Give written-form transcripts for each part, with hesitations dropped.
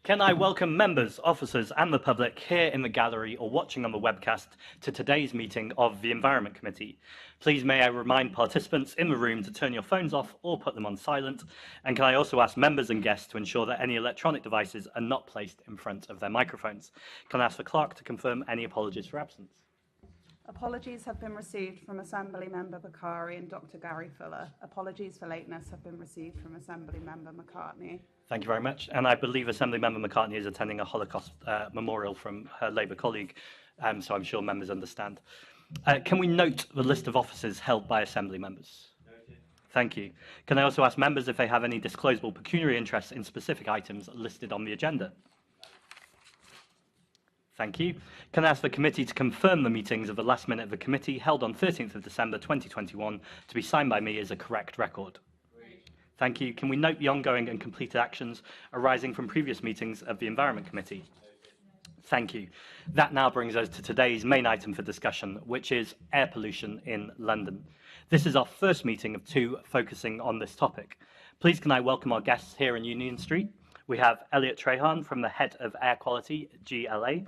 Can I welcome members, officers and the public here in the gallery or watching on the webcast to today's meeting of the Environment Committee. Please may I remind participants in the room to turn your phones off or put them on silent, and can I also ask members and guests to ensure that any electronic devices are not placed in front of their microphones. Can I ask the clerk to confirm any apologies for absence? Apologies have been received from Assembly Member Bakari and Dr. Gary Fuller. Apologies for lateness have been received from Assembly Member McCartney. Thank you very much. And I believe Assembly Member McCartney is attending a Holocaust memorial from her Labour colleague, so I'm sure members understand. Can we note the list of offices held by Assembly members? Noted. Thank you. Can I also ask members if they have any disclosable pecuniary interests in specific items listed on the agenda? Thank you. Can I ask the committee to confirm the meetings of the last minute of the committee held on 13th of December 2021 to be signed by me as a correct record? Thank you. Can we note the ongoing and completed actions arising from previous meetings of the Environment Committee? Thank you. That now brings us to today's main item for discussion, which is air pollution in London. This is our first meeting of two focusing on this topic. Please can I welcome our guests here in Union Street. We have Elliot Treharne from the Head of Air Quality, GLA,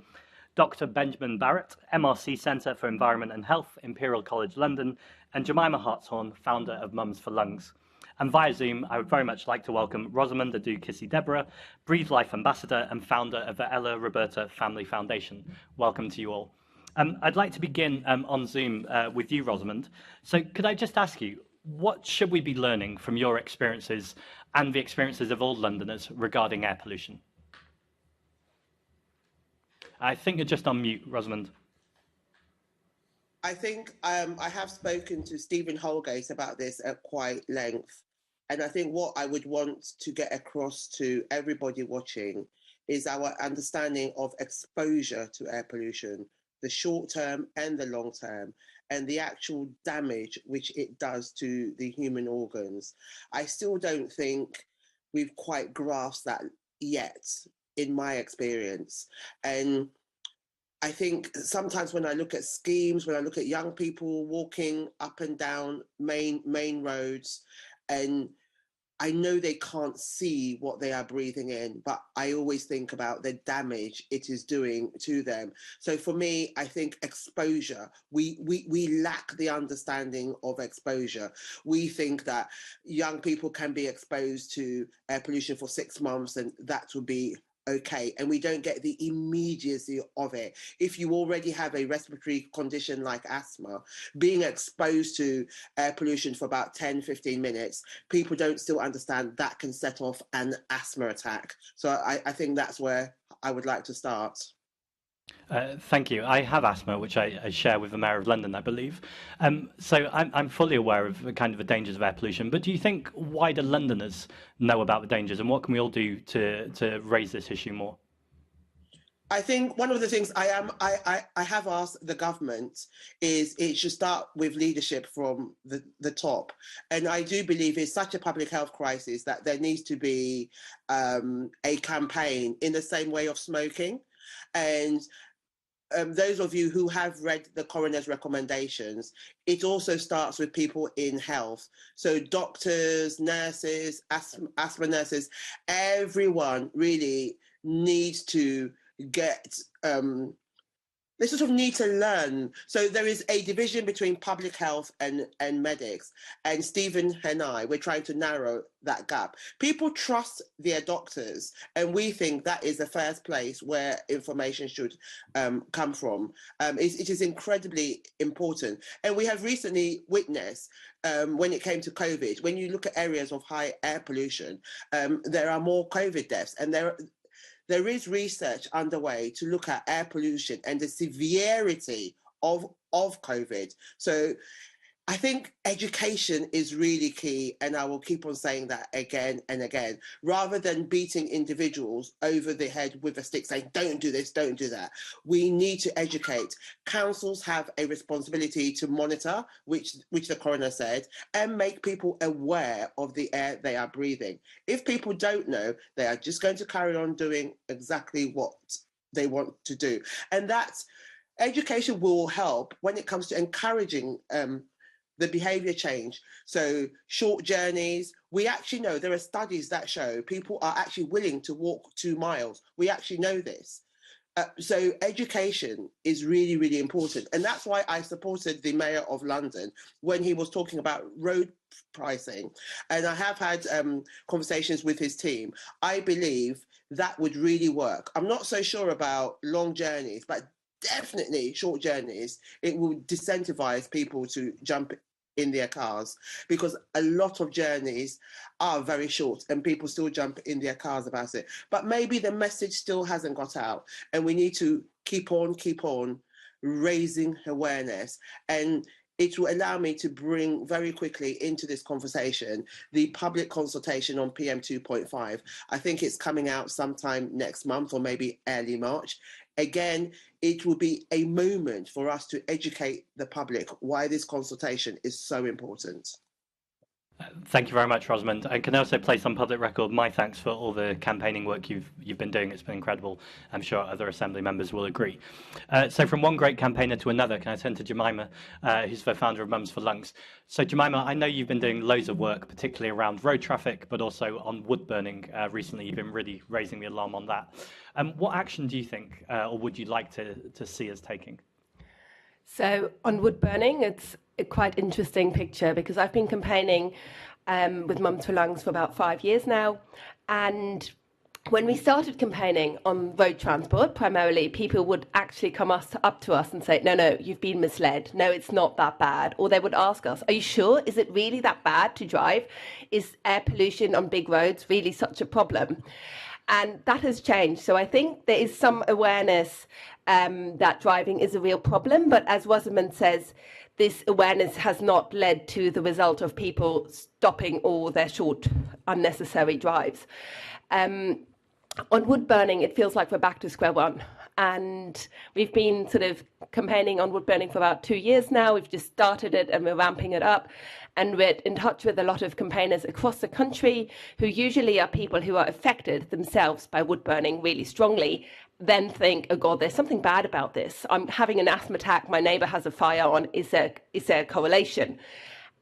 Dr. Benjamin Barratt, MRC Centre for Environment and Health, Imperial College London, and Jemima Hartshorn, founder of Mums for Lungs. And via Zoom, I would very much like to welcome Rosamund Adoo-Kissi-Debrah, BreatheLife Ambassador and founder of the Roberta Family Foundation. Welcome to you all. I'd like to begin on Zoom with you, Rosamund. So could I just ask you, what should we be learning from your experiences and the experiences of all Londoners regarding air pollution? I think you're just on mute, Rosamund. I think I have spoken to Stephen Holgate about this at quite length. And I think what I would want to get across to everybody watching is our understanding of exposure to air pollution, the short term and the long term, and the actual damage which it does to the human organs. I still don't think we've quite grasped that yet, in my experience. And I think sometimes when I look at schemes, when I look at young people walking up and down main roads, and I know they can't see what they are breathing in, but I always think about the damage it is doing to them. So for me, I think exposure, we lack the understanding of exposure. We think that young people can be exposed to air pollution for 6 months and that will be okay, and we don't get the immediacy of it. If you already have a respiratory condition like asthma, being exposed to air pollution for about 10-15 minutes, people don't still understand that can set off an asthma attack. So I think that's where I would like to start. Thank you. I have asthma, which I share with the Mayor of London, I believe. So I'm fully aware of the kind of the dangers of air pollution, but do you think wider Londoners know about the dangers, and what can we all do to raise this issue more? I think one of the things I have asked the government is it should start with leadership from the top. And I do believe it's such a public health crisis that there needs to be a campaign in the same way of smoking. And those of you who have read the coroner's recommendations, it also starts with people in health. So doctors, nurses, asthma nurses, everyone really needs to get they sort of need to learn. So there is a division between public health and medics, and Stephen and I, we're trying to narrow that gap. People trust their doctors, and we think that is the first place where information should come from. It is incredibly important. And we have recently witnessed, when it came to COVID, when you look at areas of high air pollution, there are more COVID deaths, and there is research underway to look at air pollution and the severity of COVID. So I think education is really key, and I will keep on saying that again and again, rather than beating individuals over the head with a stick saying, don't do this, don't do that. We need to educate. Councils have a responsibility to monitor, which the coroner said, and make people aware of the air they are breathing. If people don't know, they are just going to carry on doing exactly what they want to do. And that education will help when it comes to encouraging the behavior change. So short journeys, We actually know there are studies that show people are actually willing to walk 2 miles. We actually know this. So education is really, really important. And that's why I supported the Mayor of London when he was talking about road pricing. And I have had conversations with his team. I believe that would really work. I'm not so sure about long journeys, but definitely short journeys. It will disincentivize people to jump in their cars, because a lot of journeys are very short and people still jump in their cars about it. But maybe the message still hasn't got out, and we need to keep on raising awareness. And it will allow me to bring very quickly into this conversation the public consultation on PM 2.5. I think it's coming out sometime next month or maybe early March. Again, it will be a moment for us to educate the public why this consultation is so important. Thank you very much, Rosamund. And can I also place on public record my thanks for all the campaigning work you've been doing. It's been incredible. I'm sure other Assembly members will agree. So from one great campaigner to another, can I turn to Jemima, who's the founder of Mums for Lungs. So Jemima, I know you've been doing loads of work, particularly around road traffic, but also on wood burning recently. You've been really raising the alarm on that. What action do you think, or would you like to see us taking? So on wood burning, it's a quite interesting picture, because I've been campaigning with Mums for Lungs for about 5 years now. And when we started campaigning on road transport, primarily, people would actually come up to us and say, no, you've been misled. No, it's not that bad. Or they would ask us, are you sure? Is it really that bad to drive? Is air pollution on big roads really such a problem? And that has changed. So I think there is some awareness that driving is a real problem. But as Rosamund says, this awareness has not led to the result of people stopping all their short, unnecessary drives. On wood burning, it feels like we're back to square one. And we've been sort of campaigning on wood burning for about 2 years now. We've just started it and we're ramping it up. And we're in touch with a lot of campaigners across the country who usually are people who are affected themselves by wood burning really strongly, then think, oh God, there's something bad about this. I'm having an asthma attack. My neighbour has a fire on. Is there a correlation?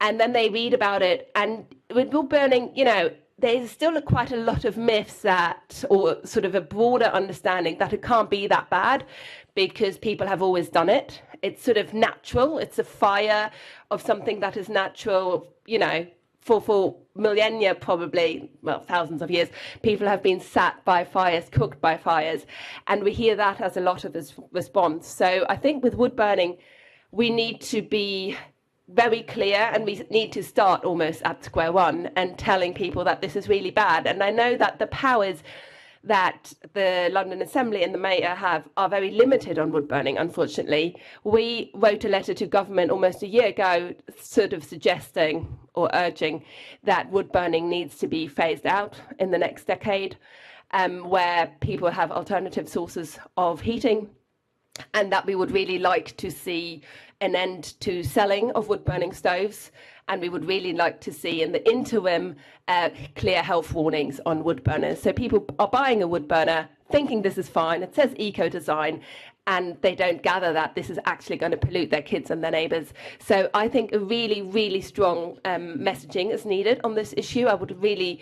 And then they read about it. And with wood burning, there's still quite a lot of myths or sort of a broader understanding that it can't be that bad because people have always done it. It's sort of natural. It's a fire of something that is natural, for millennia, probably, well, thousands of years, people have been sat by fires, cooked by fires, and we hear that as a lot of this response. So I think with wood burning, we need to be very clear, and we need to start almost at square one and telling people that this is really bad. And I know that the powers that the London Assembly and the Mayor have are very limited on wood burning, unfortunately. We wrote a letter to government almost a year ago sort of suggesting or urging that wood burning needs to be phased out in the next decade, where people have alternative sources of heating, and that we would really like to see an end to selling of wood-burning stoves, and we would really like to see in the interim clear health warnings on wood burners. So people are buying a wood burner thinking this is fine, it says eco-design, and they don't gather that this is actually going to pollute their kids and their neighbours. So I think a really, really strong messaging is needed on this issue. I would really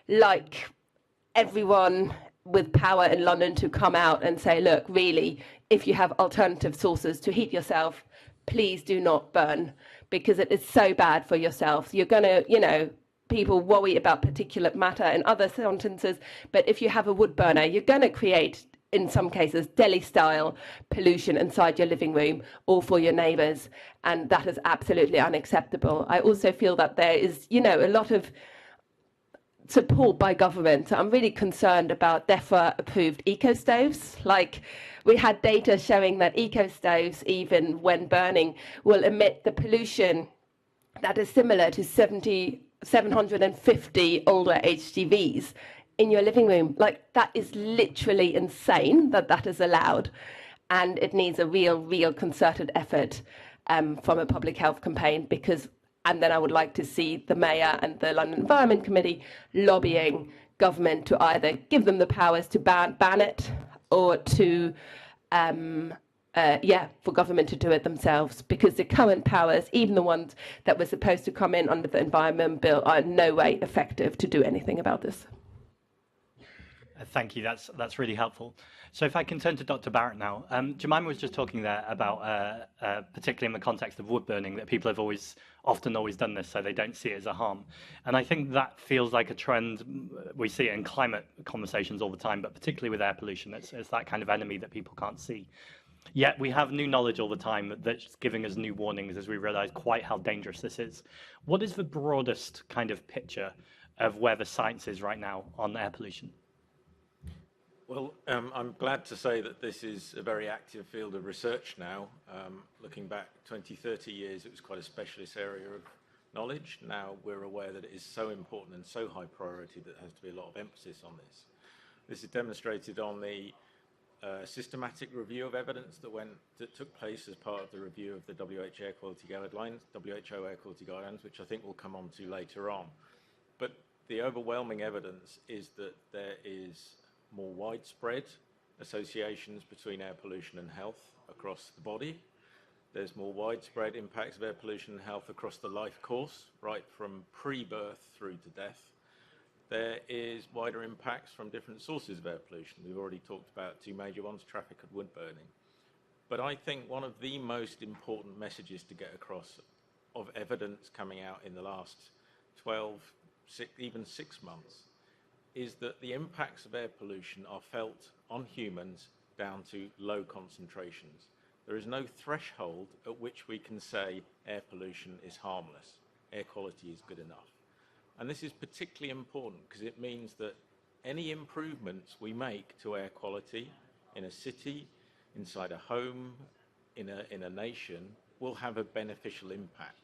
like everyone with power in London to come out and say, look, really, if you have alternative sources to heat yourself, please do not burn, because it is so bad for yourself. You're going to, people worry about particulate matter and other sentences, but if you have a wood burner, you're going to create, in some cases, Delhi-style pollution inside your living room or for your neighbours, and that is absolutely unacceptable. I also feel that there is, a lot of support by government. I'm really concerned about DEFRA-approved eco-stoves. We had data showing that eco-stoves, even when burning, will emit the pollution that is similar to 750 older HGVs in your living room. That is literally insane that is allowed. And it needs a real concerted effort from a public health campaign, and then I would like to see the Mayor and the London Environment Committee lobbying government to either give them the powers to ban it or to for government to do it themselves, because the current powers, even the ones that were supposed to come in under the Environment Bill, are in no way effective to do anything about this. Thank you. That's really helpful. So if I can turn to Dr. Barratt now. Jemima was just talking there about, particularly in the context of wood burning, that people have often done this, so they don't see it as a harm. And I think that feels like a trend. We see it in climate conversations all the time, but particularly with air pollution, it's that kind of enemy that people can't see. Yet we have new knowledge all the time that's giving us new warnings as we realize quite how dangerous this is. What is the broadest kind of picture of where the science is right now on air pollution? Well, I'm glad to say that this is a very active field of research now. Looking back 20, 30 years, it was quite a specialist area of knowledge. Now we're aware that it is so important and so high priority that there has to be a lot of emphasis on this. This is demonstrated on the systematic review of evidence that took place as part of the review of the WHO Air Quality Guidelines, which I think we'll come on to later on. But the overwhelming evidence is that there is more widespread associations between air pollution and health across the body. There's more widespread impacts of air pollution and health across the life course, right from pre-birth through to death. There is wider impacts from different sources of air pollution. We've already talked about two major ones, traffic and wood burning. But I think one of the most important messages to get across of evidence coming out in the last 12, even 6 months is that the impacts of air pollution are felt on humans down to low concentrations. There is no threshold at which we can say air pollution is harmless, air quality is good enough. And this is particularly important because it means that any improvements we make to air quality in a city, inside a home, in a nation, will have a beneficial impact.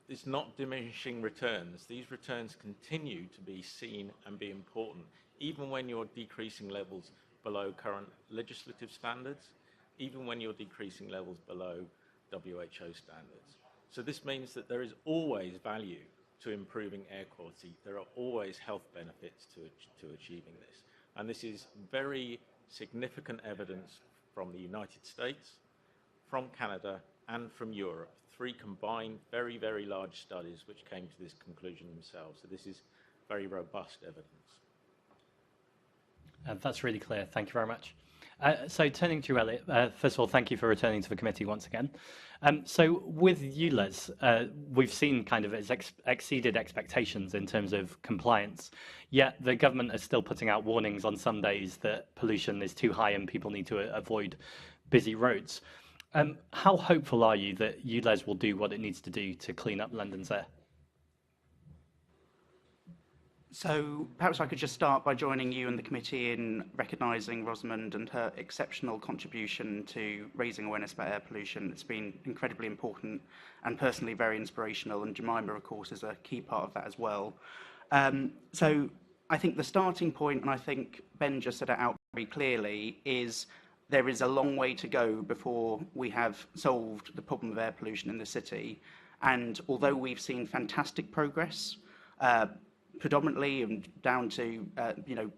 It's not diminishing returns. These returns continue to be seen and be important, even when you're decreasing levels below current legislative standards, even when you're decreasing levels below WHO standards. So this means that there is always value to improving air quality. There are always health benefits to achieving this. And this is very significant evidence from the United States, from Canada, and from Europe. 3 combined, very, very large studies which came to this conclusion themselves. So this is very robust evidence. That's really clear. Thank you very much. So turning to you, Elliot, first of all, thank you for returning to the committee once again. So with ULEZ, we've seen kind of it's exceeded expectations in terms of compliance, yet the government is still putting out warnings on some days that pollution is too high and people need to avoid busy roads. How hopeful are you that ULEZ will do what it needs to do to clean up London's air? So perhaps I could just start by joining you and the committee in recognising Rosamund and her exceptional contribution to raising awareness about air pollution. It's been incredibly important and personally very inspirational, and Jemima, of course, is a key part of that as well. So I think the starting point, and I think Ben just set it out very clearly, is there is a long way to go before we have solved the problem of air pollution in the city. And although we've seen fantastic progress, predominantly and down to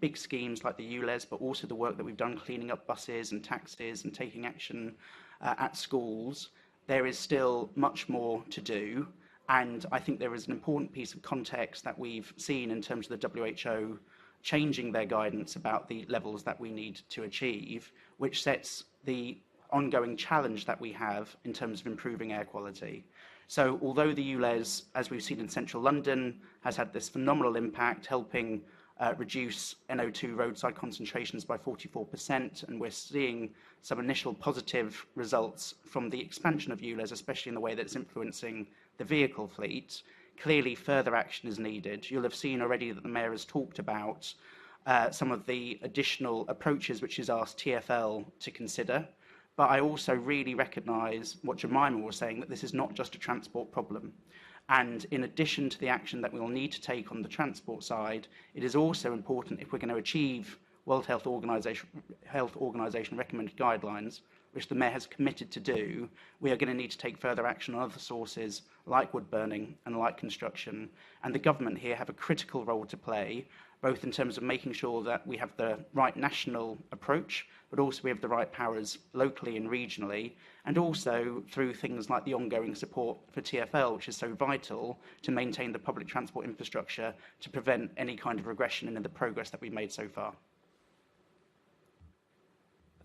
big schemes like the ULEZ, but also the work that we've done cleaning up buses and taxis and taking action at schools, there is still much more to do. And I think there is an important piece of context that we've seen in terms of the WHO changing their guidance about the levels that we need to achieve, which sets the ongoing challenge that we have in terms of improving air quality. So although the ULEZ, as we've seen in central London, has had this phenomenal impact, helping reduce NO2 roadside concentrations by 44%, and we're seeing some initial positive results from the expansion of ULEZ, especially in the way that it's influencing the vehicle fleet, clearly further action is needed. You'll have seen already that the Mayor has talked about some of the additional approaches which he's asked TfL to consider. But I also really recognise what Jemima was saying, that this is not just a transport problem. And in addition to the action that we'll need to take on the transport side, it is also important, if we're going to achieve World Health Organization recommended guidelines, which the Mayor has committed to do, we are going to need to take further action on other sources like wood burning and like construction. And the government here have a critical role to play, both in terms of making sure that we have the right national approach, but also we have the right powers locally and regionally, and also through things like the ongoing support for TfL, which is so vital to maintain the public transport infrastructure to prevent any kind of regression in the progress that we've made so far.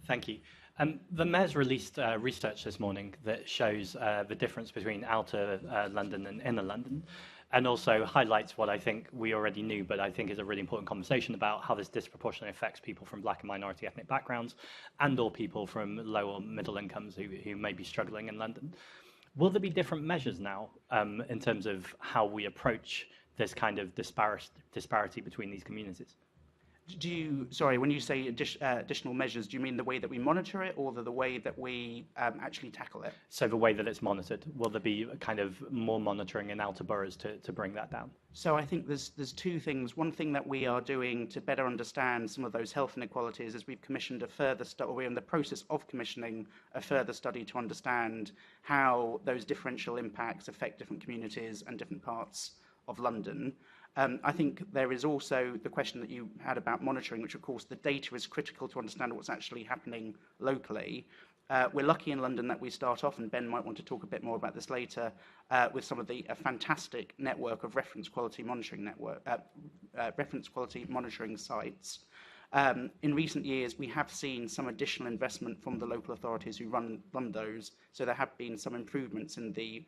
Thank you. The Mayor's released research this morning that shows the difference between outer London and inner London, and also highlights what I think we already knew, but I think is a really important conversation about how this disproportionately affects people from Black and minority ethnic backgrounds and or people from low or middle incomes who may be struggling in London. Will there be different measures now in terms of how we approach this kind of disparity between these communities? Sorry, when you say additional measures, do you mean the way that we monitor it or the way that we actually tackle it? So the way that it's monitored, will there be kind of more monitoring in outer boroughs to bring that down? So I think there's two things. One thing that we are doing to better understand some of those health inequalities is we've commissioned a further study, or we're in the process of commissioning a further study to understand how those differential impacts affect different communities and different parts of London. I think there is also the question that you had about monitoring, which of course the data is critical to understand what's actually happening locally. We're lucky in London that we start off, and Ben might want to talk a bit more about this later, with some of a fantastic network of reference quality monitoring sites. In recent years, we have seen some additional investment from the local authorities who run those, so there have been some improvements in the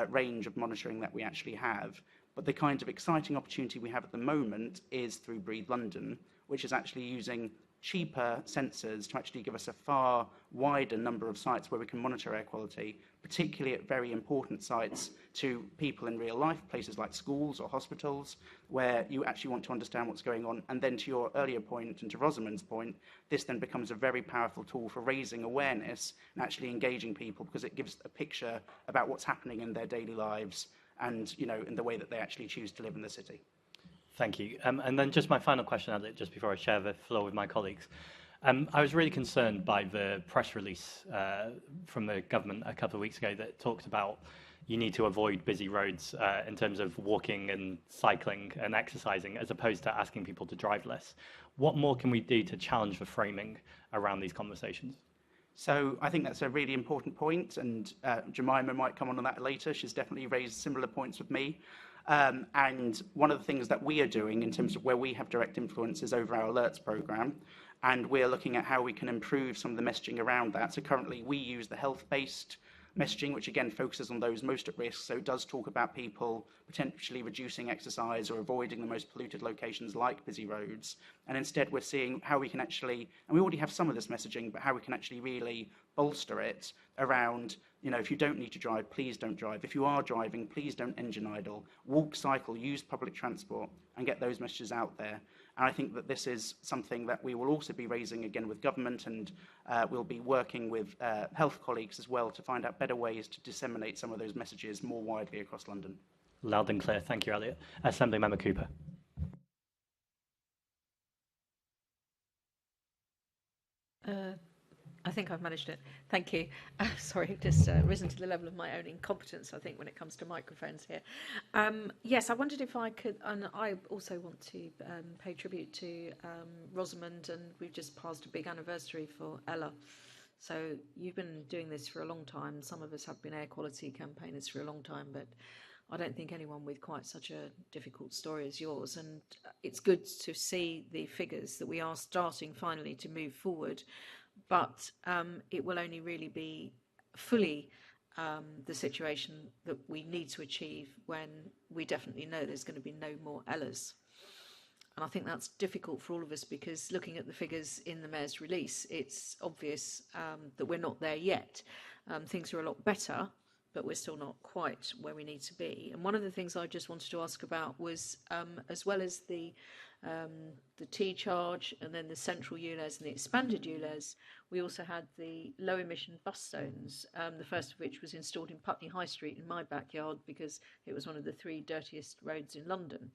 range of monitoring that we actually have. But the kind of exciting opportunity we have at the moment is through Breathe London, which is actually using cheaper sensors to actually give us a far wider number of sites where we can monitor air quality, particularly at very important sites to people in real life, places like schools or hospitals, where you actually want to understand what's going on. And then to your earlier point and to Rosamund's point, this then becomes a very powerful tool for raising awareness and actually engaging people, because it gives a picture about what's happening in their daily lives and, you know, in the way that they actually choose to live in the city. Thank you. And then just my final question, Elliot, just before I share the floor with my colleagues. I was really concerned by the press release from the government a couple of weeks ago that talked about you need to avoid busy roads in terms of walking and cycling and exercising, as opposed to asking people to drive less. What more can we do to challenge the framing around these conversations? So I think that's a really important point, and Jemima might come on that later. She's definitely raised similar points with me. And one of the things that we are doing in terms of where we have direct influence is over our alerts program, and we're looking at how we can improve some of the messaging around that. So currently we use the health-based messaging, which again focuses on those most at risk. So it does talk about people potentially reducing exercise or avoiding the most polluted locations like busy roads. And instead we're seeing how we can actually, and we already have some of this messaging, but how we can actually really bolster it around, you know, if you don't need to drive, please don't drive. If you are driving, please don't engine idle. Walk, cycle, use public transport, and get those messages out there. And I think that this is something that we will also be raising again with government, and we'll be working with health colleagues as well to find out better ways to disseminate some of those messages more widely across London. Loud and clear. Thank you, Elliot. Assembly Member Cooper. I think I've managed it. Thank you. Sorry, I've just risen to the level of my own incompetence, I think, when it comes to microphones here. Yes, I wondered if I could, and I also want to pay tribute to Rosamund, and we've just passed a big anniversary for Ella. So you've been doing this for a long time. Some of us have been air quality campaigners for a long time, but I don't think anyone with quite such a difficult story as yours. And it's good to see the figures that we are starting finally to move forward. But it will only really be fully the situation that we need to achieve when we definitely know there's going to be no more Ellas. And I think that's difficult for all of us, because looking at the figures in the Mayor's release, it's obvious that we're not there yet. Things are a lot better, but we're still not quite where we need to be. And one of the things I just wanted to ask about was, as well as the T charge and then the central ULEZ and the expanded ULEZ, we also had the low emission bus zones, the first of which was installed in Putney High Street in my backyard because it was one of the 3 dirtiest roads in London.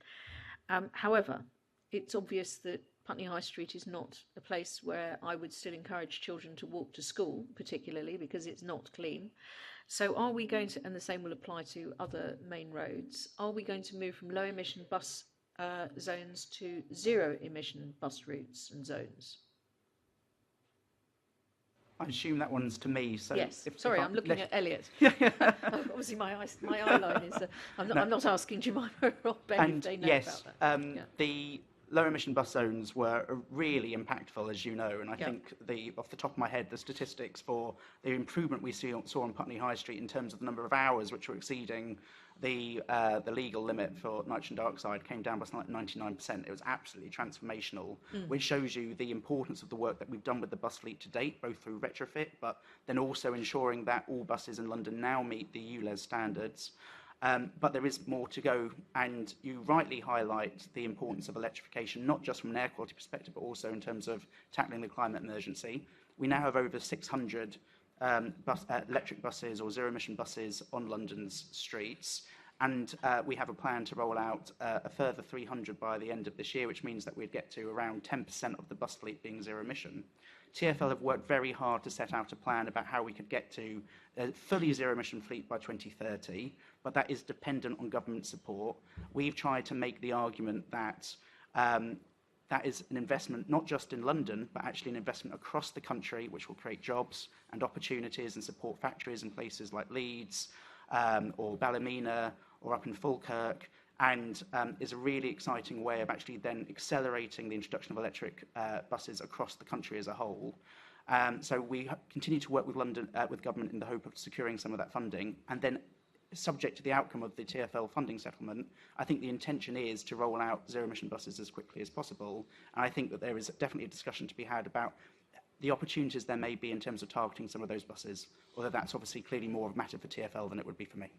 However, it's obvious that Putney High Street is not a place where I would still encourage children to walk to school, particularly because it's not clean. So are we going to, and the same will apply to other main roads, are we going to move from low emission bus zones to zero emission bus routes and zones? I assume that one's to me. So Yes. if Sorry, I- I'm looking at Elliot. Obviously, my eye line is. I'm not asking Jemima or Ben if they know yes, about that. the low emission bus zones were really impactful, as you know, and I think off the top of my head, the statistics for the improvement we saw on Putney High Street in terms of the number of hours which were exceeding the legal limit for nitrogen dioxide came down by something like 99%. It was absolutely transformational, which shows you the importance of the work that we've done with the bus fleet to date, both through retrofit, but then also ensuring that all buses in London now meet the ULEZ standards. But there is more to go, and you rightly highlight the importance of electrification, not just from an air quality perspective, but also in terms of tackling the climate emergency. We now have over 600 electric buses or zero-emission buses on London's streets, and we have a plan to roll out a further 300 by the end of this year, which means that we'd get to around 10% of the bus fleet being zero-emission. TfL have worked very hard to set out a plan about how we could get to a fully zero-emission fleet by 2030, but that is dependent on government support. We've tried to make the argument that that is an investment not just in London, but actually an investment across the country, which will create jobs and opportunities and support factories in places like Leeds or Ballymena or up in Falkirk, and is a really exciting way of actually then accelerating the introduction of electric buses across the country as a whole. So we continue to work with with government in the hope of securing some of that funding, and then subject to the outcome of the TfL funding settlement, I think the intention is to roll out zero-emission buses as quickly as possible. And I think that there is definitely a discussion to be had about the opportunities there may be in terms of targeting some of those buses, although that's obviously clearly more of a matter for TfL than it would be for me.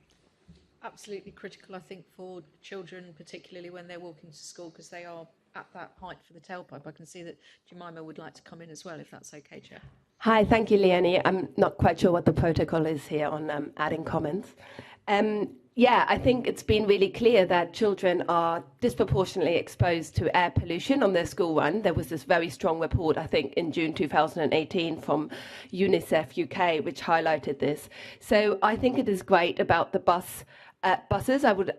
Absolutely critical, I think, for children, particularly when they're walking to school, because they are at that height for the tailpipe. I can see that Jemima would like to come in as well, if that's okay, Chair. Hi, thank you, Leonie. I'm not quite sure what the protocol is here on adding comments. Yeah, I think it's been really clear that children are disproportionately exposed to air pollution on their school run. There was this very strong report, I think, in June 2018 from UNICEF UK, which highlighted this. So I think it is great about the buses. I would,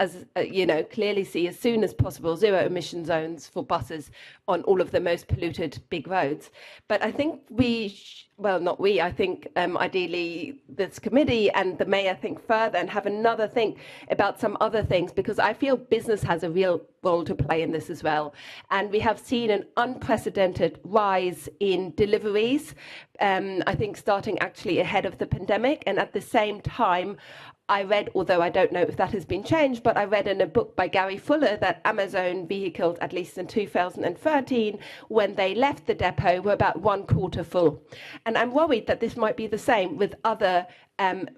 clearly see as soon as possible zero emission zones for buses on all of the most polluted big roads. But I think I think ideally this committee and the mayor think further and have another think about some other things, because I feel business has a real role to play in this as well. And we have seen an unprecedented rise in deliveries, I think starting actually ahead of the pandemic. And at the same time, I read, although I don't know if that has been changed, but I read in a book by Gary Fuller that Amazon vehicles, at least in 2013, when they left the depot, were about 1/4 full. And I'm worried that this might be the same with other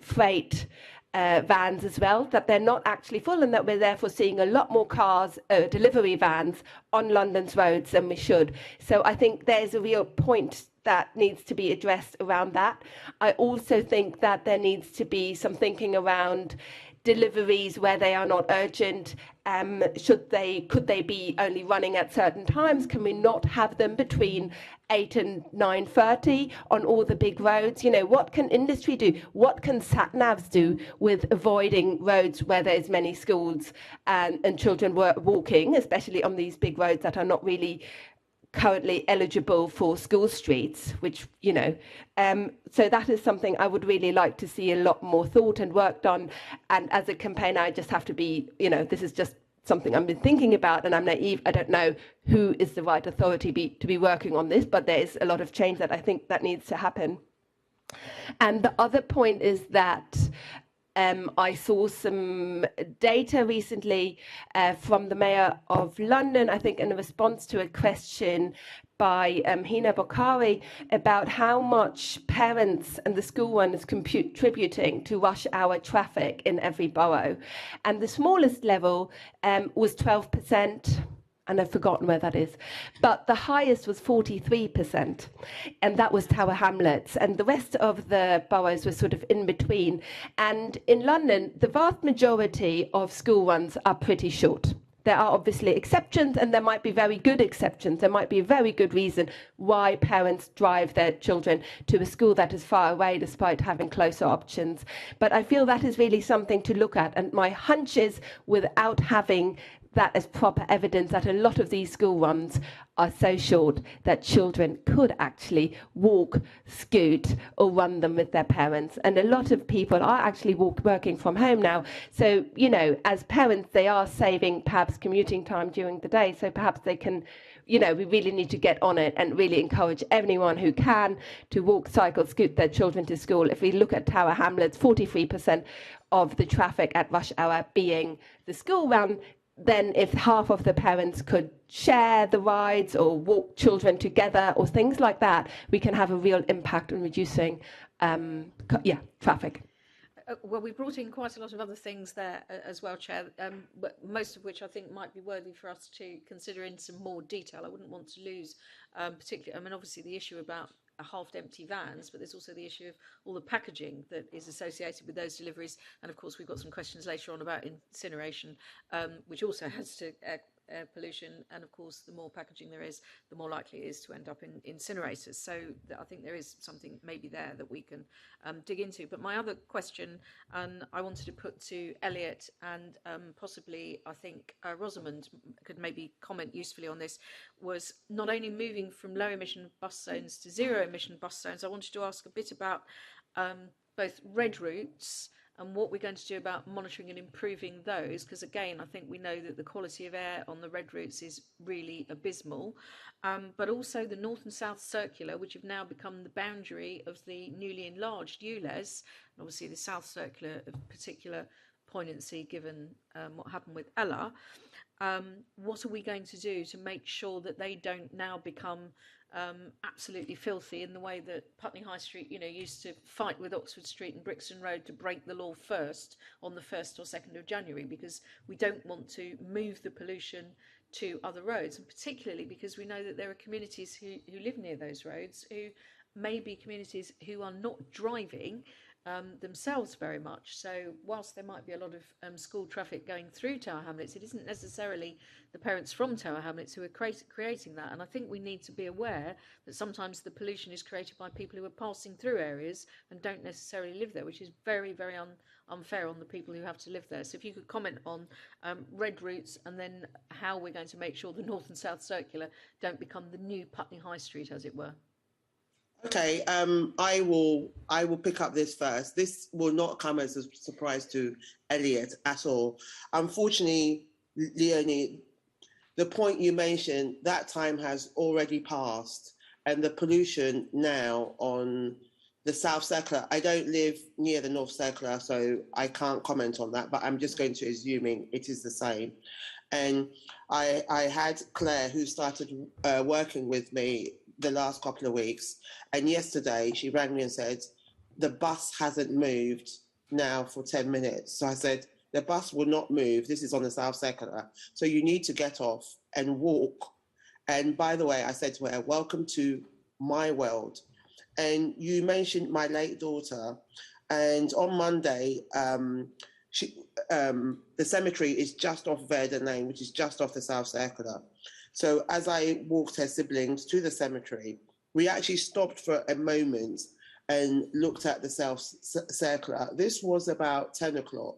freight vans as well, that they're not actually full, and that we're therefore seeing a lot more cars, delivery vans on London's roads than we should. So I think there's a real point that needs to be addressed around that. I also think that there needs to be some thinking around deliveries where they are not urgent. Could they be only running at certain times? Can we not have them between 8 and 9:30 on all the big roads? You know, what can industry do? What can sat-navs do with avoiding roads where there's many schools and children walking, especially on these big roads that are not really currently eligible for school streets, which, so that is something I would really like to see a lot more thought and worked on. And as a campaigner, I just have to be, this is just something I've been thinking about, and I'm naive. I don't know who is the right authority to be working on this, but there is a lot of change that I think that needs to happen. And the other point is that I saw some data recently from the Mayor of London, I think in response to a question by Hina Bokhari about how much parents and the school run is contributing to rush hour traffic in every borough. And the smallest level was 12%. And I've forgotten where that is. But the highest was 43%, and that was Tower Hamlets. And the rest of the boroughs were sort of in between. And in London, the vast majority of school runs are pretty short. There are obviously exceptions, and there might be very good exceptions. There might be a very good reason why parents drive their children to a school that is far away despite having closer options. But I feel that is really something to look at. And my hunch is, without having that as proper evidence that a lot of these school runs are so short that children could actually walk, scoot, or run them with their parents. And a lot of people are actually working from home now. So, you know, as parents, they are saving perhaps commuting time during the day. So perhaps they can, you know, we really need to get on it and really encourage anyone who can to walk, cycle, scoot their children to school. If we look at Tower Hamlets, 43% of the traffic at rush hour being the school run, then if half of the parents could share the rides or walk children together or things like that, we can have a real impact on reducing traffic. Well, we brought in quite a lot of other things there as well, Chair, but most of which I think might be worthy for us to consider in some more detail. I wouldn't want to lose particularly, I mean, obviously the issue about half-empty vans, but there's also the issue of all the packaging that is associated with those deliveries. And of course, we've got some questions later on about incineration, which also has to air pollution. And of course, the more packaging there is, the more likely it is to end up in incinerators. So I think there is something maybe there that we can dig into. But my other question I wanted to put to Elliot and possibly I think Rosamund could maybe comment usefully on this, was not only moving from low emission bus zones to zero emission bus zones, I wanted to ask a bit about both red routes and what we're going to do about monitoring and improving those, because again, I think we know that the quality of air on the red routes is really abysmal, but also the North and South Circular, which have now become the boundary of the newly enlarged ULEZ, and obviously the South Circular of particular poignancy given what happened with Ella. What are we going to do to make sure that they don't now become absolutely filthy in the way that Putney High Street, you know, used to fight with Oxford Street and Brixton Road to break the law first on the 1st or 2nd of January, because we don't want to move the pollution to other roads, and particularly because we know that there are communities who live near those roads who may be communities who are not driving themselves very much. So whilst there might be a lot of school traffic going through Tower Hamlets, it isn't necessarily the parents from Tower Hamlets who are creating that. And I think we need to be aware that sometimes the pollution is created by people who are passing through areas and don't necessarily live there, which is very, very unfair on the people who have to live there. So if you could comment on red routes and then how we're going to make sure the North and South Circular don't become the new Putney High Street, as it were. Okay, I will pick up this first. This will not come as a surprise to Elliot at all. Unfortunately, Leonie, the point you mentioned, that time has already passed, and the pollution now on the South Circular, I don't live near the North Circular, so I can't comment on that, but I'm just going to assuming it is the same. And I had Claire, who started working with me the last couple of weeks, and yesterday she rang me and said the bus hasn't moved now for 10 minutes. So I said, the bus will not move. This is on the South Circular, so you need to get off and walk. And by the way, I said to her, welcome to my world. And you mentioned my late daughter, and on Monday the cemetery is just off Verdon Lane, which is just off the South Circular. So as I walked her siblings to the cemetery, we actually stopped for a moment and looked at the South Circular. This was about 10 o'clock.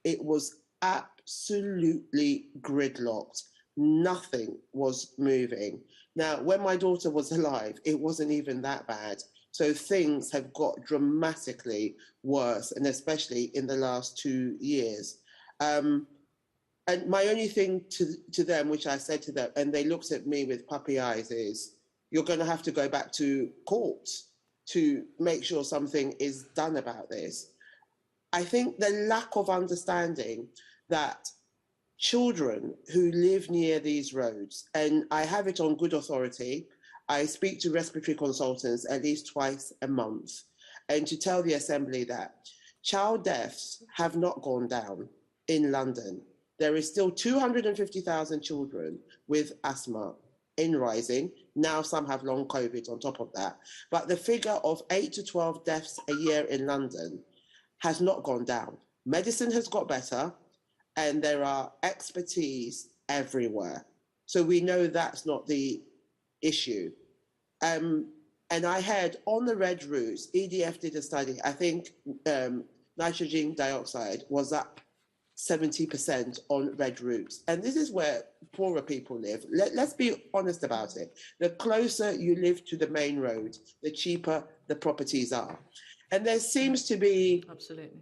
It was absolutely gridlocked. Nothing was moving. Now, when my daughter was alive, it wasn't even that bad. So things have got dramatically worse, and especially in the last 2 years. And my only thing to them, which I said to them, and they looked at me with puppy eyes, is you're going to have to go back to court to make sure something is done about this. I think the lack of understanding that children who live near these roads, and I have it on good authority, I speak to respiratory consultants at least twice a month, and to tell the Assembly that child deaths have not gone down in London. There is still 250,000 children with asthma in rising. Now some have long COVID on top of that. But the figure of 8 to 12 deaths a year in London has not gone down. Medicine has got better, and there are expertise everywhere. So we know that's not the issue. And I heard on the red routes, EDF did a study, I think nitrogen dioxide was up 70% on red routes. And this is where poorer people live. Let's be honest about it. The closer you live to the main road, the cheaper the properties are. And there seems to be Absolutely.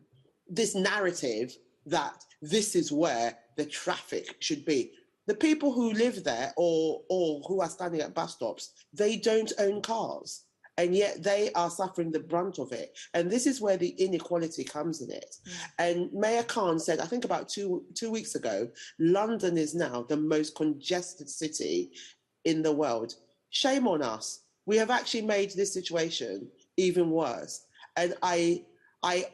this narrative that this is where the traffic should be. The people who live there or who are standing at bus stops, they don't own cars. And yet they are suffering the brunt of it. And this is where the inequality comes in it. And Mayor Khan said, I think about two weeks ago, London is now the most congested city in the world. Shame on us. We have actually made this situation even worse. And I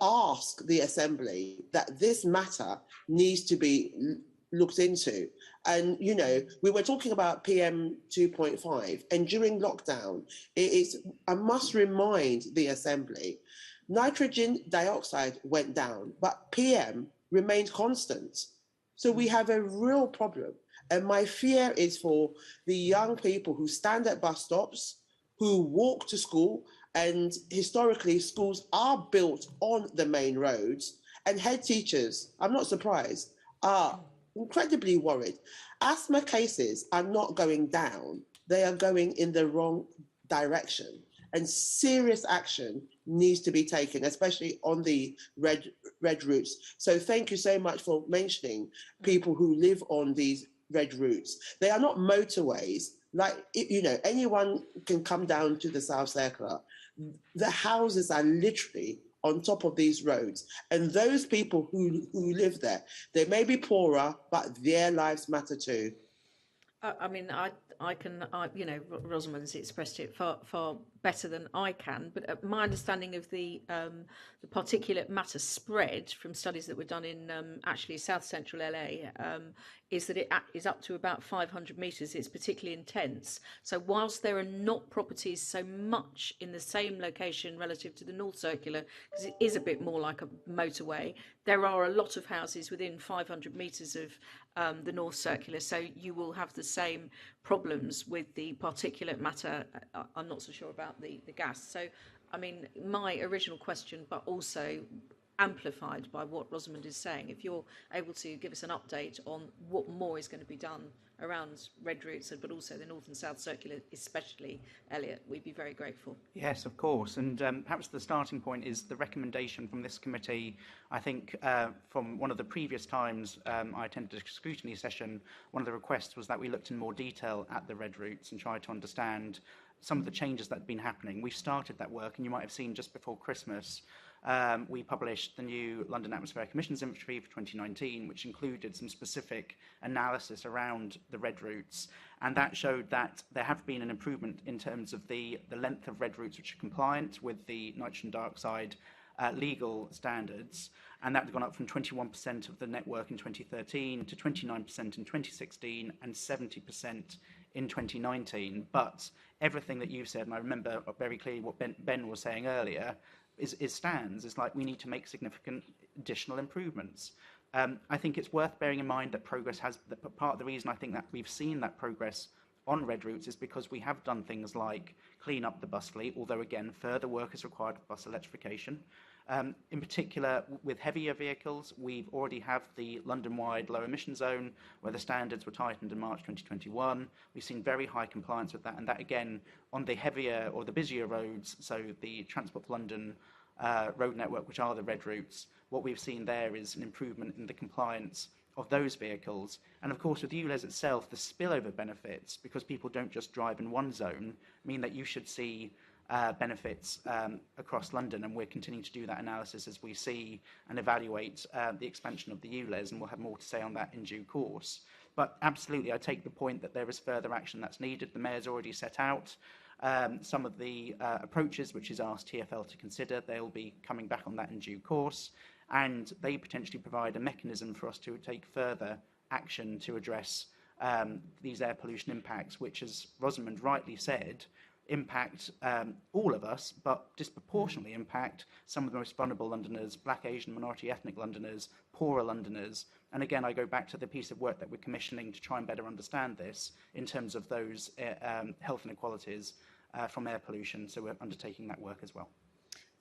ask the Assembly that this matter needs to be looked into. And, you know, we were talking about PM 2.5, and during lockdown, I must remind the Assembly, nitrogen dioxide went down, but PM remained constant. So we have a real problem. And my fear is for the young people who stand at bus stops, who walk to school, and historically schools are built on the main roads, and head teachers, I'm not surprised, are incredibly worried. Asthma cases are not going down, they are going in the wrong direction. And serious action needs to be taken, especially on the red routes. So thank you so much for mentioning people who live on these red routes. They are not motorways. Like, you know, anyone can come down to the South Circular. The houses are literally on top of these roads. And those people who live there, they may be poorer, but their lives matter too. I mean, you know, Rosamund's expressed it far better than I can. But my understanding of the particulate matter spread from studies that were done in actually South Central LA is that it is up to about 500 metres. It's particularly intense. So whilst there are not properties so much in the same location relative to the North Circular, because it is a bit more like a motorway, there are a lot of houses within 500 metres of the North Circular. So you will have the same problems with the particulate matter. I'm not so sure about the gas. So, I mean, my original question, but also amplified by what Rosamund is saying, if you're able to give us an update on what more is going to be done around red routes, but also the North and South Circular especially, Elliot, we'd be very grateful. Yes, of course. And perhaps the starting point is the recommendation from this committee. I think from one of the previous times I attended a scrutiny session, one of the requests was that we looked in more detail at the red routes and tried to understand some of the changes that had been happening. We've started that work, and you might have seen just before Christmas, we published the new London Atmospheric Emissions Inventory for 2019, which included some specific analysis around the red routes, and that showed that there have been an improvement in terms of the length of red routes which are compliant with the nitrogen dioxide legal standards, and that had gone up from 21% of the network in 2013 to 29% in 2016 and 70% in 2019. But everything that you've said, and I remember very clearly what Ben was saying earlier, stands. It's like we need to make significant additional improvements. I think it's worth bearing in mind that progress has, part of the reason I think that we've seen that progress on red routes is because we have done things like clean up the bus fleet, although again further work is required for bus electrification. In particular, with heavier vehicles, we've already have the London-wide low emission zone where the standards were tightened in March 2021. We've seen very high compliance with that, and that again on the heavier or the busier roads, so the Transport for London road network, which are the red routes, what we've seen there is an improvement in the compliance of those vehicles. And of course with ULEZ itself, the spillover benefits, because people don't just drive in one zone, mean that you should see benefits across London, and we're continuing to do that analysis as we see and evaluate the expansion of the ULEZ, and we'll have more to say on that in due course. But absolutely, I take the point that there is further action that's needed. The Mayor's already set out some of the approaches which he's asked TfL to consider. They'll be coming back on that in due course, and they potentially provide a mechanism for us to take further action to address these air pollution impacts, which, as Rosamund rightly said, impact all of us, but disproportionately impact some of the most vulnerable Londoners, Black, Asian, minority ethnic Londoners, poorer Londoners. And again, I go back to the piece of work that we're commissioning to try and better understand this in terms of those health inequalities from air pollution. So we're undertaking that work as well.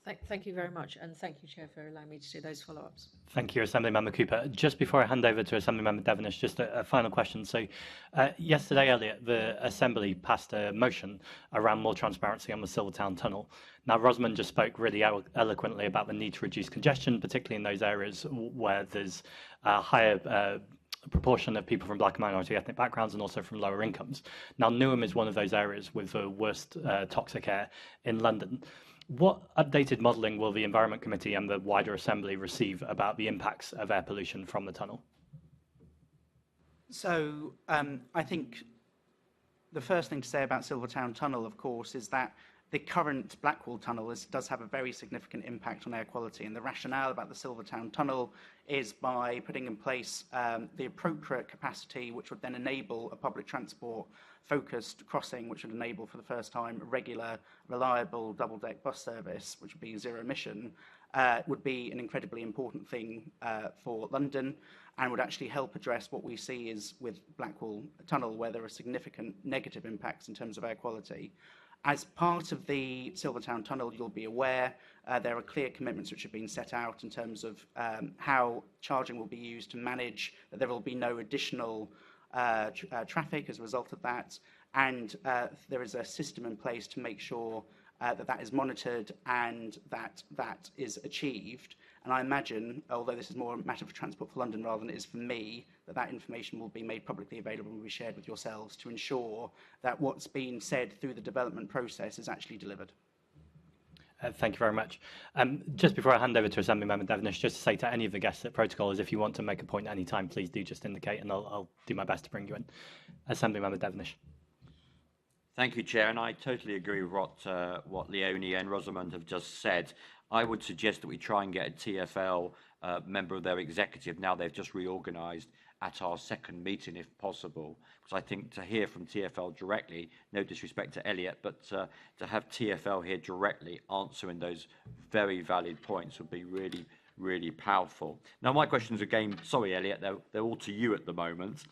Thank you very much, and thank you, Chair, for allowing me to do those follow-ups. Thank you, Assemblymember Cooper. Just before I hand over to Assemblymember Devenish, just a final question. So yesterday, Elliot, the Assembly passed a motion around more transparency on the Silvertown Tunnel. Now, Rosamund just spoke really eloquently about the need to reduce congestion, particularly in those areas where there's a higher proportion of people from black and minority ethnic backgrounds and also from lower incomes. Now, Newham is one of those areas with the worst toxic air in London. What updated modelling will the Environment Committee and the wider Assembly receive about the impacts of air pollution from the tunnel? So I think the first thing to say about Silvertown Tunnel, of course, is that the current Blackwall Tunnel does have a very significant impact on air quality. And the rationale about the Silvertown Tunnel is by putting in place the appropriate capacity, which would then enable a public transport focused crossing, which would enable for the first time a regular, reliable double-deck bus service, which would be zero emission, would be an incredibly important thing for London and would actually help address what we see is with Blackwall Tunnel, where there are significant negative impacts in terms of air quality. As part of the Silvertown Tunnel, you'll be aware there are clear commitments which have been set out in terms of how charging will be used to manage that there will be no additional traffic as a result of that, and there is a system in place to make sure that is monitored and that is achieved. And I imagine, although this is more a matter for Transport for London rather than it is for me, that information will be made publicly available and will be shared with yourselves to ensure that what's been said through the development process is actually delivered. Thank you very much. Just before I hand over to Assemblymember Devenish, just to say to any of the guests at protocol is if you want to make a point at any time, please do just indicate and I'll do my best to bring you in. Assemblymember Devenish. Thank you, Chair, and I totally agree with what Leonie and Rosamund have just said. I would suggest that we try and get a TfL member of their executive, now they've just reorganised, at our second meeting if possible, because I think to hear from TfL directly, no disrespect to Elliot, but to have TfL here directly answering those very valid points would be really, really powerful. Now, my questions again, sorry Elliot, they're all to you at the moment.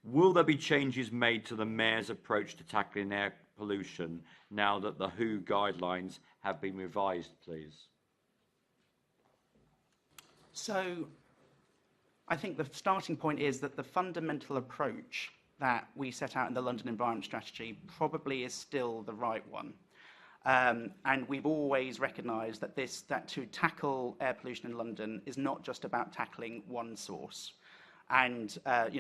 Will there be changes made to the Mayor's approach to tackling air pollution now that the WHO guidelines have been revised, please? So I think the starting point is that the fundamental approach that we set out in the London Environment Strategy probably is still the right one. And we've always recognised that to tackle air pollution in London is not just about tackling one source. And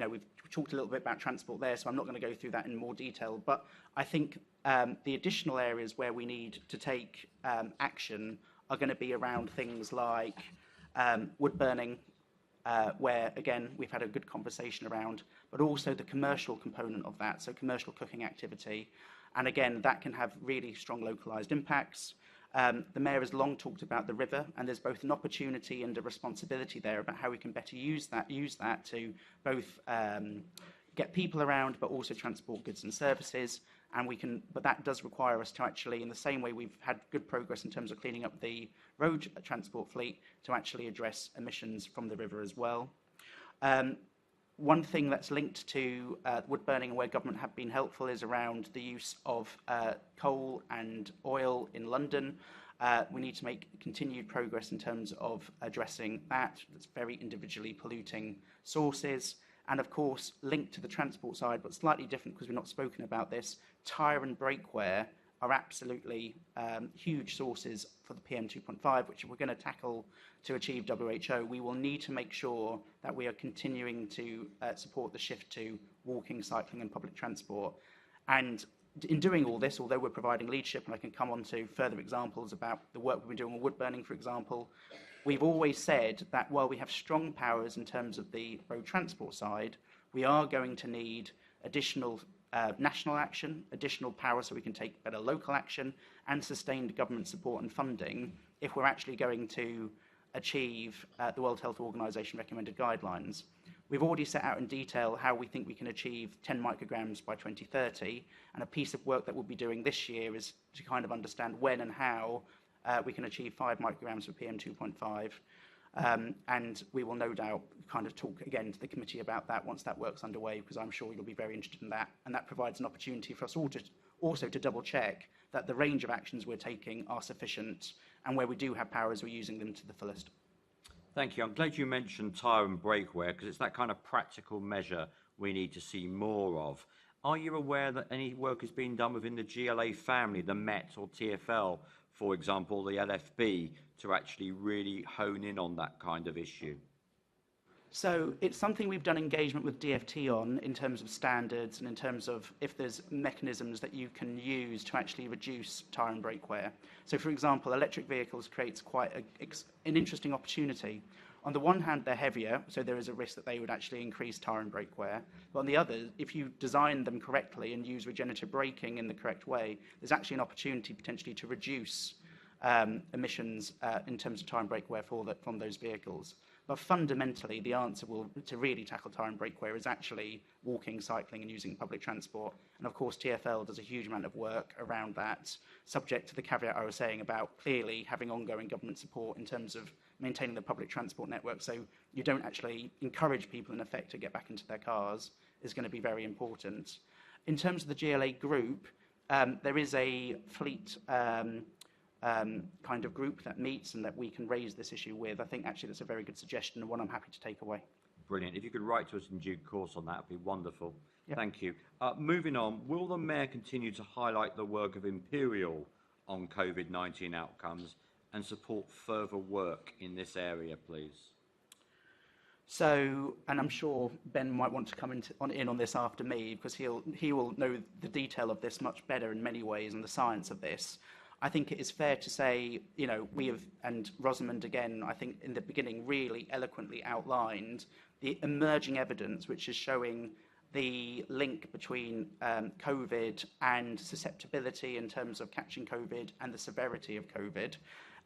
we've talked a little bit about transport there, so I'm not going to go through that in more detail. But I think the additional areas where we need to take action are going to be around things like wood burning, where, again, we've had a good conversation around, but also the commercial component of that, so commercial cooking activity. And again, that can have really strong localised impacts. The Mayor has long talked about the river, and there's both an opportunity and a responsibility there about how we can better use that to both get people around, but also transport goods and services. But that does require us to actually, in the same way we've had good progress in terms of cleaning up the road transport fleet, to actually address emissions from the river as well. One thing that's linked to wood burning and where government have been helpful is around the use of coal and oil in London. We need to make continued progress in terms of addressing that. That's very individually polluting sources. And of course, linked to the transport side, but slightly different because we've not spoken about this, tyre and brake wear are absolutely huge sources for the PM2.5, which if we're going to tackle to achieve WHO, we will need to make sure that we are continuing to support the shift to walking, cycling and public transport. And in doing all this, although we're providing leadership, and I can come on to further examples about the work we've been doing on wood burning, for example, we've always said that while we have strong powers in terms of the road transport side, we are going to need additional national action, additional power so we can take better local action, and sustained government support and funding if we're actually going to achieve the World Health Organization recommended guidelines. We've already set out in detail how we think we can achieve 10 micrograms by 2030, and a piece of work that we'll be doing this year is to kind of understand when and how we can achieve 5 micrograms for PM2.5. And we will no doubt kind of talk again to the committee about that once that work's underway, because I'm sure you'll be very interested in that. And that provides an opportunity for us all to also to double check that the range of actions we're taking are sufficient and where we do have powers, we're using them to the fullest. Thank you. I'm glad you mentioned tire and brake wear, because it's that kind of practical measure we need to see more of. Are you aware that any work is being done within the GLA family, the Met or TfL, for example, the LFB, to actually really hone in on that kind of issue? So it's something we've done engagement with DfT on in terms of standards and in terms of if there's mechanisms that you can use to actually reduce tire and brake wear. So, for example, electric vehicles creates quite an interesting opportunity. On the one hand, they're heavier, so there is a risk that they would actually increase tire and brake wear. But on the other, if you design them correctly and use regenerative braking in the correct way, there's actually an opportunity potentially to reduce emissions in terms of tire and brake wear from those vehicles. But fundamentally, the answer to really tackle tire and brake wear is actually walking, cycling, and using public transport. And of course, TfL does a huge amount of work around that, subject to the caveat I was saying about clearly having ongoing government support in terms of maintaining the public transport network, so you don't actually encourage people in effect to get back into their cars, is going to be very important. In terms of the GLA group, there is a fleet kind of group that meets and that we can raise this issue with. I think actually that's a very good suggestion and one I'm happy to take away. Brilliant. If you could write to us in due course on that, it would be wonderful. Yep. Thank you. Moving on, will the Mayor continue to highlight the work of Imperial on COVID-19 outcomes and support further work in this area, please? So, and I'm sure Ben might want to come in on this after me, because he will know the detail of this much better in many ways and the science of this. I think it is fair to say, we have, and Rosamund again, I think in the beginning really eloquently outlined the emerging evidence which is showing the link between COVID and susceptibility in terms of catching COVID and the severity of COVID.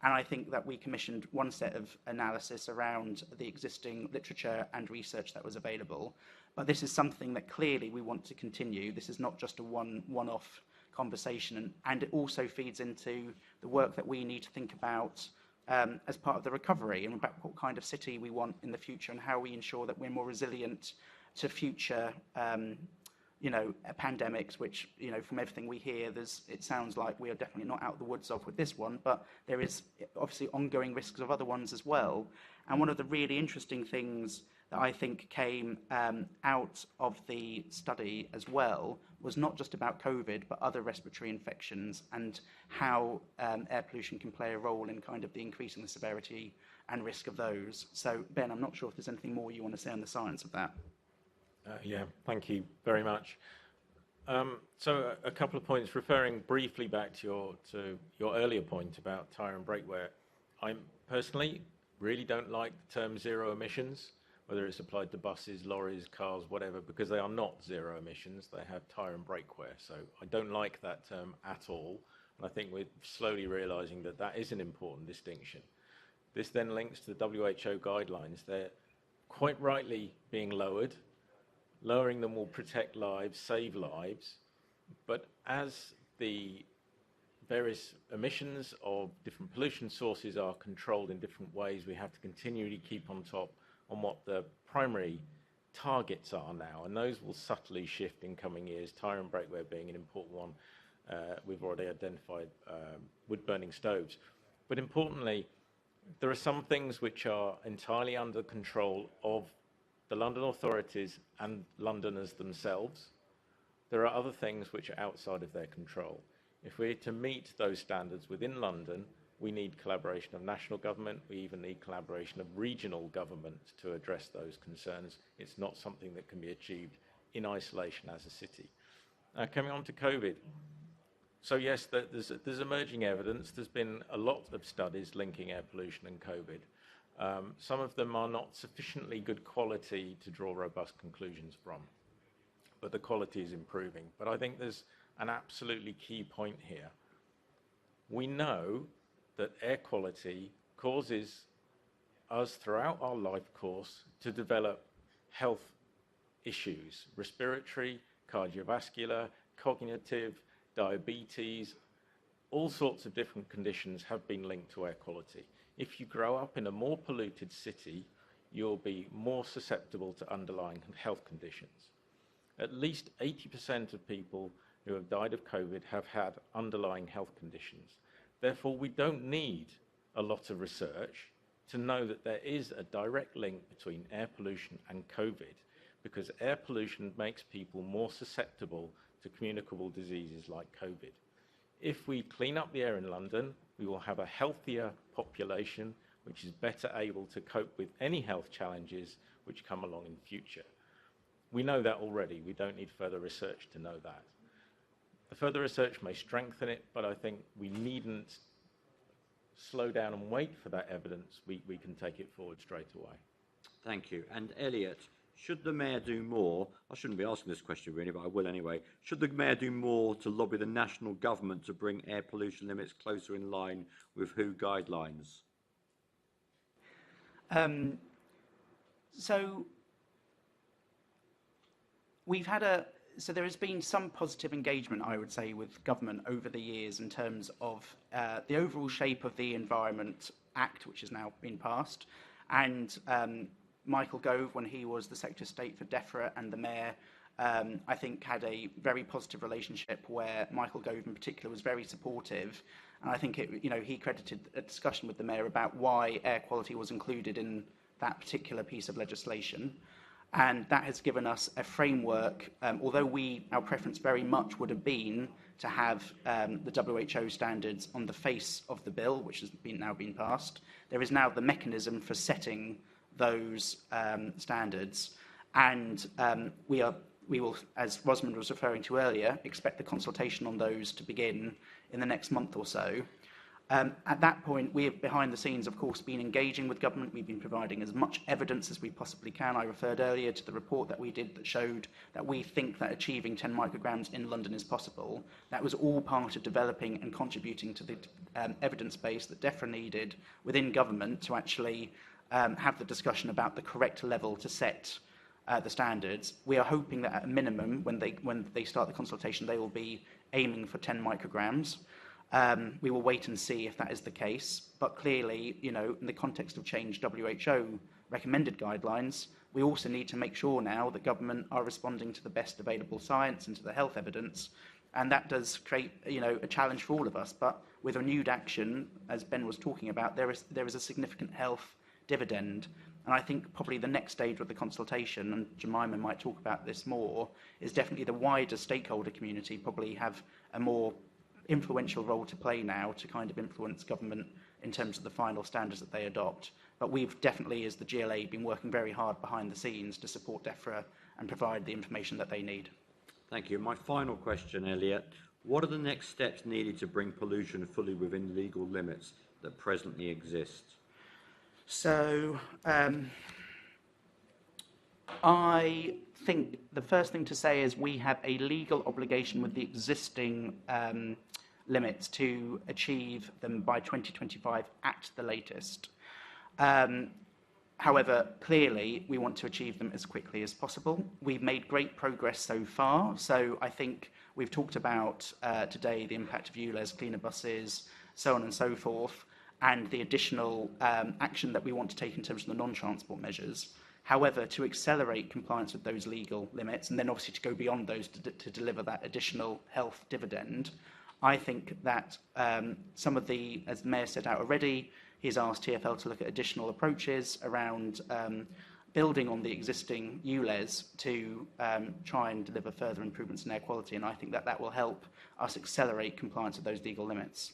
And I think that we commissioned one set of analysis around the existing literature and research that was available. But this is something that clearly we want to continue. This is not just a one-off conversation, and it also feeds into the work that we need to think about as part of the recovery and about what kind of city we want in the future and how we ensure that we're more resilient to future pandemics, which, from everything we hear, it sounds like we are definitely not out of the woods of with this one, but there is obviously ongoing risks of other ones as well. And one of the really interesting things that I think came out of the study as well was not just about COVID, but other respiratory infections and how air pollution can play a role in kind of the increasing the severity and risk of those. So, Ben, I'm not sure if there's anything more you want to say on the science of that. Yeah, thank you very much. So a couple of points, referring briefly back to your earlier point about tire and brake wear. I personally really don't like the term zero emissions, whether it's applied to buses, lorries, cars, whatever, because they are not zero emissions. They have tire and brake wear. So I don't like that term at all. And I think we're slowly realizing that that is an important distinction. This then links to the WHO guidelines. They're quite rightly being lowered. Lowering them will protect lives, save lives, but as the various emissions of different pollution sources are controlled in different ways, we have to continually keep on top on what the primary targets are now, and those will subtly shift in coming years, tire and brake wear being an important one. We've already identified wood-burning stoves. But importantly, there are some things which are entirely under control of the London authorities and Londoners themselves. There are other things which are outside of their control. If we're to meet those standards within London, we need collaboration of national government. We even need collaboration of regional government to address those concerns. It's not something that can be achieved in isolation as a city. Coming on to COVID. So yes, there's emerging evidence. There's been a lot of studies linking air pollution and COVID. Some of them are not sufficiently good quality to draw robust conclusions from, but the quality is improving. But I think there's an absolutely key point here. We know that air quality causes us throughout our life course to develop health issues, respiratory, cardiovascular, cognitive, diabetes, all sorts of different conditions have been linked to air quality. If you grow up in a more polluted city, you'll be more susceptible to underlying health conditions. At least 80% of people who have died of COVID have had underlying health conditions. Therefore, we don't need a lot of research to know that there is a direct link between air pollution and COVID, because air pollution makes people more susceptible to communicable diseases like COVID. If we clean up the air in London, we will have a healthier population, which is better able to cope with any health challenges which come along in future. We know that already. We don't need further research to know that. The further research may strengthen it, but I think we needn't slow down and wait for that evidence. We can take it forward straight away. Thank you. And Elliot, should the Mayor do more? I shouldn't be asking this question really, but I will anyway. Should the Mayor do more to lobby the national government to bring air pollution limits closer in line with WHO guidelines? So there has been some positive engagement, I would say, with government over the years in terms of the overall shape of the Environment Act, which has now been passed, and Michael Gove, when he was the Secretary of State for DEFRA, and the Mayor, I think, had a very positive relationship where Michael Gove in particular was very supportive. And I think he credited a discussion with the Mayor about why air quality was included in that particular piece of legislation. And that has given us a framework, although our preference very much would have been to have the WHO standards on the face of the bill, which has now been passed. There is now the mechanism for setting those standards, and we will, as Rosamund was referring to earlier, expect the consultation on those to begin in the next month or so. At that point, we have, behind the scenes, of course, been engaging with government. We've been providing as much evidence as we possibly can. I referred earlier to the report that we did that showed that we think that achieving 10 micrograms in London is possible. That was all part of developing and contributing to the evidence base that DEFRA needed within government to actually have the discussion about the correct level to set the standards. We are hoping that at a minimum, when they start the consultation, they will be aiming for 10 micrograms. We will wait and see if that is the case. But clearly, in the context of changed WHO recommended guidelines, we also need to make sure now that government are responding to the best available science and to the health evidence. And that does create, a challenge for all of us. But with renewed action, as Ben was talking about, there is a significant health dividend. And I think probably the next stage of the consultation, and Jemima might talk about this more, is definitely the wider stakeholder community probably have a more influential role to play now to kind of influence government in terms of the final standards that they adopt. But we've definitely, as the GLA, been working very hard behind the scenes to support DEFRA and provide the information that they need. Thank you. My final question, Elliot. What are the next steps needed to bring pollution fully within legal limits that presently exist? So I think the first thing to say is we have a legal obligation with the existing limits to achieve them by 2025 at the latest. However, clearly, we want to achieve them as quickly as possible. We've made great progress so far. So I think we've talked about today the impact of ULEZ, cleaner buses, so on and so forth, and the additional action that we want to take in terms of the non-transport measures. However, to accelerate compliance with those legal limits, and then obviously to go beyond those to deliver that additional health dividend, I think that some of the, as the Mayor set out already, he's asked TfL to look at additional approaches around building on the existing ULEZ to try and deliver further improvements in air quality, and I think that will help us accelerate compliance with those legal limits.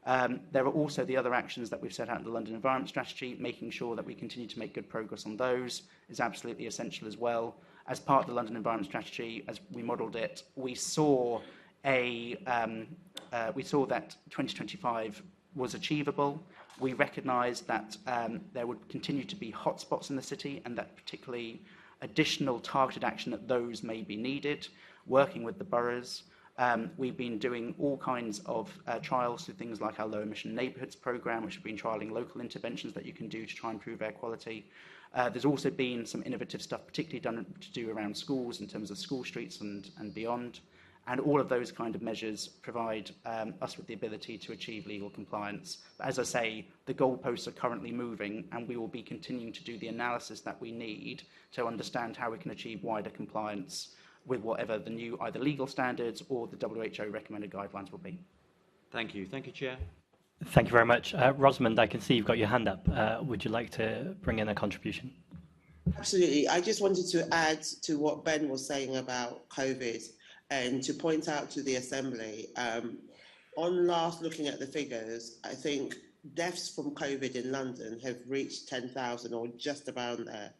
There are also the other actions that we've set out in the London Environment Strategy. Making sure that we continue to make good progress on those is absolutely essential as well. As part of the London Environment Strategy, as we modelled it, we saw that 2025 was achievable. We recognised that there would continue to be hotspots in the city, and that particularly additional targeted action at those may be needed, working with the boroughs. We've been doing all kinds of trials through things like our Low Emission Neighbourhoods programme, which have been trialling local interventions that you can do to try and improve air quality. There's also been some innovative stuff, particularly done to do around schools in terms of school streets and beyond. And all of those kind of measures provide us with the ability to achieve legal compliance. But as I say, the goalposts are currently moving, and we will be continuing to do the analysis that we need to understand how we can achieve wider compliance with whatever the new either legal standards or the WHO recommended guidelines will be. Thank you. Thank you, Chair. Thank you very much. Rosamund, I can see you've got your hand up. Would you like to bring in a contribution? Absolutely. I just wanted to add to what Ben was saying about COVID and to point out to the Assembly, on last looking at the figures, I think deaths from COVID in London have reached 10,000 or just around there.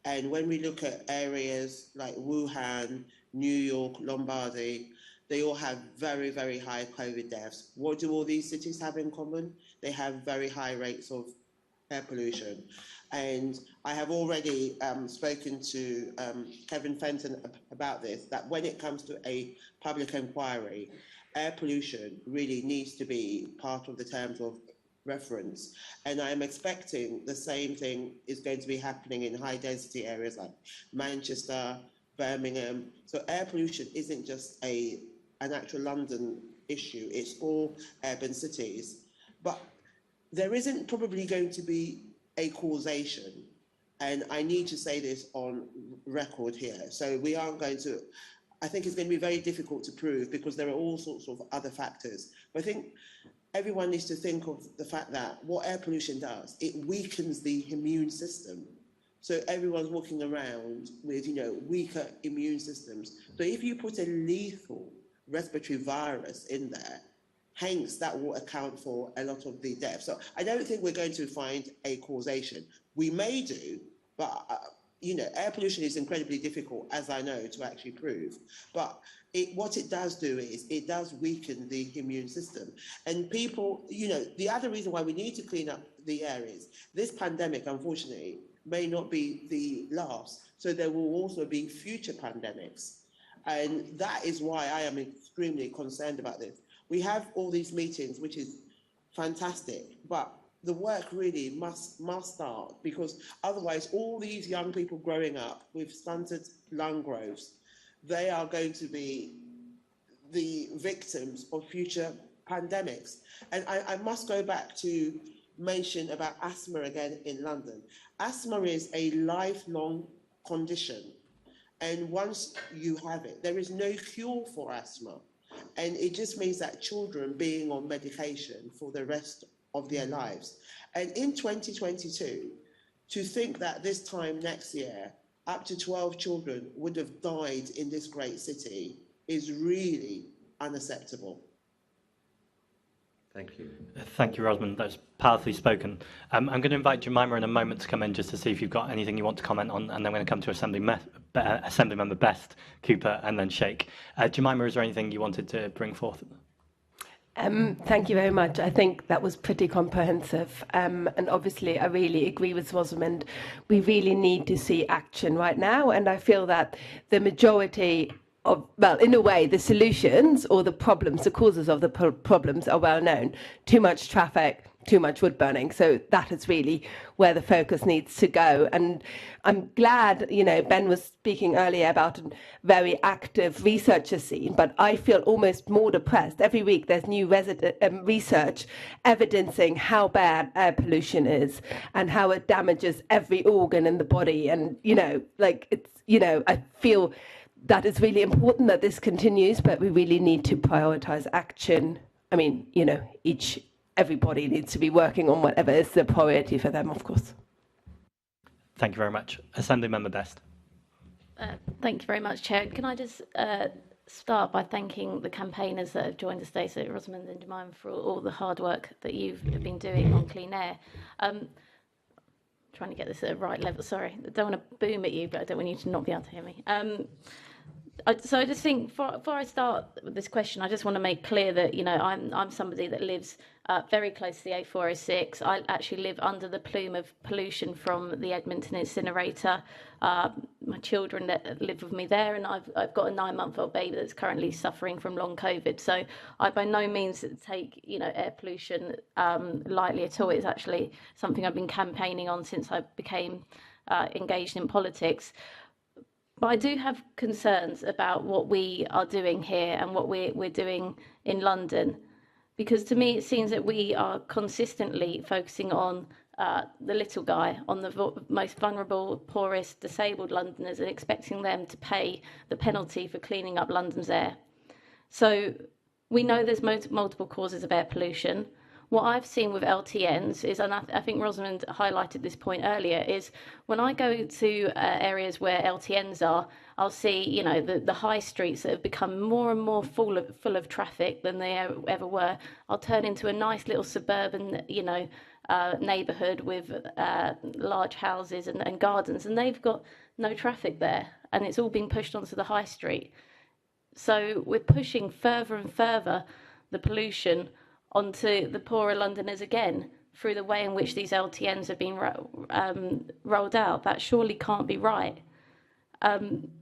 And when we look at areas like Wuhan, New York, Lombardy, they all have very, very high COVID deaths. What do all these cities have in common? They have very high rates of air pollution. And I have already spoken to Kevin Fenton about this, that when it comes to a public inquiry, air pollution really needs to be part of the terms of reference. And I'm expecting the same thing is going to be happening in high density areas like Manchester, Birmingham. So air pollution isn't just an actual London issue, it's all urban cities. But there isn't probably going to be a causation. And I need to say this on record here. So we aren't going to, I think it's going to be very difficult to prove because there are all sorts of other factors. But I think everyone needs to think of the fact that what air pollution does, it weakens the immune system. So everyone's walking around with, weaker immune systems. So if you put a lethal respiratory virus in there, hence that will account for a lot of the deaths. So I don't think we're going to find a causation. We may do, but air pollution is incredibly difficult, as I know, to actually prove. But what it does do is it does weaken the immune system. And people, the other reason why we need to clean up the air is this pandemic, unfortunately, may not be the last. So there will also be future pandemics. And that is why I am extremely concerned about this. We have all these meetings, which is fantastic, but the work really must start, because otherwise all these young people growing up with stunted lung growths, they are going to be the victims of future pandemics. And I must go back to mention about asthma again in London. Asthma is a lifelong condition. And once you have it, there is no cure for asthma. And it just means that children being on medication for the rest of their lives. And in 2022, to think that this time next year, up to 12 children would have died in this great city is really unacceptable. Thank you. Thank you, Rosamund. That's powerfully spoken. I'm going to invite Jemima in a moment to come in just to see if you've got anything you want to comment on, and then I'm going to come to Assemblymember Best, Cooper, and then Sheikh. Jemima, is there anything you wanted to bring forth? Thank you very much. I think that was pretty comprehensive. And obviously, I really agree with Rosamund. We really need to see action right now. And I feel that the majority of, well, in a way, the solutions or the problems, the causes of the problems are well known. Too much traffic, too much wood burning. So that is really where the focus needs to go. And I'm glad, Ben was speaking earlier about a very active researcher scene, but I feel almost more depressed. Every week there's new research evidencing how bad air pollution is and how it damages every organ in the body. And, I feel that it's really important that this continues, but we really need to prioritize action. I mean, everybody needs to be working on whatever is the priority for them, of course. Thank you very much. Assemblymember Best. Thank you very much, Chair. Can I just start by thanking the campaigners that have joined us today, so Rosamund and Jemima, for all the hard work that you've been doing on clean air. Trying to get this at the right level. Sorry, I don't want to boom at you, but I don't want you to not be able to hear me. So I just think before I start with this question, I just want to make clear that I'm somebody that lives very close to the A406. I actually live under the plume of pollution from the Edmonton incinerator. My children that live with me there, and I've got a 9-month-old baby that's currently suffering from long COVID. So I by no means take air pollution lightly at all. It's actually something I've been campaigning on since I became engaged in politics. But I do have concerns about what we are doing here and what we're doing in London, because to me it seems that we are consistently focusing on the little guy, on the most vulnerable, poorest, disabled Londoners, and expecting them to pay the penalty for cleaning up London's air. So we know there's multiple causes of air pollution. what I've seen with LTNs is, and I think Rosamund highlighted this point earlier, is when I go to areas where LTNs are, I'll see, you know, the high streets that have become more and more full of traffic than they ever were. I'll turn into a nice little suburban, you know, neighbourhood with large houses and gardens, and they've got no traffic there, and it's all being pushed onto the high street. So we're pushing further and further the pollution onto the poorer Londoners again through the way in which these LTNs have been rolled out. That surely can't be right. And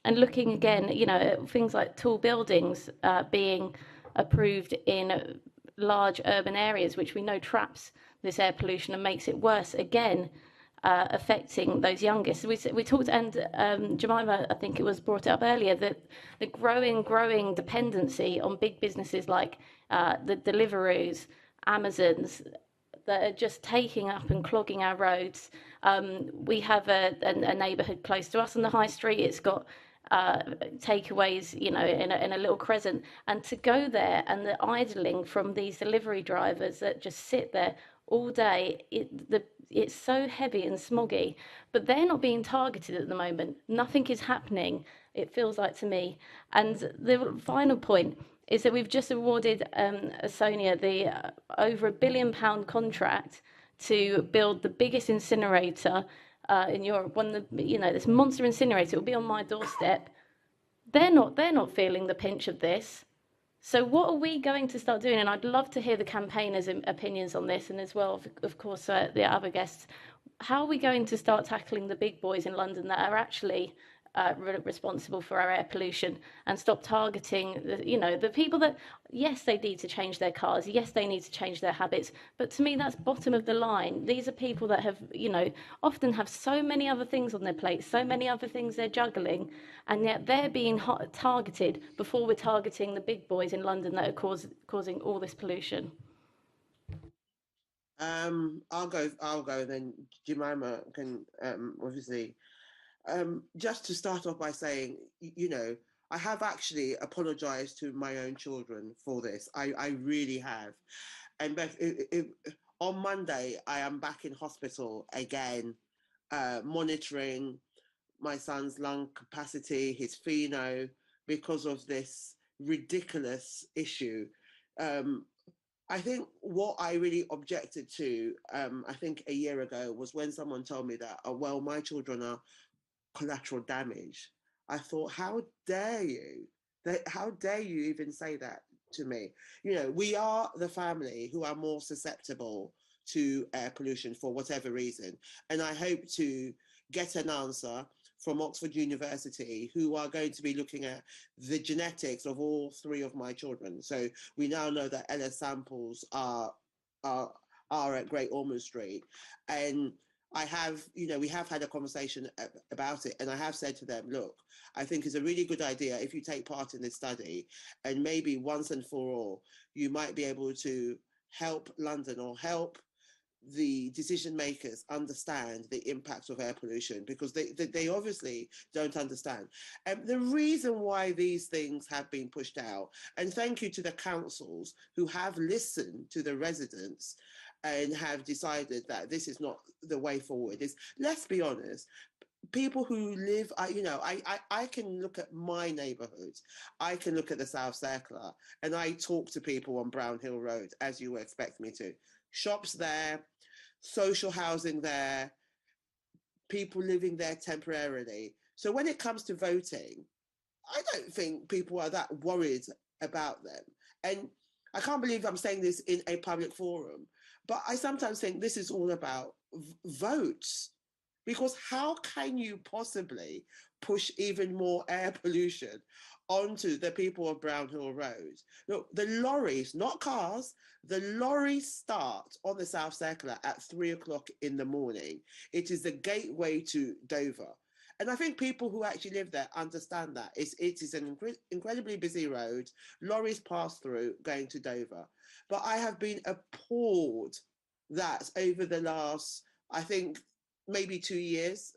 looking again, you know, at things like tall buildings being approved in large urban areas, which we know traps this air pollution and makes it worse again, affecting those youngest. We talked, and Jemima, I think it was brought up earlier, that the growing dependency on big businesses like the Deliveroos, Amazons, that are just taking up and clogging our roads. We have a neighbourhood close to us on the high street. It's got takeaways, you know, in a little crescent, and to go there and the idling from these delivery drivers that just sit there all day, it's so heavy and smoggy, but they're not being targeted at the moment. Nothing is happening, it feels like to me. And the final point is that we've just awarded Estonia the over £1 billion contract to build the biggest incinerator in Europe. This monster incinerator will be on my doorstep. They're not feeling the pinch of this. So what are we going to start doing? And I'd love to hear the campaigners' opinions on this, and as well, of course, the other guests. How are we going to start tackling the big boys in London that are actually responsible for our air pollution, and stop targeting the people that, yes, they need to change their cars, yes, they need to change their habits, but to me that's bottom of the line. These are people that have, often have so many other things on their plate, so many other things they're juggling, and yet they're being targeted before we're targeting the big boys in London that are causing all this pollution. I'll go, then Jemima can obviously. Just to start off by saying, I have actually apologized to my own children for this. I really have. And Beth, on Monday, I am back in hospital again, monitoring my son's lung capacity, his pheno, because of this ridiculous issue. I think what I really objected to, I think a year ago, was when someone told me that, well, my children are collateral damage. I thought, how dare you? How dare you even say that to me? We are the family who are more susceptible to air pollution for whatever reason. And I hope to get an answer from Oxford University, who are going to be looking at the genetics of all three of my children. So we now know that LS samples are at Great Ormond Street. And we have had a conversation about it, and I have said to them, look, I think it's a really good idea if you take part in this study, and maybe once and for all, you might be able to help London or help the decision makers understand the impacts of air pollution, because they obviously don't understand. The reason why these things have been pushed out, and thank you to the councils who have listened to the residents and have decided that this is not the way forward, is, let's be honest, people who live, I can look at my neighbourhood, I can look at the South Circular, and I talk to people on Brown Hill Road, as you would expect me to. Shops there, social housing there, people living there temporarily. So when it comes to voting, I don't think people are that worried about them. And I can't believe I'm saying this in a public forum, but I sometimes think this is all about votes, because how can you possibly push even more air pollution onto the people of Brown Hill Road? Look, the lorries, not cars, the lorries start on the South Circular at 3:00 in the morning. It is the gateway to Dover. And I think people who actually live there understand that. It is an incredibly busy road. Lorries pass through going to Dover. But I have been appalled that over the last, I think, maybe 2 years,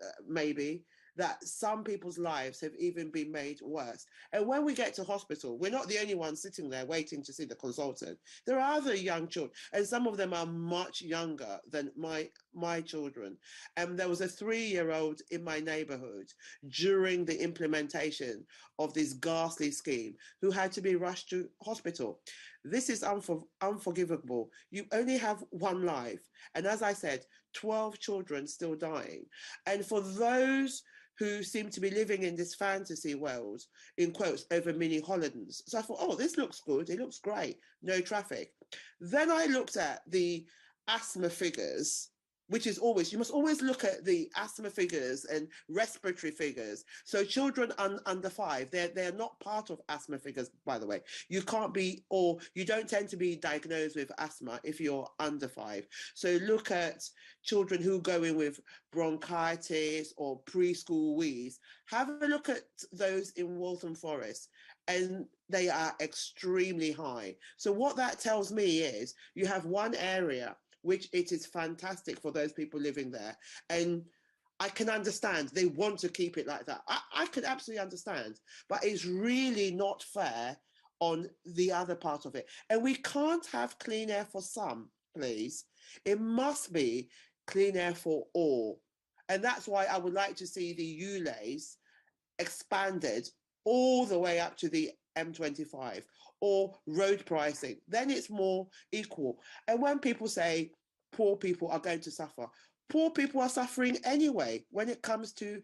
that some people's lives have even been made worse. And when we get to hospital, we're not the only ones sitting there waiting to see the consultant. There are other young children, and some of them are much younger than my children. And there was a 3-year-old in my neighborhood during the implementation of this ghastly scheme who had to be rushed to hospital. This is unforgivable. You only have one life. And as I said, 12 children still dying. And for those who seem to be living in this fantasy world, in quotes, over mini holidays. So I thought, oh, this looks good. It looks great. No traffic. Then I looked at the asthma figures, which is always, you must always look at the asthma figures and respiratory figures. So children under 5, they're not part of asthma figures, by the way. You can't be, or you don't tend to be diagnosed with asthma if you're under 5. So look at children who go in with bronchitis or preschool wheeze. Have a look at those in Waltham Forest, and they are extremely high. So what that tells me is you have one area which it is fantastic for those people living there. And I can understand they want to keep it like that. I can absolutely understand, but it's really not fair on the other part of it. And we can't have clean air for some, please. It must be clean air for all. And that's why I would like to see the ULEZ expanded all the way up to the M25 or road pricing. Then it's more equal. And when people say poor people are going to suffer, poor people are suffering anyway when it comes to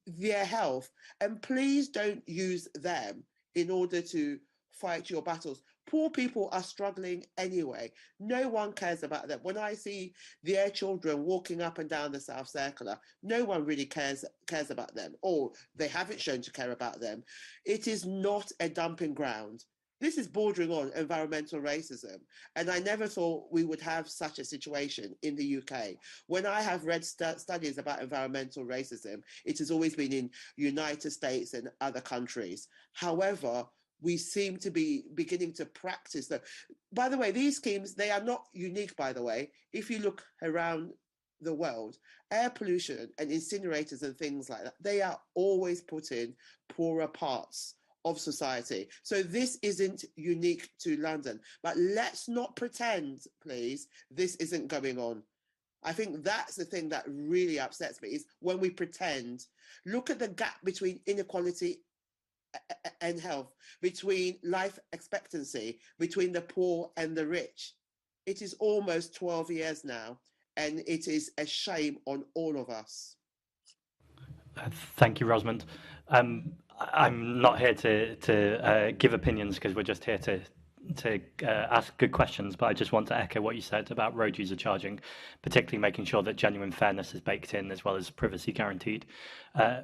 their health. And please don't use them in order to fight your battles. Poor people are struggling anyway. No one cares about them. When I see their children walking up and down the South Circular, no one really cares about them, or they haven't shown to care about them. It is not a dumping ground. This is bordering on environmental racism. And I never thought we would have such a situation in the UK. When I have read studies about environmental racism, it has always been in United States and other countries. However, we seem to be beginning to practice that. By the way, these schemes, they are not unique, by the way. If you look around the world, air pollution and incinerators and things like that, they are always put in poorer parts of society. So this isn't unique to London, but let's not pretend, please, this isn't going on. I think that's the thing that really upsets me, is when we pretend. Look at the gap between inequality and health, between life expectancy, between the poor and the rich. It is almost 12 years now, and it is a shame on all of us. Thank you, Rosamund. I'm not here to give opinions, because we're just here to ask good questions, but I just want to echo what you said about road user charging, particularly making sure that genuine fairness is baked in as well as privacy guaranteed.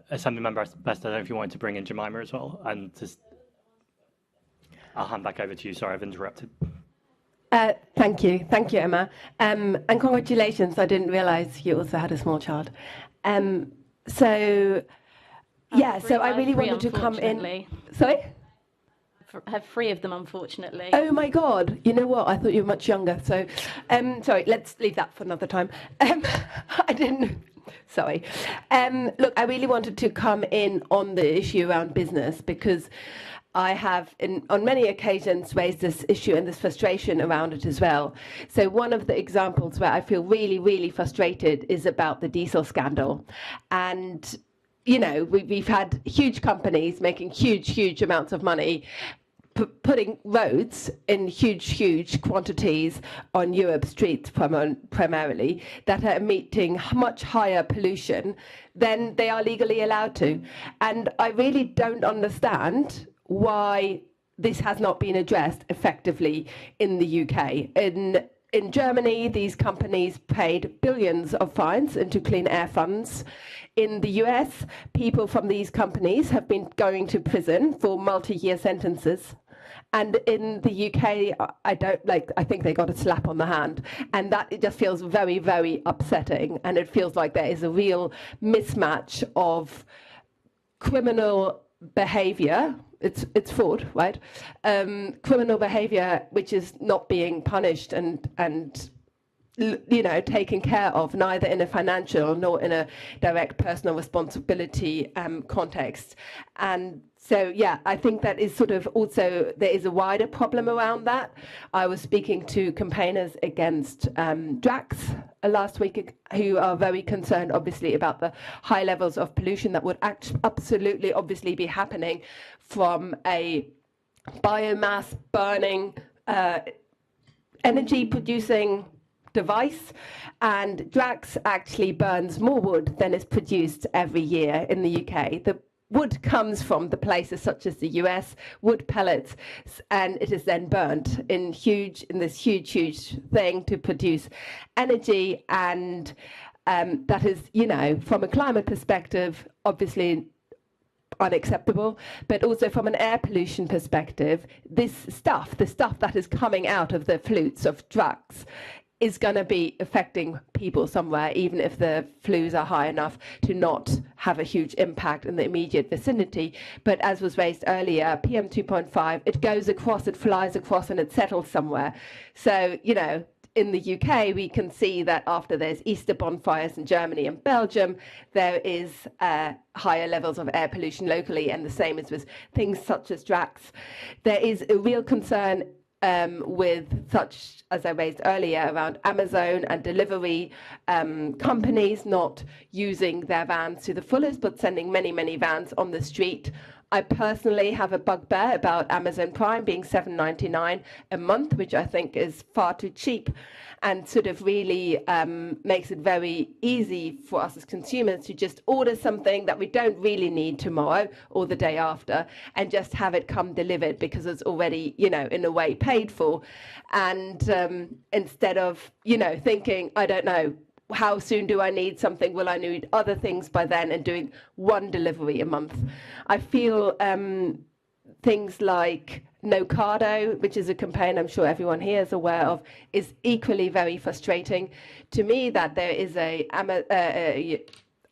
Assembly Member Best, I don't know if you wanted to bring in Jemima as well, and just I'll hand back over to you. Sorry, I've interrupted. Thank you, Emma, and congratulations. I didn't realise you also had a small child. So I really wanted to come in. Sorry? I have 3 of them, unfortunately. Oh my God! You know what? I thought you were much younger. So, sorry. Let's leave that for another time. I didn't. Sorry. Look, I really wanted to come in on the issue around business, because I have, on many occasions, raised this issue and this frustration around it as well. So one of the examples where I feel really, really frustrated is about the diesel scandal. And, you know, we've had huge companies making huge amounts of money, putting roads in huge quantities on Europe's streets primarily, that are emitting much higher pollution than they are legally allowed to. And I really don't understand why this has not been addressed effectively in the UK. In Germany, these companies paid billions of fines into clean air funds. In the US, people from these companies have been going to prison for multi-year sentences. And in the UK, I think they got a slap on the hand. And that, it just feels very, very upsetting. And it feels like there is a real mismatch of criminal behavior. It's fraud, right? Criminal behavior which is not being punished and taken care of, neither in a financial nor in a direct personal responsibility context. And so, yeah, I think that is sort of also, there is a wider problem around that. I was speaking to campaigners against drugs last week who are very concerned, obviously, about the high levels of pollution that would absolutely, obviously, be happening from a biomass burning, energy producing device, and Drax actually burns more wood than is produced every year in the UK. The wood comes from the places such as the US, wood pellets, and it is then burnt in this huge thing to produce energy. And that is, from a climate perspective, obviously unacceptable, but also from an air pollution perspective, the stuff that is coming out of the flutes of drugs is going to be affecting people somewhere, even if the flues are high enough to not have a huge impact in the immediate vicinity. But as was raised earlier, PM 2.5, it goes across, it flies across, and it settles somewhere. So, in the UK, we can see that after there's Easter bonfires in Germany and Belgium, there is higher levels of air pollution locally, and the same is with things such as Drax. There is a real concern with such, as I raised earlier, around Amazon and delivery companies not using their vans to the fullest, but sending many vans on the street. I personally have a bugbear about Amazon Prime being $7.99 a month, which I think is far too cheap, and sort of really makes it very easy for us as consumers to just order something that we don't really need tomorrow or the day after, and just have it come delivered because it's already, in a way paid for. And instead of, thinking, I don't know, how soon do I need something? Will I need other things by then? And doing one delivery a month. I feel things like No Cardo, which is a campaign I'm sure everyone here is aware of, is equally very frustrating. To me, that there is a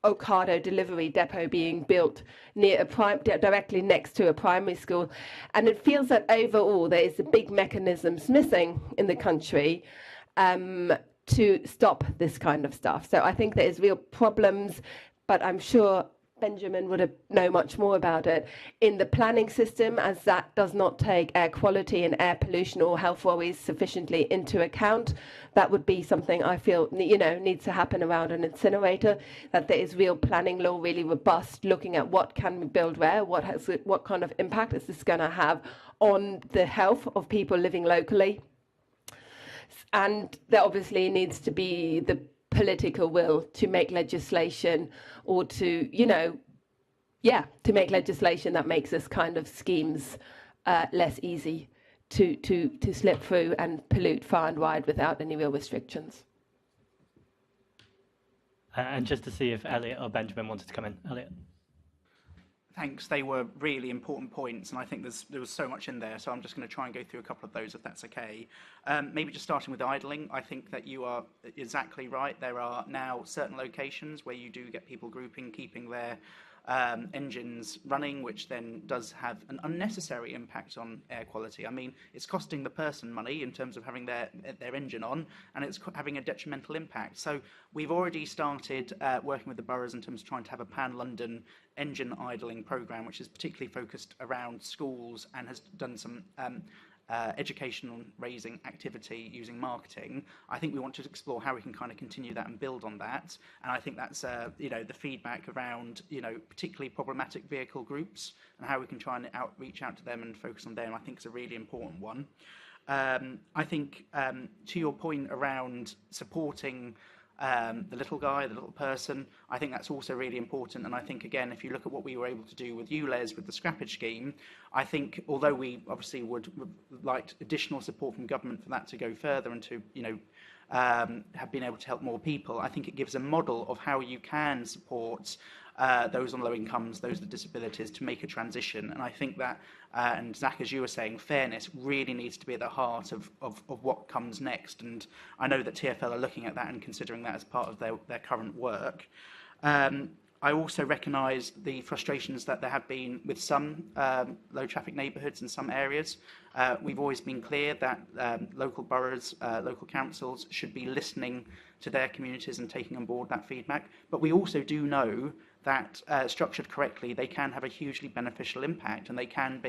Ocado delivery depot being built near directly next to a primary school. And it feels that overall there is a big mechanisms missing in the country to stop this kind of stuff. So I think there is real problems, but I'm sure Benjamin would know much more about it, in the planning system, as that does not take air quality and air pollution or health worries sufficiently into account. That would be something I feel, needs to happen around an incinerator, that there is real planning law, really robust, looking at what can we build where, what kind of impact is this going to have on the health of people living locally. And there obviously needs to be the political will to make legislation, or to, to make legislation that makes this kind of schemes less easy to slip through and pollute far and wide without any real restrictions. And just to see if Elliot or Benjamin wanted to come in. Elliot. Thanks. They were really important points, and I think there was so much in there, so I'm just going to try and go through a couple of those, if that's okay. Maybe just starting with idling, I think that you are exactly right. There are now certain locations where you do get people keeping their engines running, which then does have an unnecessary impact on air quality. I mean, it's costing the person money in terms of having their engine on, and it's having a detrimental impact. So we've already started working with the boroughs in terms of trying to have a pan-London engine idling programme, which is particularly focused around schools and has done some educational raising activity using marketing. I think we want to explore how we can kind of continue that and build on that. And I think that's the feedback around particularly problematic vehicle groups and how we can try and reach out to them and focus on them. I think is a really important one. I think to your point around supporting the little guy, the little person, I think that's also really important. And I think, again, if you look at what we were able to do with ULEZ with the scrappage scheme, I think although we obviously would like additional support from government for that to go further and to, have been able to help more people, I think it gives a model of how you can support those on low incomes, those with disabilities, to make a transition. And I think that, and Zach, as you were saying, fairness really needs to be at the heart of what comes next. And I know that TfL are looking at that and considering that as part of their current work. I also recognise the frustrations that there have been with some low traffic neighbourhoods in some areas. We've always been clear that local boroughs, local councils should be listening to their communities and taking on board that feedback. But we also do know that structured correctly, they can have a hugely beneficial impact, and they can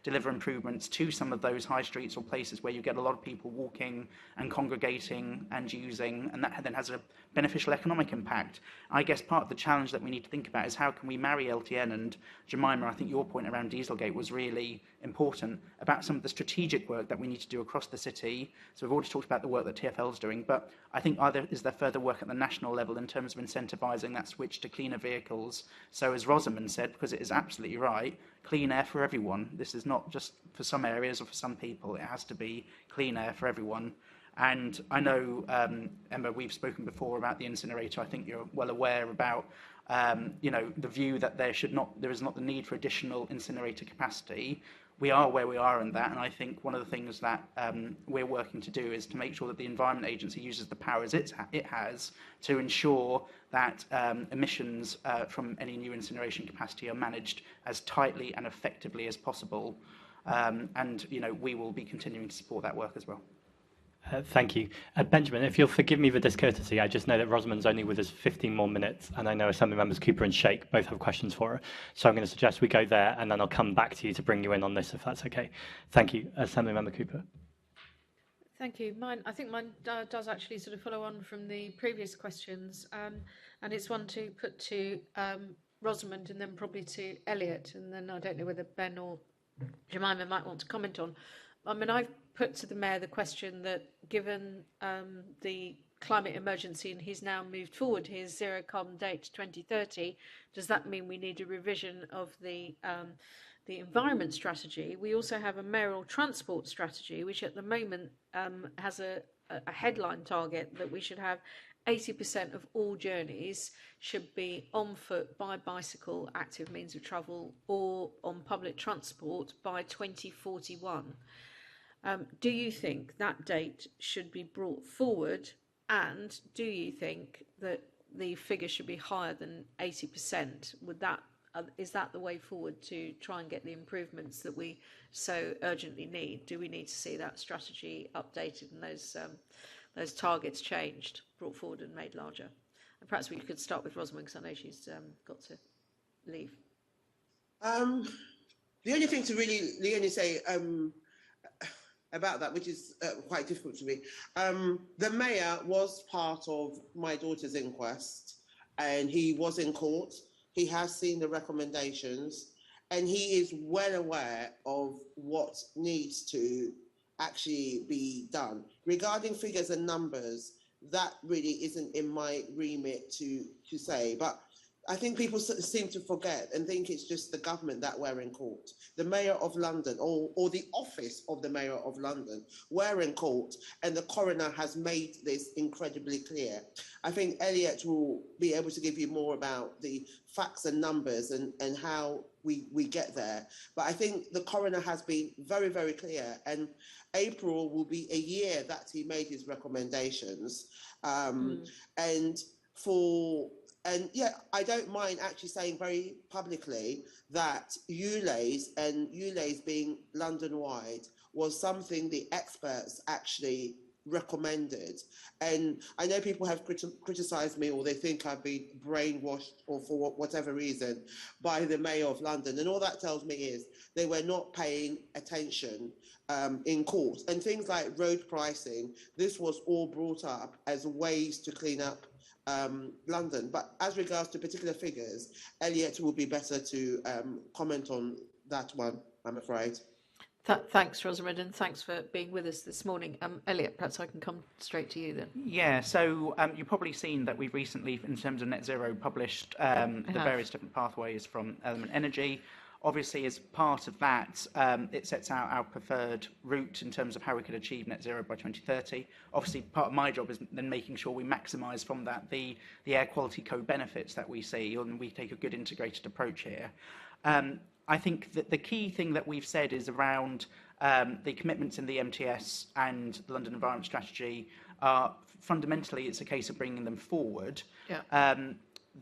deliver improvements to some of those high streets or places where you get a lot of people walking and congregating and using, and that then has a beneficial economic impact. I guess part of the challenge that we need to think about is how can we marry LTN and Jemima. I think your point around Dieselgate was really important about some of the strategic work that we need to do across the city. So we've already talked about the work that TfL is doing, but I think is there further work at the national level in terms of incentivising that switch to cleaner vehicles? So as Rosamund said, because it is absolutely right, clean air for everyone. This is not just for some areas or for some people. It has to be clean air for everyone. And I know, Emma, we've spoken before about the incinerator. I think you're well aware about the view that there is not the need for additional incinerator capacity. We are where we are in that, and I think one of the things that we're working to do is to make sure that the Environment Agency uses the powers it has to ensure that emissions from any new incineration capacity are managed as tightly and effectively as possible. And we will be continuing to support that work as well. Thank you. Benjamin, if you'll forgive me the discourtesy, I just know that Rosamund's only with us 15 more minutes, and I know Assembly Members Cooper and Sheikh both have questions for her. So I'm going to suggest we go there, and then I'll come back to you to bring you in on this, if that's okay. Thank you. Assembly Member Cooper. Thank you. I think mine does actually sort of follow on from the previous questions, and it's one to put to Rosamund and then probably to Elliot, and then I don't know whether Ben or Jemima might want to comment on. I mean, I've put to the Mayor the question that given the climate emergency and he's now moved forward his zero carbon date to 2030, does that mean we need a revision of the environment strategy? We also have a mayoral transport strategy, which at the moment has a headline target that we should have 80% of all journeys should be on foot, by bicycle, active means of travel, or on public transport by 2041. Do you think that date should be brought forward, and do you think that the figure should be higher than 80%? Is that the way forward to try and get the improvements that we so urgently need? Do we need to see that strategy updated and those targets changed, brought forward and made larger? And perhaps we could start with Rosamund, because I know she's got to leave. The only thing to really, Leonie, say about that, which is quite difficult to me, the mayor was part of my daughter's inquest, and he was in court. He has seen the recommendations, and he is well aware of what needs to actually be done. Regarding figures and numbers, that really isn't in my remit to say, but I think people seem to forget and think it's just the government that were in court. The Mayor of London, or the office of the Mayor of London, were in court, and the coroner has made this incredibly clear. I think Elliot will be able to give you more about the facts and numbers and how we get there. But I think the coroner has been very, very clear, and April will be a year that he made his recommendations. And yeah, I don't mind actually saying very publicly that ULEZ, and ULEZ being London-wide, was something the experts actually recommended. And I know people have criticised me, or they think I've been brainwashed, or for whatever reason, by the Mayor of London. And all that tells me is they were not paying attention in court. And things like road pricing, this was all brought up as ways to clean up London. But as regards to particular figures, Elliot will be better to comment on that one, I'm afraid. Thanks, Rosamund, and thanks for being with us this morning. Elliot, perhaps I can come straight to you then. Yeah, so you've probably seen that we've recently, in terms of net zero, published the various different pathways from Element Energy. Obviously, as part of that, it sets out our preferred route in terms of how we could achieve net zero by 2030. Obviously, part of my job is then making sure we maximise from that the air quality co-benefits that we see, and we take a good integrated approach here. I think that the key thing that we've said is around the commitments in the MTS and the London Environment Strategy. Fundamentally, it's a case of bringing them forward. Yeah.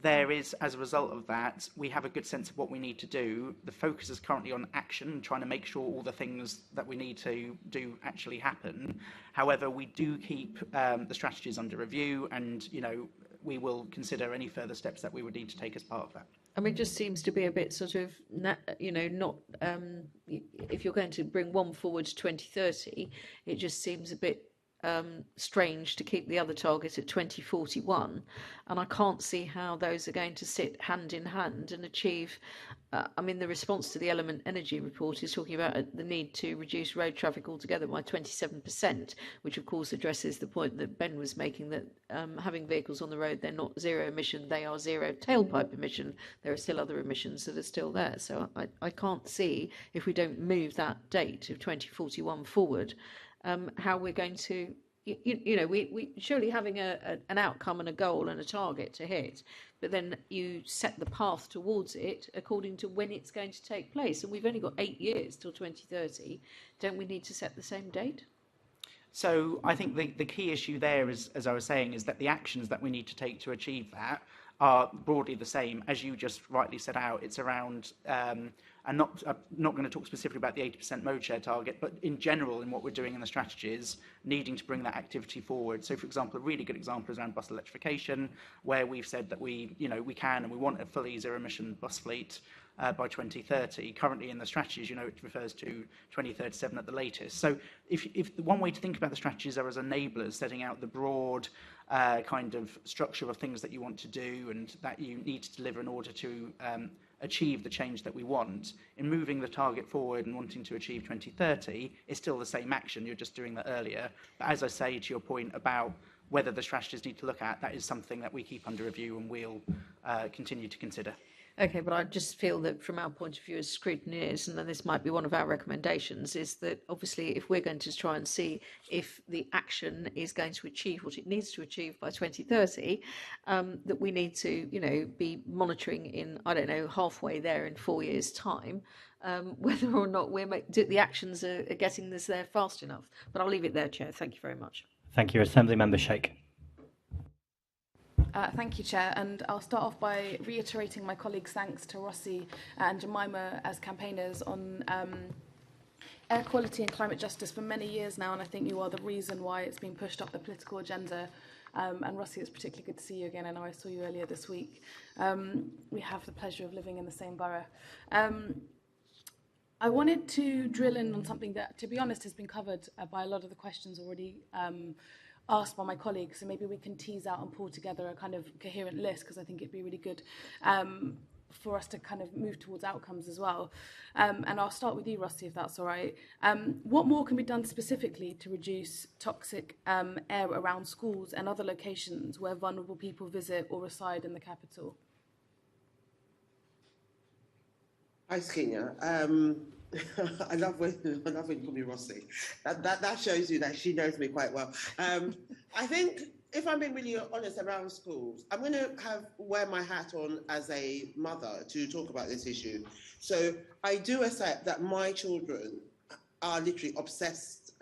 there is, as a result of that, we have a good sense of what we need to do. The focus is currently on action, trying to make sure all the things that we need to do actually happen. However, we do keep the strategies under review, and we will consider any further steps that we would need to take as part of that. I mean, it just seems to be a bit sort of, not, if you're going to bring one forward to 2030, it just seems a bit strange to keep the other target at 2041. And I can't see how those are going to sit hand in hand and achieve. The response to the Element Energy report is talking about the need to reduce road traffic altogether by 27%, which of course addresses the point that Ben was making, that having vehicles on the road, they're not zero emission, they are zero tailpipe emission. There are still other emissions that are still there. So I can't see, if we don't move that date of 2041 forward, how we're going to, we surely having an outcome and a goal and a target to hit, but then you set the path towards it according to when it's going to take place. And we've only got 8 years till 2030. Don't we need to set the same date? So I think the key issue there is, as I was saying, is that the actions that we need to take to achieve that are broadly the same. As you just rightly set out, it's around, and I'm not going to talk specifically about the 80% mode share target, but in general, in what we're doing in the strategies, needing to bring that activity forward. So, for example, a really good example is around bus electrification, where we've said that we can and we want a fully zero-emission bus fleet by 2030. Currently in the strategies, it refers to 2037 at the latest. So if the one way to think about the strategies are as enablers, setting out the broad kind of structure of things that you want to do and that you need to deliver in order to achieve the change that we want, in moving the target forward and wanting to achieve 2030, is still the same action, you're just doing that earlier. But as I say, to your point about whether the strategies need to look at, that is something that we keep under review and we'll continue to consider. Okay, but I just feel that from our point of view as scrutineers, and then this might be one of our recommendations, is that obviously if we're going to try and see if the action is going to achieve what it needs to achieve by 2030, that we need to, be monitoring in, halfway there in 4 years' time, whether or not the actions are getting us there fast enough. But I'll leave it there, Chair. Thank you very much. Thank you. Assembly Member Sheikh. Thank you, Chair, and I'll start off by reiterating my colleagues' thanks to Rossi and Jemima as campaigners on air quality and climate justice for many years now, and I think you are the reason why it's been pushed up the political agenda. And Rossi, it's particularly good to see you again. I know I saw you earlier this week. We have the pleasure of living in the same borough. I wanted to drill in on something that, to be honest, has been covered by a lot of the questions already asked by my colleagues, so maybe we can tease out and pull together a kind of coherent list, because I think it'd be really good for us to kind of move towards outcomes as well. And I'll start with you, Rossi, if that's all right. What more can be done specifically to reduce toxic air around schools and other locations where vulnerable people visit or reside in the capital? Hi, Skinya. I love when you call me Rossi. That shows you that she knows me quite well. I think, if I'm being really honest around schools, I'm going to wear my hat on as a mother to talk about this issue. So I do accept that my children are literally obsessed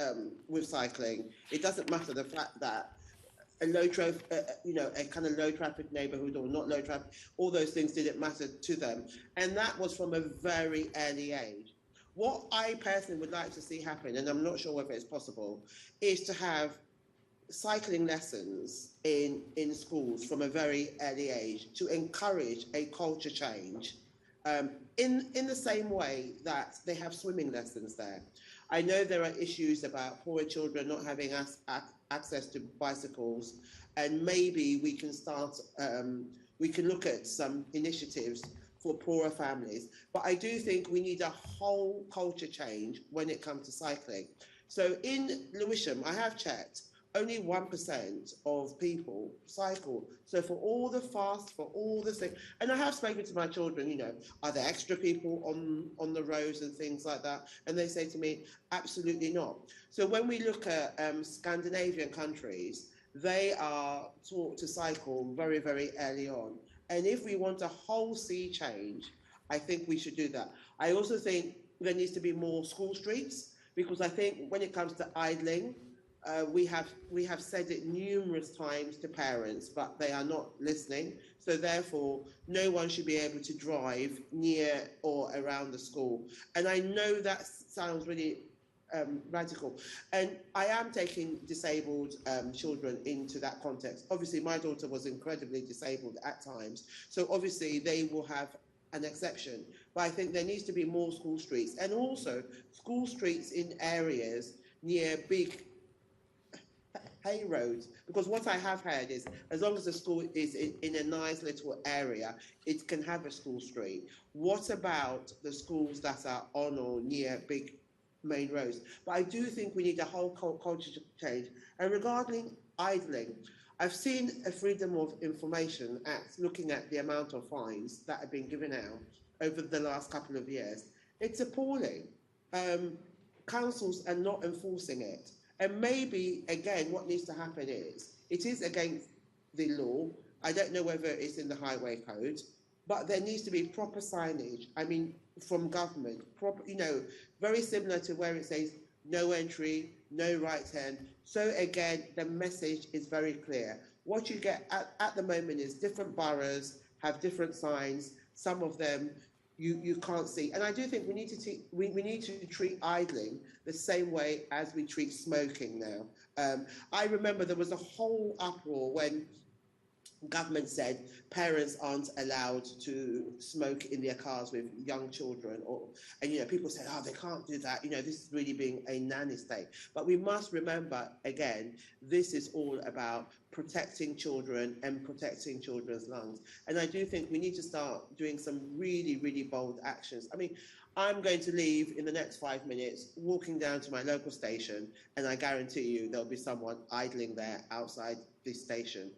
with cycling. It doesn't matter the fact that a kind of low traffic neighborhood or not low traffic, all those things didn't matter to them. And that was from a very early age. What I personally would like to see happen, and I'm not sure whether it's possible, is to have cycling lessons in schools from a very early age to encourage a culture change in the same way that they have swimming lessons there. I know there are issues about poor children not having access to bicycles, and maybe we can look at some initiatives for poorer families. But I do think we need a whole culture change when it comes to cycling. So in Lewisham, I have checked, only 1% of people cycle. So for all the things, and I have spoken to my children, are there extra people on the roads and things like that? And they say to me, absolutely not. So when we look at Scandinavian countries, they are taught to cycle very, very early on. And if we want a whole sea change, I think we should do that. I also think there needs to be more school streets, because I think when it comes to idling, We have said it numerous times to parents, but they are not listening. So therefore, no one should be able to drive near or around the school. And I know that sounds really radical. And I am taking disabled children into that context. Obviously, my daughter was incredibly disabled at times. So obviously, they will have an exception. But I think there needs to be more school streets, and also school streets in areas near big hay roads, because what I have heard is as long as the school is in a nice little area, it can have a school street. What about the schools that are on or near big main roads? But I do think we need a whole culture change. And regarding idling, I've seen a Freedom of Information Act looking at the amount of fines that have been given out over the last couple of years. It's appalling. Councils are not enforcing it. And maybe, again, what needs to happen is, it is against the law. I don't know whether it's in the highway code, but there needs to be proper signage, I mean, from government, proper, very similar to where it says no entry, no right turn. So again, the message is very clear. What you get at the moment is different boroughs have different signs. Some of them you can't see. And I do think we need to treat idling the same way as we treat smoking now. I remember there was a whole uproar when government said parents aren't allowed to smoke in their cars with young children, and people said, oh, they can't do that, this is really being a nanny state. But we must remember, again, this is all about protecting children and protecting children's lungs. And I do think we need to start doing some really, really bold actions. I mean, I'm going to leave in the next 5 minutes, walking down to my local station, and I guarantee you there'll be someone idling there outside this station.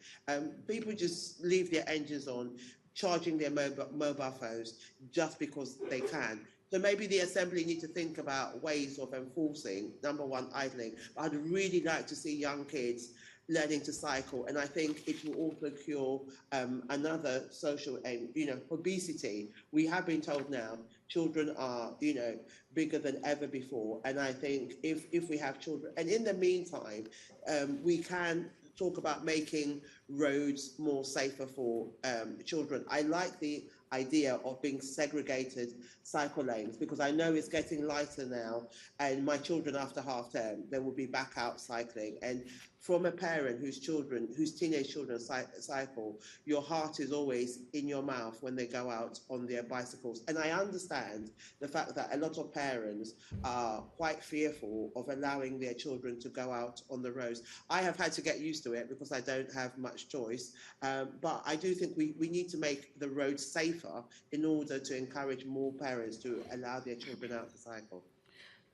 People just leave their engines on, charging their mobile phones just because they can. So maybe the Assembly need to think about ways of enforcing, number one, idling. But I'd really like to see young kids learning to cycle, and I think it will also cure another social aim, obesity. We have been told now children are, bigger than ever before, and I think if we have children, and in the meantime, we can talk about making roads more safer for children. I like the idea of being segregated cycle lanes, because I know it's getting lighter now, and my children after half term, they will be back out cycling. And from a parent whose teenage children cycle, your heart is always in your mouth when they go out on their bicycles. And I understand the fact that a lot of parents are quite fearful of allowing their children to go out on the roads. I have had to get used to it because I don't have much choice. But I do think we need to make the roads safer in order to encourage more parents to allow their children out to cycle.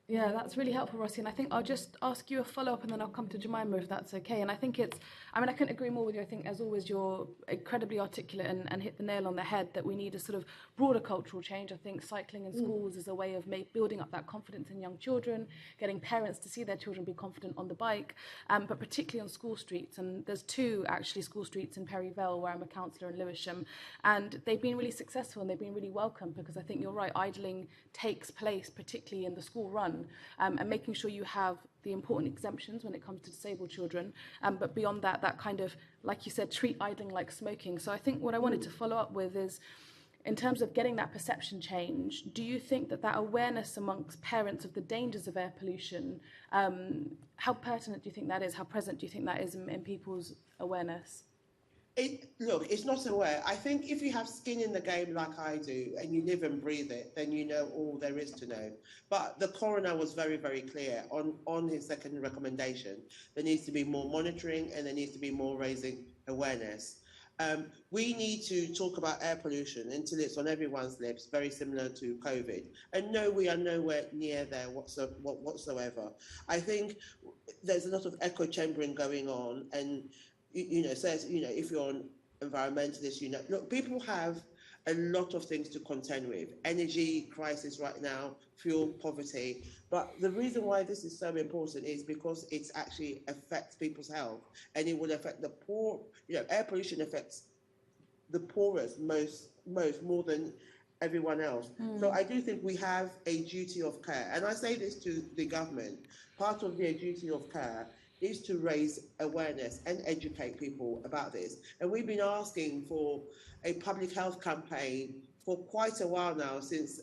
Yeah, that's really helpful, Rossi. And I think I'll just ask you a follow-up and then I'll come to Jemima if that's okay. And I think I couldn't agree more with you. I think, as always, you're incredibly articulate and hit the nail on the head that we need a sort of broader cultural change. I think cycling in schools is a way of building up that confidence in young children, getting parents to see their children be confident on the bike, but particularly on school streets. And there's two, actually, school streets in Perivale where I'm a counsellor in Lewisham. And they've been really successful and they've been really welcome, because I think you're right, idling takes place, particularly in the school run. And making sure you have the important exemptions when it comes to disabled children. But beyond that, that kind of, like you said, treat idling like smoking. So I think what I wanted to follow up with is, in terms of getting that perception change, do you think that awareness amongst parents of the dangers of air pollution, how pertinent do you think that is? How present do you think that is in people's awareness? Look, it's not aware. I think if you have skin in the game like I do and you live and breathe it, then you know all there is to know. But the coroner was very, very clear on his second recommendation. There needs to be more monitoring and there needs to be more raising awareness. We need to talk about air pollution until it's on everyone's lips, very similar to COVID. And no, we are nowhere near there whatsoever. I think there's a lot of echo chambering going on, and says, if you're an environmentalist, look, people have a lot of things to contend with. Energy crisis right now, fuel poverty. But the reason why this is so important is because it actually affects people's health, and it will affect the poor. Air pollution affects the poorest more than everyone else. So I do think we have a duty of care. And I say this to the government. Part of their duty of care is to raise awareness and educate people about this. And we've been asking for a public health campaign for quite a while now, since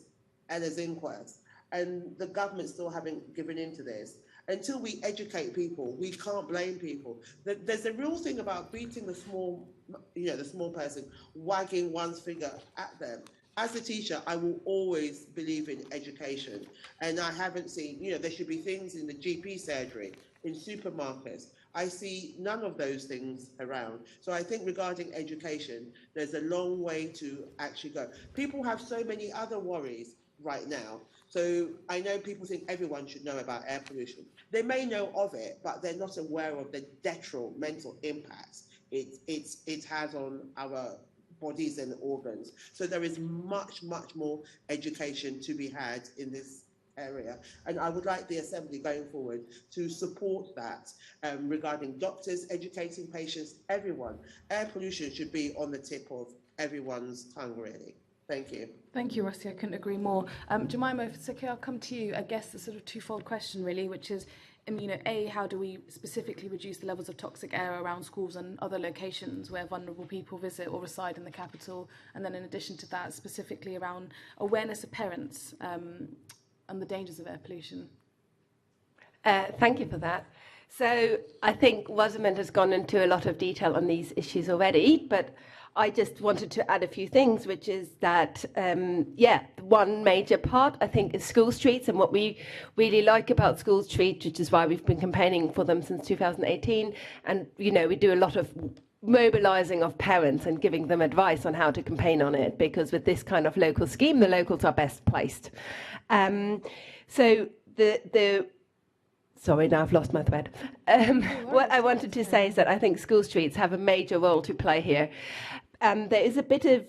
Ella's inquest, and the government still haven't given into this. Until we educate people, we can't blame people. There's a real thing about beating the small, the small person, wagging one's finger at them. As a teacher, I will always believe in education, and I haven't seen, there should be things in the GP surgery, in supermarkets. I see none of those things around. So I think regarding education, there's a long way to actually go. People have so many other worries right now. So I know people think everyone should know about air pollution. They may know of it, but they're not aware of the detrimental impacts it has on our bodies and organs. So there is much, much more education to be had in this area. And I would like the Assembly going forward to support that regarding doctors, educating patients, everyone. Air pollution should be on the tip of everyone's tongue, really. Thank you. Thank you, Rossi. I couldn't agree more. Jemima, if it's okay, I'll come to you. I guess the sort of twofold question, really, which is, A, how do we specifically reduce the levels of toxic air around schools and other locations where vulnerable people visit or reside in the capital? And then in addition to that, specifically around awareness of parents and the dangers of air pollution. Thank you for that. So I think Rosamund has gone into a lot of detail on these issues already, but I just wanted to add a few things, which is that, one major part, I think, is school streets. And what we really like about school streets, which is why we've been campaigning for them since 2018. And, we do a lot of mobilising of parents and giving them advice on how to campaign on it, because with this kind of local scheme, the locals are best placed. Sorry, now I've lost my thread. What I wanted to say is that I think school streets have a major role to play here. There is a bit of,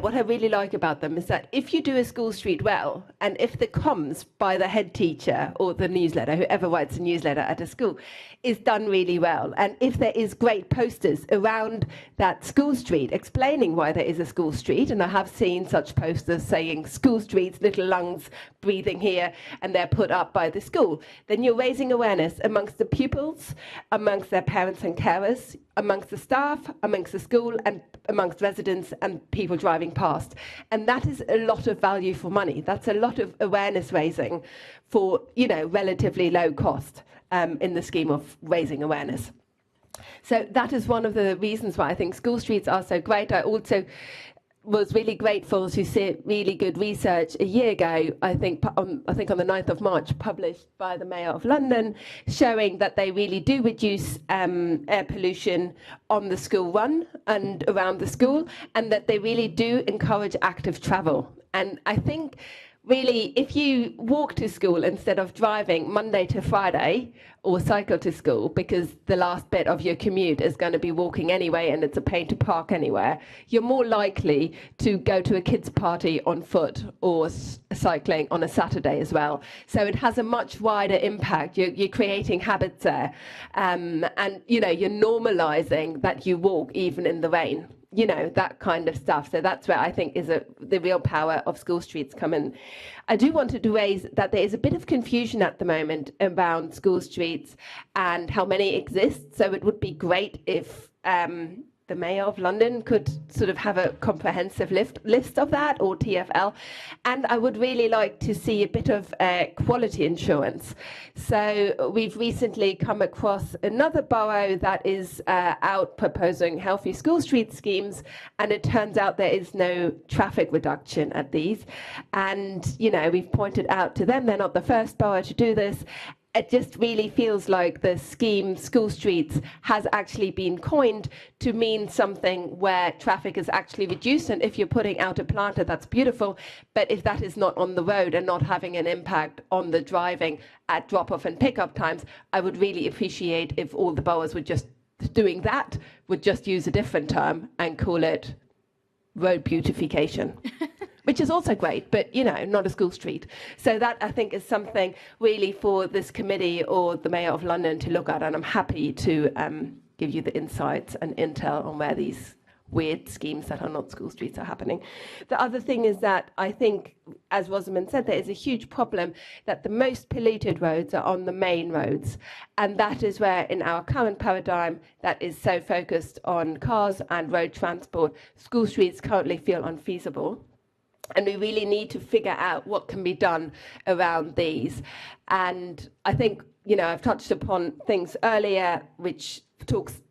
what I really like about them is that if you do a school street well, and if the comms by the head teacher or the newsletter, whoever writes a newsletter at a school, is done really well, and if there is great posters around that school street explaining why there is a school street, and I have seen such posters saying school streets, little lungs breathing here, and they're put up by the school, then you're raising awareness amongst the pupils, amongst their parents and carers, amongst the staff, amongst the school, and amongst residents and people driving past. And that is a lot of value for money. That's a lot of awareness raising for, relatively low cost in the scheme of raising awareness. So that is one of the reasons why I think school streets are so great. I also was really grateful to see really good research a year ago, I think on the 9th of March, published by the Mayor of London, showing that they really do reduce air pollution on the school run and around the school, and that they really do encourage active travel. And I think really, if you walk to school instead of driving Monday to Friday, or cycle to school, because the last bit of your commute is going to be walking anyway and it's a pain to park anywhere, you're more likely to go to a kids' party on foot or cycling on a Saturday as well. So it has a much wider impact. You're creating habits there. And, you're normalising that you walk even in the rain. That kind of stuff. So that's where I think is the real power of school streets come in. I do want to raise that there is a bit of confusion at the moment around school streets and how many exist. So it would be great if the Mayor of London could sort of have a comprehensive list of that, or TfL. And I would really like to see a bit of quality insurance. So we've recently come across another borough that is out proposing healthy school street schemes, and it turns out there is no traffic reduction at these. And, we've pointed out to them, they're not the first borough to do this. It just really feels like the scheme school streets has actually been coined to mean something where traffic is actually reduced. And if you're putting out a planter, that's beautiful. But if that is not on the road and not having an impact on the driving at drop-off and pick-up times, I would really appreciate if all the boroughs were just doing that, would just use a different term and call it road beautification. Which is also great, but, not a school street. So that, I think, is something really for this committee or the Mayor of London to look at, and I'm happy to give you the insights and intel on weird schemes that are not school streets are happening. The other thing is that I think, as Rosamund said, there is a huge problem that the most polluted roads are on the main roads. And that is where, in our current paradigm that is so focused on cars and road transport, school streets currently feel unfeasible. And we really need to figure out what can be done around these. And I think, I've touched upon things earlier, which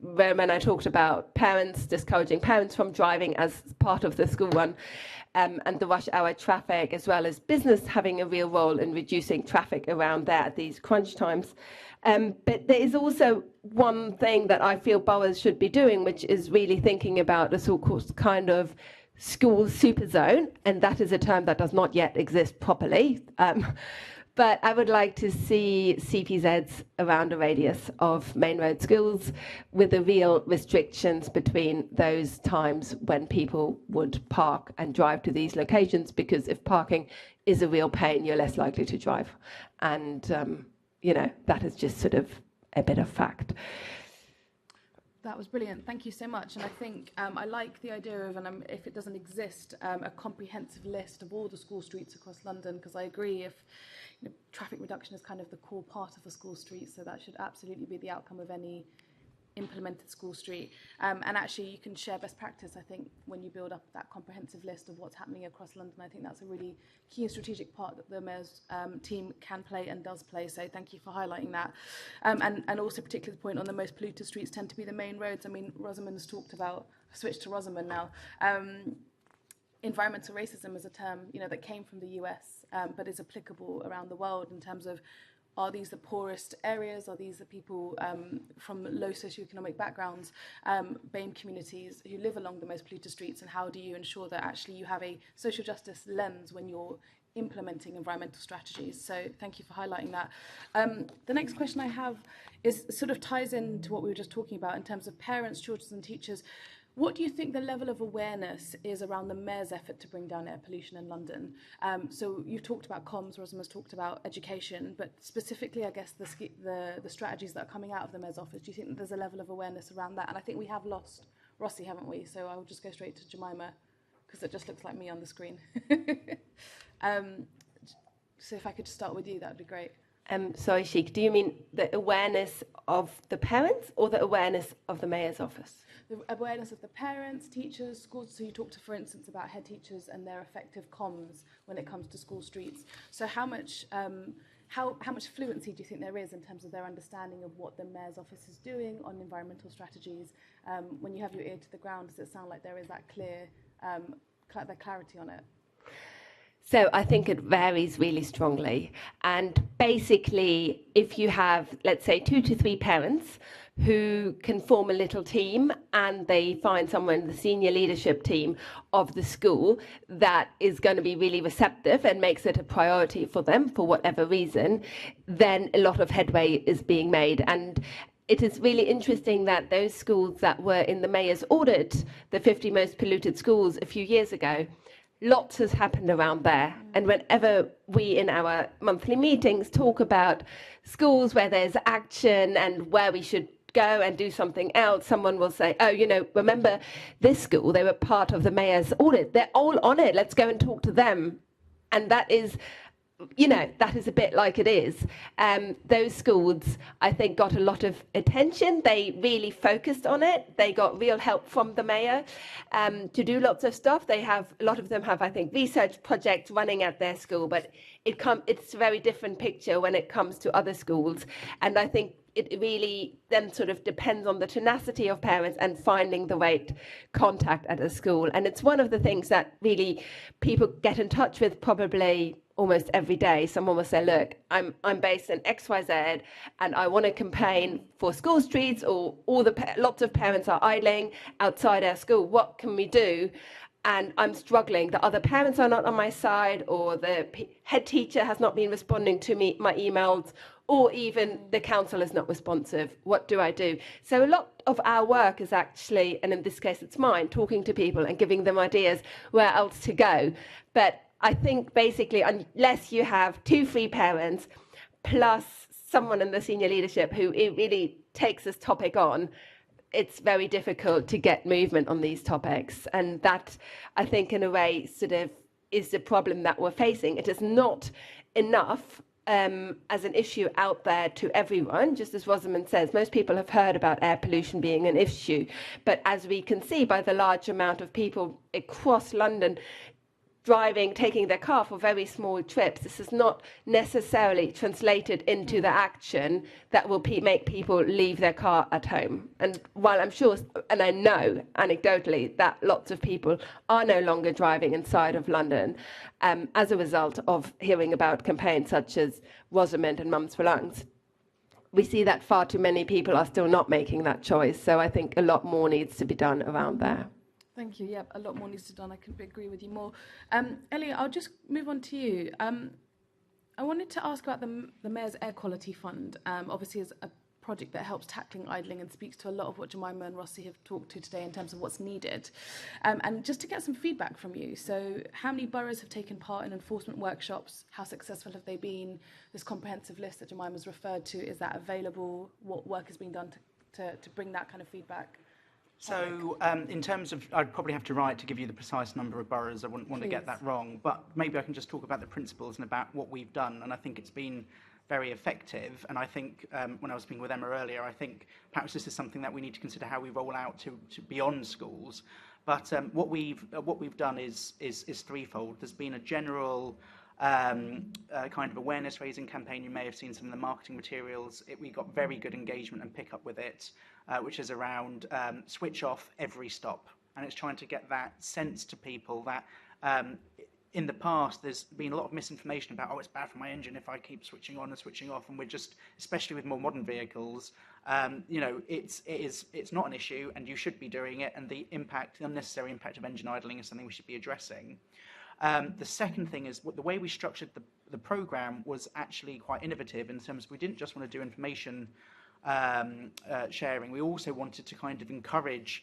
when I talked about parents, discouraging parents from driving as part of the school run, and the rush hour traffic, as well as business having a real role in reducing traffic around there at these crunch times. But there is also one thing that I feel boroughs should be doing, which is really thinking about a so-called kind of school super zone, and that is a term that does not yet exist properly. But I would like to see CPZs around a radius of main road schools with the real restrictions between those times when people would park and drive to these locations, because if parking is a real pain, you're less likely to drive. And, that is just sort of a bit of fact. That was brilliant. Thank you so much. And I think I like the idea of, and if it doesn't exist, a comprehensive list of all the school streets across London, because I agree if traffic reduction is kind of the core part of a school street, so that should absolutely be the outcome of any implemented school street. And actually, you can share best practice, I think, when you build up that comprehensive list of what's happening across London. I think that's a really key and strategic part that the Mayor's team can play and does play, so thank you for highlighting that. And also particularly the point on the most polluted streets tend to be the main roads. I mean, Rosamund's talked about, switch to Rosamund now, environmental racism is a term, that came from the US, but is applicable around the world in terms of, are these the poorest areas? Are these the people from low socioeconomic backgrounds, BAME communities who live along the most polluted streets? And how do you ensure that actually you have a social justice lens when you're implementing environmental strategies? So thank you for highlighting that. The next question I have is sort of ties into what we were just talking about in terms of parents, children and teachers. What do you think the level of awareness is around the Mayor's effort to bring down air pollution in London? So you've talked about comms, Rosamund's talked about education, but specifically, I guess, the strategies that are coming out of the Mayor's office, do you think that there's a level of awareness around that? And I think we have lost Rossi, haven't we? So I'll just go straight to Jemima, because it just looks like me on the screen. So if I could start with you, that would be great. Sorry, Sheik, do you mean the awareness of the parents or the awareness of the Mayor's office? The awareness of the parents, teachers, schools. So you talked, for instance, about head teachers and their effective comms when it comes to school streets. So how much fluency do you think there is in terms of their understanding of what the Mayor's office is doing on environmental strategies? When you have your ear to the ground, does it sound like there is that clear clarity on it? So I think it varies really strongly. And basically, if you have, let's say, 2 to 3 parents who can form a little team and they find someone in the senior leadership team of the school that is going to be really receptive and makes it a priority for them for whatever reason, then a lot of headway is being made. And it is really interesting that those schools that were in the Mayor's audit, the 50 most polluted schools a few years ago, lots has happened around there. And whenever we in our monthly meetings talk about schools where there's action and where we should go and do something else, someone will say, oh, remember this school, they were part of the Mayor's audit. They're all on it. Let's go and talk to them. And that is, that is a bit like it is. Those schools, I think, got a lot of attention. They really focused on it. They got real help from the Mayor to do lots of stuff. A lot of them have, I think, research projects running at their school, but it's a very different picture when it comes to other schools. And I think it really then sort of depends on the tenacity of parents and finding the right contact at a school. And it's one of the things that really people get in touch with probably almost every day. Someone will say, look, I'm based in XYZ and I want to campaign for school streets, or lots of parents are idling outside our school. What can we do? And I'm struggling. The other parents are not on my side, or the head teacher has not been responding to my emails, or even the council is not responsive. What do I do? So a lot of our work is actually, and in this case it's mine, talking to people and giving them ideas where else to go. But I think basically, unless you have 2 free parents plus someone in the senior leadership who really takes this topic on, it's very difficult to get movement on these topics. And that, I think, in a way, sort of is the problem that we're facing. It is not enough as an issue out there to everyone. Just as Rosamund says, most people have heard about air pollution being an issue. But as we can see by the large amount of people across London driving, taking their car for very small trips, this is not necessarily translated into the action that will make people leave their car at home. And while I'm sure, and I know anecdotally, that lots of people are no longer driving inside of London as a result of hearing about campaigns such as Rosamund and Mums for Lungs, we see that far too many people are still not making that choice. So I think a lot more needs to be done around there. Thank you. Yeah, a lot more needs to be done. I couldn't agree with you more. Elliot, I'll just move on to you. I wanted to ask about the Mayor's Air Quality Fund. Obviously, it's a project that helps tackling idling and speaks to a lot of what Jemima and Rossi have talked to today in terms of what's needed. And just to get some feedback from you, so how many boroughs have taken part in enforcement workshops? How successful have they been? This comprehensive list that Jemima's referred to, is that available? What work is being done to bring that kind of feedback? So in terms of, I'd probably have to write to give you the precise number of boroughs. I wouldn't want to get that wrong, but maybe I can just talk about the principles and about what we've done. And I think it's been very effective. And I think when I was speaking with Emma earlier, I think perhaps this is something that we need to consider how we roll out to beyond schools. But what we've done is threefold. There's been a general kind of awareness raising campaign. You may have seen some of the marketing materials. We got very good engagement and pick up with it, which is around switch off every stop. And it's trying to get that sense to people that in the past there's been a lot of misinformation about, oh, it's bad for my engine if I keep switching on and switching off. And we're just, especially with more modern vehicles, it's not an issue and you should be doing it. And the unnecessary impact of engine idling is something we should be addressing. The second thing is the way we structured the programme was actually quite innovative in terms of we didn't just want to do information sharing. We also wanted to kind of encourage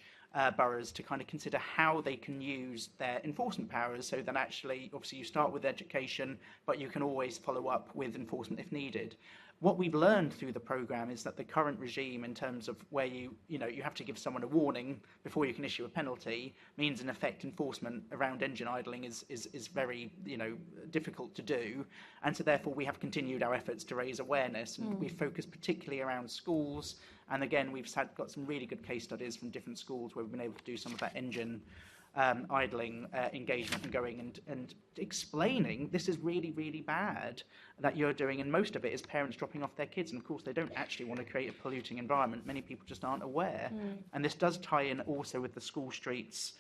boroughs to kind of consider how they can use their enforcement powers, so that actually, obviously, you start with education, but you can always follow up with enforcement if needed. What we've learned through the programme is that the current regime, in terms of where you have to give someone a warning before you can issue a penalty, means in effect enforcement around engine idling is very difficult to do, and so therefore we have continued our efforts to raise awareness, and we focus particularly around schools. And again, we've got some really good case studies from different schools where we've been able to do some of that engine idling engagement and going and explaining this is really, really bad that you're doing. And most of it is parents dropping off their kids. And of course, they don't actually want to create a polluting environment. Many people just aren't aware. And this does tie in also with the school streets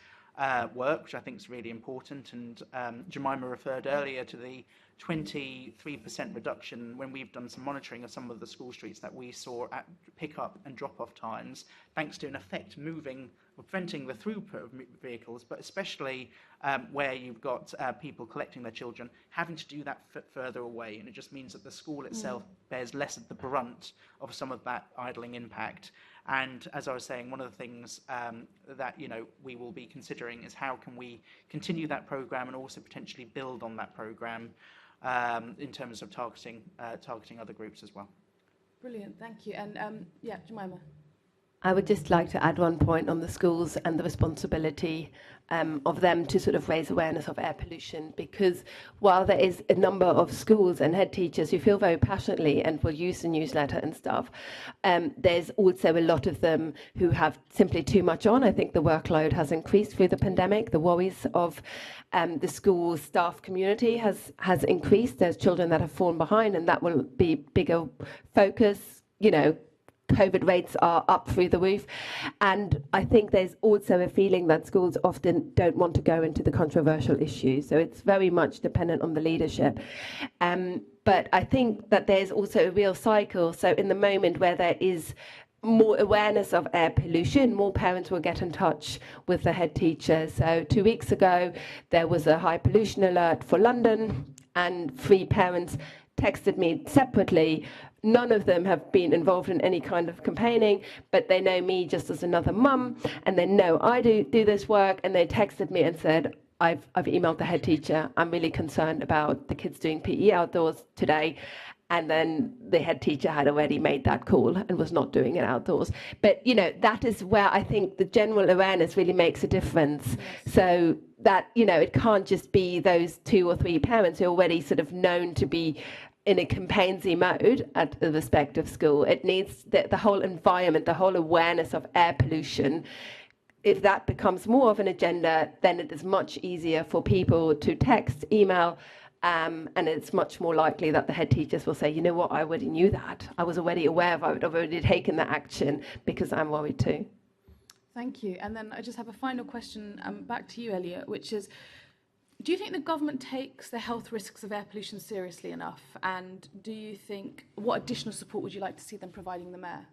work, which I think is really important. And Jemima referred earlier to the 23% reduction when we've done some monitoring of some of the school streets that we saw at pick-up and drop-off times, thanks to, in effect, preventing the throughput of vehicles, but especially where you've got people collecting their children, having to do that further away. And it just means that the school itself bears less of the brunt of some of that idling impact. And as I was saying, one of the things that we will be considering is how can we continue that programme and also potentially build on that programme in terms of targeting other groups as well. Brilliant, thank you. And Jemima. I would just like to add one point on the schools and the responsibility of them to sort of raise awareness of air pollution, because while there is a number of schools and head teachers who feel very passionately and will use the newsletter and stuff, there's also a lot of them who have simply too much on. I think the workload has increased through the pandemic. The worries of the school staff community has increased. There's children that have fallen behind, and that will be bigger focus, COVID rates are up through the roof. And I think there's also a feeling that schools often don't want to go into the controversial issues. So it's very much dependent on the leadership. But I think that there's also a real cycle. So in the moment where there is more awareness of air pollution, more parents will get in touch with the head teacher. So 2 weeks ago, there was a high pollution alert for London, and 3 parents texted me separately. None of them have been involved in any kind of campaigning, but they know me just as another mum, and they know I do this work, and they texted me and said, I've emailed the head teacher. I'm really concerned about the kids doing PE outdoors today. and then the head teacher had already made that call and was not doing it outdoors. But, that is where I think the general awareness really makes a difference. Yes. So that, it can't just be those 2 or 3 parents who are already sort of known to be in a campaignsy mode at the respective school. It needs the whole environment, the whole awareness of air pollution. If that becomes more of an agenda, then it is much easier for people to text, email, and it's much more likely that the head teachers will say, you know what, I already knew that. I was already aware of it. I would have already taken that action because I'm worried too. Thank you. And then I just have a final question back to you, Elliot, which is, do you think the government takes the health risks of air pollution seriously enough? And do you think, what additional support would you like to see them providing the mayor?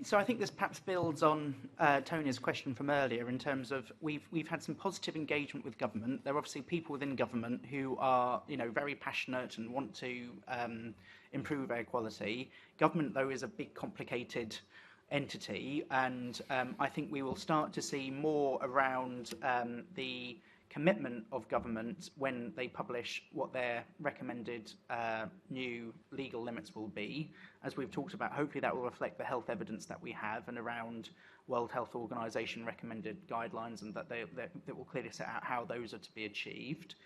So I think this perhaps builds on Tonia's question from earlier in terms of we've had some positive engagement with government. There are obviously people within government who are very passionate and want to improve air quality. Government, though, is a big, complicated entity, and I think we will start to see more around the commitment of government when they publish what their recommended new legal limits will be. As we've talked about, hopefully that will reflect the health evidence that we have and around World Health Organization recommended guidelines, and that that will clearly set out how those are to be achieved.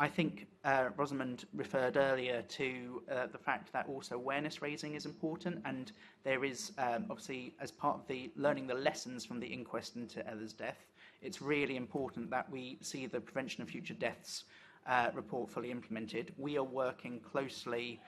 I think Rosamund referred earlier to the fact that also awareness raising is important, and there is obviously, as part of the learning the lessons from the inquest into Ella's death, it's really important that we see the Prevention of Future Deaths report fully implemented. We are working closely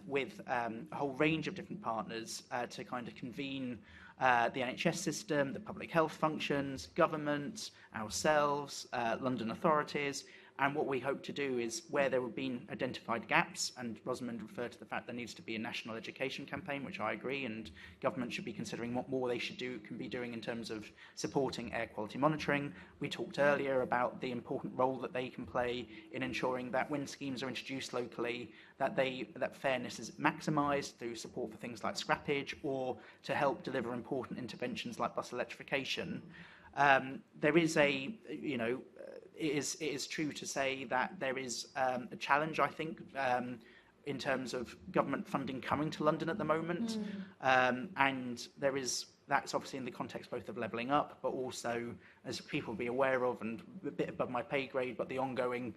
with a whole range of different partners to kind of convene the NHS system, the public health functions, government, ourselves, London authorities. And what we hope to do is, where there have been identified gaps, and Rosamund referred to the fact there needs to be a national education campaign, which I agree, and government should be considering what more they can be doing in terms of supporting air quality monitoring. We talked earlier about the important role that they can play in ensuring that when schemes are introduced locally, that fairness is maximised through support for things like scrappage, or to help deliver important interventions like bus electrification. There is it is true to say that there is a challenge, I think, in terms of government funding coming to London at the moment. And that's obviously in the context both of levelling up, but also, as people will be aware of, and a bit above my pay grade, but the ongoing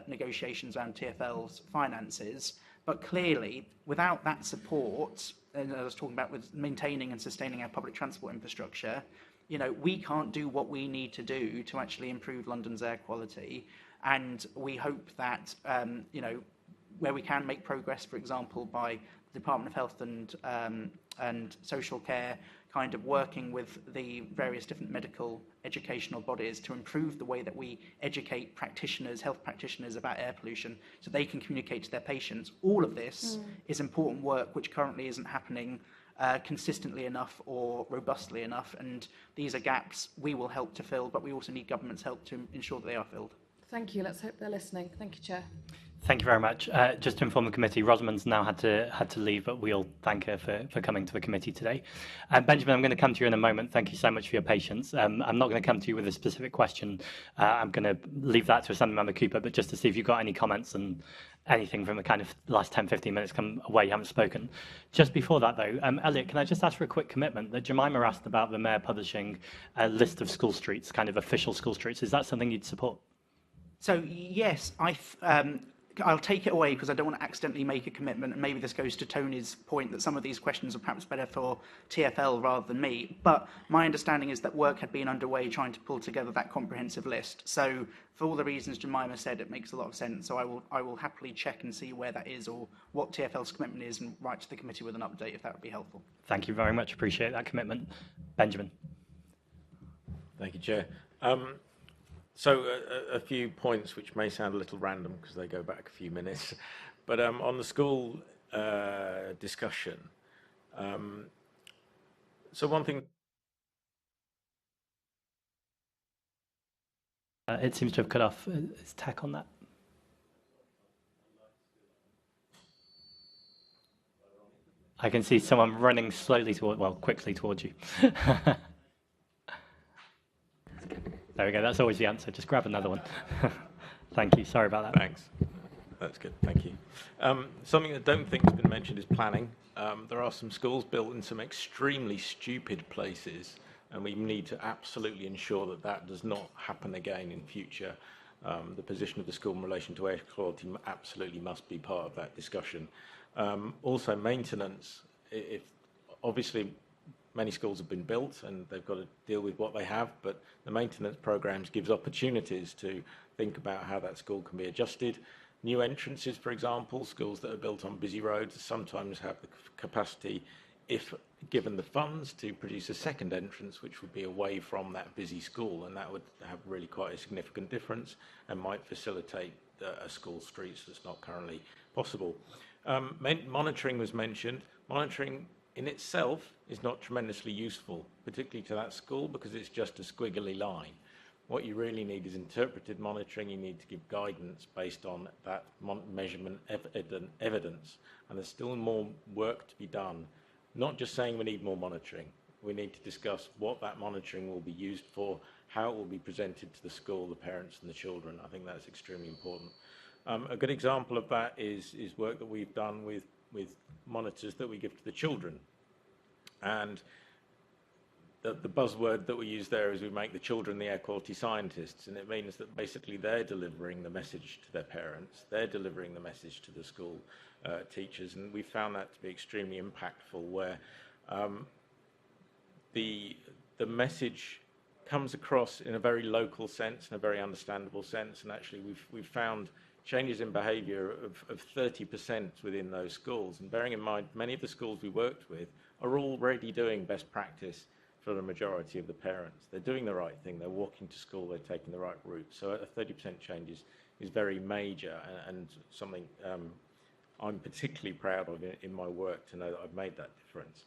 negotiations around TfL's finances. But clearly, without that support, and I was talking about with maintaining and sustaining our public transport infrastructure, we can't do what we need to do to actually improve London's air quality. And we hope that, where we can make progress, for example, by the Department of Health and Social Care kind of working with the various different medical educational bodies to improve the way that we educate practitioners, health practitioners, about air pollution so they can communicate to their patients. All of this is important work which currently isn't happening consistently enough or robustly enough, and these are gaps we will help to fill, but we also need government's help to ensure that they are filled. Thank you. Let's hope they're listening. Thank you, Chair. Thank you very much. Just to inform the committee, Rosamund's now had to leave, but we'll thank her for coming to the committee today. Benjamin, I'm going to come to you in a moment. Thank you so much for your patience. I'm not going to come to you with a specific question. I'm going to leave that to Assembly Member Cooper, but just to see if you've got any comments and anything from the kind of last 10-15 minutes come away you haven't spoken. Just before that, though, Elliot, can I just ask for a quick commitment that Jemima asked about the Mayor publishing a list of school streets, kind of official school streets? Is that something you'd support? So, yes, I'll take it away because I don't want to accidentally make a commitment, and maybe this goes to Tony's point that some of these questions are perhaps better for TfL rather than me. But my understanding is that work had been underway trying to pull together that comprehensive list. So for all the reasons Jemima said, it makes a lot of sense. So I will happily check and see where that is or what TfL's commitment is and write to the committee with an update if that would be helpful. Thank you very much. Appreciate that commitment. Benjamin. Thank you, Chair. So a few points which may sound a little random because they go back a few minutes, but on the school discussion, so one thing... it seems to have cut off. Is tech on that? I can see someone running slowly quickly towards you. There we go, that's always the answer. Just grab another one. Thank you, sorry about that. Thanks. That's good, thank you. Something I don't think has been mentioned is planning. There are some schools built in some extremely stupid places, and we need to absolutely ensure that that does not happen again in future. The position of the school in relation to air quality absolutely must be part of that discussion. Also, maintenance. If obviously many schools have been built and they've got to deal with what they have, but the maintenance programs gives opportunities to think about how that school can be adjusted. New entrances, for example, schools that are built on busy roads sometimes have the capacity, if given the funds, to produce a second entrance which would be away from that busy school, and that would have really quite a significant difference and might facilitate a school streets that's not currently possible. Monitoring was mentioned. Monitoring in itself is not tremendously useful, particularly to that school, because it's just a squiggly line. What you really need is interpreted monitoring. You need to give guidance based on that measurement evidence. And there's still more work to be done. Not just saying we need more monitoring. We need to discuss what that monitoring will be used for, how it will be presented to the school, the parents and the children. I think that's extremely important. A good example of that is work that we've done with monitors that we give to the children. And the buzzword that we use there is we make the children the air quality scientists, and it means that basically they're delivering the message to their parents, they're delivering the message to the school teachers, and we found that to be extremely impactful, where the message comes across in a very local sense, in a very understandable sense, and actually we've found changes in behaviour of 30% within those schools. And bearing in mind, many of the schools we worked with are already doing best practice for the majority of the parents. They're doing the right thing, they're walking to school, they're taking the right route. So a 30% change is very major, and something I'm particularly proud of in my work, to know that I've made that difference.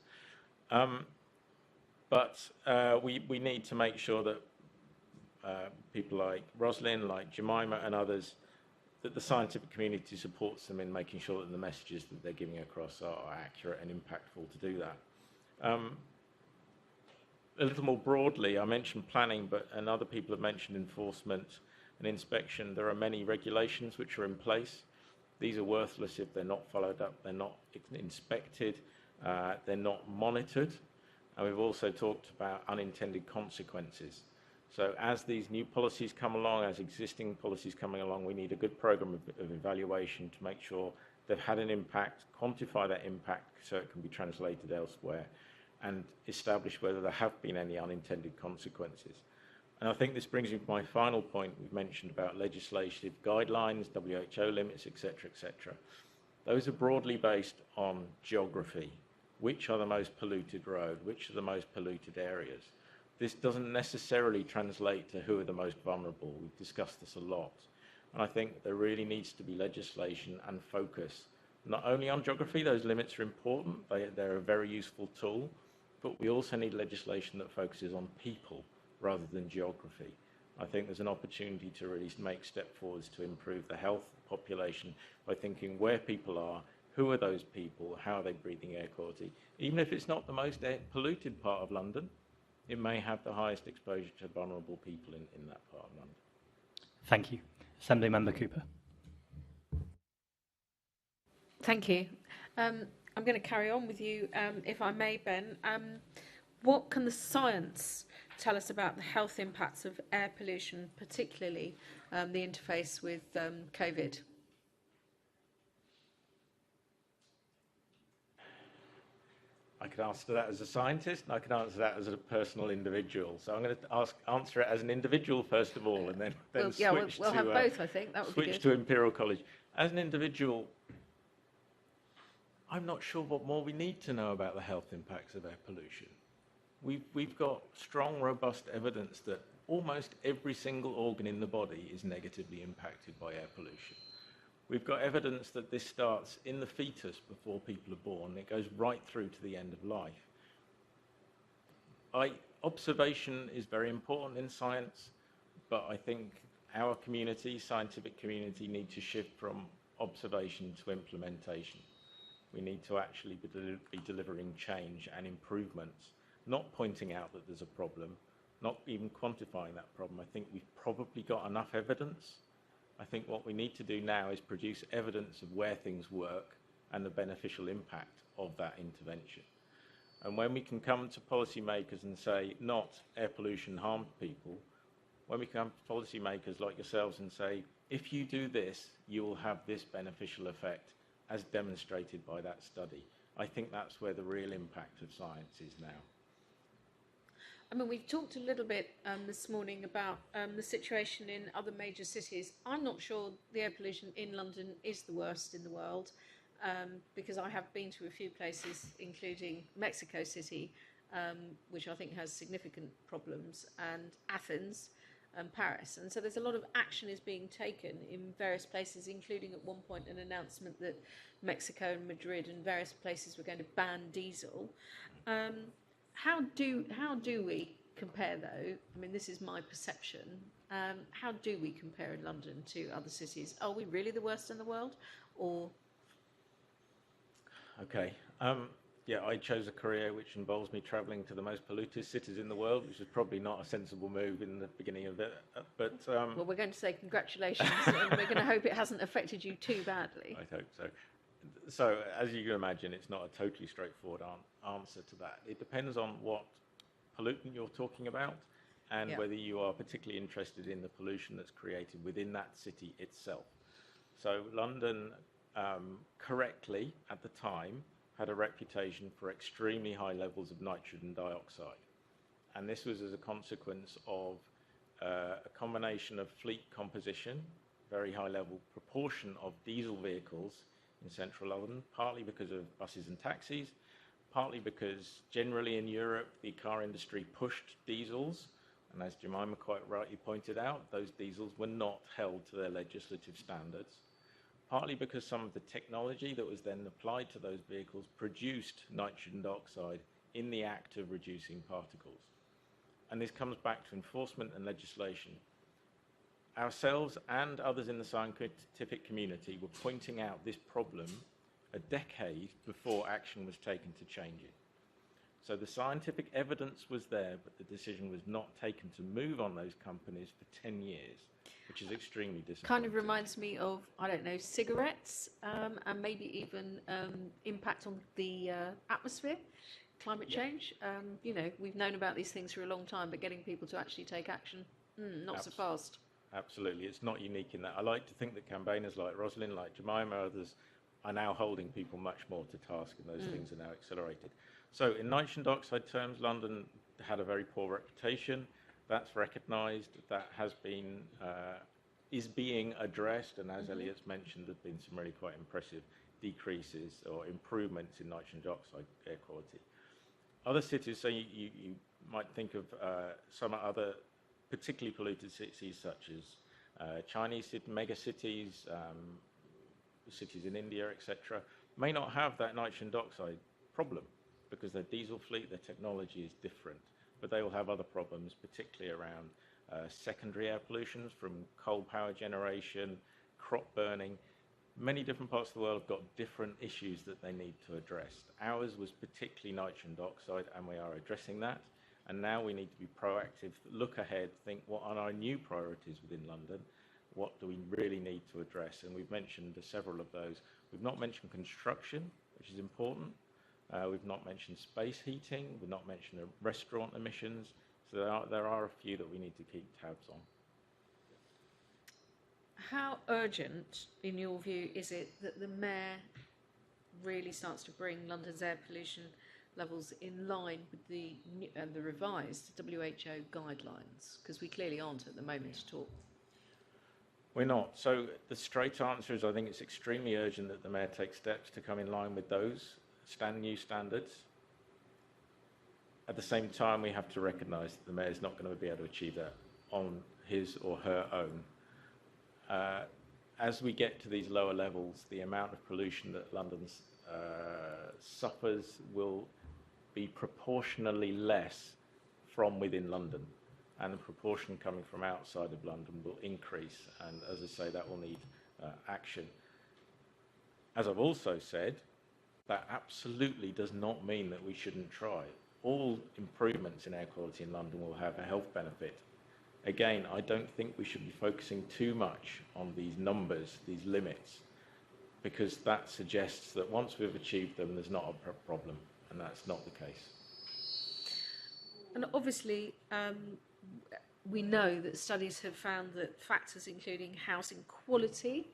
But we need to make sure that people like Rosalind, like Jemima and others, that the scientific community supports them in making sure that the messages that they're giving across are accurate and impactful to do that. A little more broadly, I mentioned planning, and other people have mentioned enforcement and inspection. There are many regulations which are in place. These are worthless if they're not followed up, they're not inspected, they're not monitored. And we've also talked about unintended consequences. So as these new policies come along, as existing policies coming along, we need a good program of evaluation to make sure they've had an impact, quantify that impact so it can be translated elsewhere, and establish whether there have been any unintended consequences. And I think this brings me to my final point. We've mentioned about legislative guidelines, WHO limits, etc., etc. Those are broadly based on geography. Which are the most polluted road? Which are the most polluted areas? This doesn't necessarily translate to who are the most vulnerable. We've discussed this a lot. And I think there really needs to be legislation and focus, not only on geography. Those limits are important. They're a very useful tool. But we also need legislation that focuses on people rather than geography. I think there's an opportunity to really make step forwards to improve the health of the population by thinking where people are, who are those people, how are they breathing air quality. Even if it's not the most polluted part of London, it may have the highest exposure to vulnerable people in that part of London. Thank you. Assembly Member Cooper. Thank you. I'm going to carry on with you, if I may, Ben. What can the science tell us about the health impacts of air pollution, particularly the interface with COVID? I could answer that as a scientist, and I could answer that as a personal individual. So I'm going to answer it as an individual first of all, and then we'll have both. I think that would be good. Switch to Imperial College. As an individual, I'm not sure what more we need to know about the health impacts of air pollution. We've got strong, robust evidence that almost every single organ in the body is negatively impacted by air pollution. We've got evidence that this starts in the fetus before people are born. It goes right through to the end of life. Observation is very important in science, but I think our community, scientific community, need to shift from observation to implementation. We need to actually be delivering change and improvements, not pointing out that there's a problem, not even quantifying that problem. I think we've probably got enough evidence I think what we need to do now is produce evidence of where things work and the beneficial impact of that intervention. And when we can come to policymakers and say, not air pollution harmed people, when we come to policymakers like yourselves and say, if you do this, you will have this beneficial effect as demonstrated by that study, I think that's where the real impact of science is now. I mean, we've talked a little bit this morning about the situation in other major cities. I'm not sure the air pollution in London is the worst in the world, because I have been to a few places, including Mexico City, which I think has significant problems, and Athens and Paris. And so there's a lot of action is being taken in various places, including at one point an announcement that Mexico and Madrid and various places were going to ban diesel. How do we compare, though? I mean, this is my perception. How do we compare in London to other cities? Are we really the worst in the world, or? Okay. Yeah, I chose a career which involves me travelling to the most polluted cities in the world, which is probably not a sensible move in the beginning of it. But well, we're going to say congratulations, and we're going to hope it hasn't affected you too badly. I hope so. So, as you can imagine, it's not a totally straightforward answer to that. It depends on what pollutant you're talking about and whether you are particularly interested in the pollution that's created within that city itself. So, London, correctly, at the time, had a reputation for extremely high levels of nitrogen dioxide. And this was as a consequence of a combination of fleet composition, very high level proportion of diesel vehicles in central London, partly because of buses and taxis, partly because generally in Europe the car industry pushed diesels, and as Jemima quite rightly pointed out, those diesels were not held to their legislative standards, partly because some of the technology that was then applied to those vehicles produced nitrogen dioxide in the act of reducing particles. And this comes back to enforcement and legislation. Ourselves and others in the scientific community were pointing out this problem a decade before action was taken to change it. So the scientific evidence was there, but the decision was not taken to move on those companies for 10 years, which is extremely disappointing. Kind of reminds me of, I don't know, cigarettes, and maybe even impact on the atmosphere, climate change. You know, we've known about these things for a long time, but getting people to actually take action, not so fast. Absolutely, it's not unique in that. I like to think that campaigners like Rosalind, like Jemima, others, are now holding people much more to task, and those things are now accelerated. So in nitrogen dioxide terms, London had a very poor reputation. That's recognised. That has been, is being addressed, and as Elliot's mentioned, there have been some really quite impressive decreases or improvements in nitrogen dioxide air quality. Other cities, so you might think of some other particularly polluted cities such as Chinese mega cities, cities in India, etc., may not have that nitrogen dioxide problem because their diesel fleet, their technology is different, but they will have other problems, particularly around secondary air pollutions from coal power generation, crop burning. Many different parts of the world have got different issues that they need to address. Ours was particularly nitrogen dioxide, and we are addressing that. And now we need to be proactive, look ahead, think what are our new priorities within London, what do we really need to address? And we've mentioned several of those. We've not mentioned construction, which is important. We've not mentioned space heating. We've not mentioned restaurant emissions. So there are a few that we need to keep tabs on. How urgent, in your view, is it that the Mayor really starts to bring London's air pollution levels in line with the revised WHO guidelines? Because we clearly aren't at the moment at all. We're not. So the straight answer is I think it's extremely urgent that the Mayor takes steps to come in line with those new standards. At the same time, we have to recognise that the Mayor is not going to be able to achieve that on his or her own. As we get to these lower levels, the amount of pollution that London suffers will be proportionally less from within London, and the proportion coming from outside of London will increase, and as I say, that will need action. As I've also said, that absolutely does not mean that we shouldn't try. All improvements in air quality in London will have a health benefit. again, I don't think we should be focusing too much on these numbers, these limits, because that suggests that once we've achieved them, there's not a problem, and that's not the case. And obviously, we know that studies have found that factors including housing quality,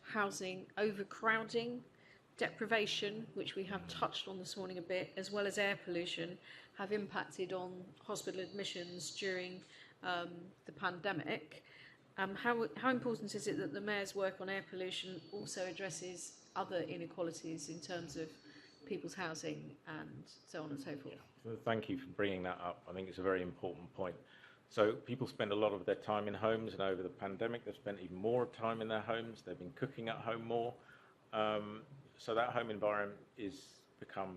housing overcrowding, deprivation, which we have touched on this morning a bit, as well as air pollution, have impacted on hospital admissions during the pandemic. How important is it that the Mayor's work on air pollution also addresses other inequalities in terms of people's housing and so on and so forth? Well, thank you for bringing that up. I think it's a very important point. So people spend a lot of their time in homes, and over the pandemic they've spent even more time in their homes. They've been cooking at home more. So that home environment is become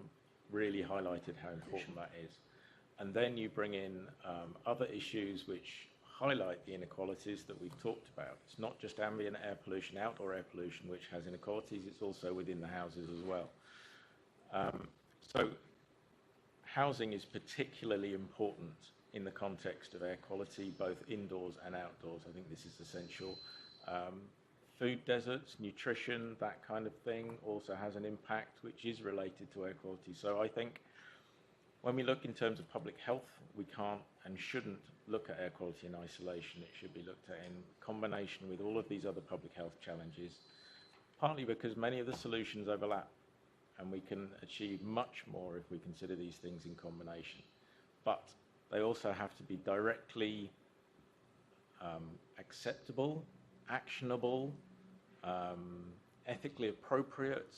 really highlighted how important that is. And then you bring in other issues which highlight the inequalities that we've talked about. It's not just ambient air pollution, outdoor air pollution, which has inequalities, it's also within the houses as well. So housing is particularly important in the context of air quality, both indoors and outdoors. I think this is essential. Food deserts, nutrition, that kind of thing also has an impact which is related to air quality. So I think when we look in terms of public health, we can't and shouldn't look at air quality in isolation. It should be looked at in combination with all of these other public health challenges, partly because many of the solutions overlap, and we can achieve much more if we consider these things in combination. But they also have to be directly acceptable, actionable, ethically appropriate,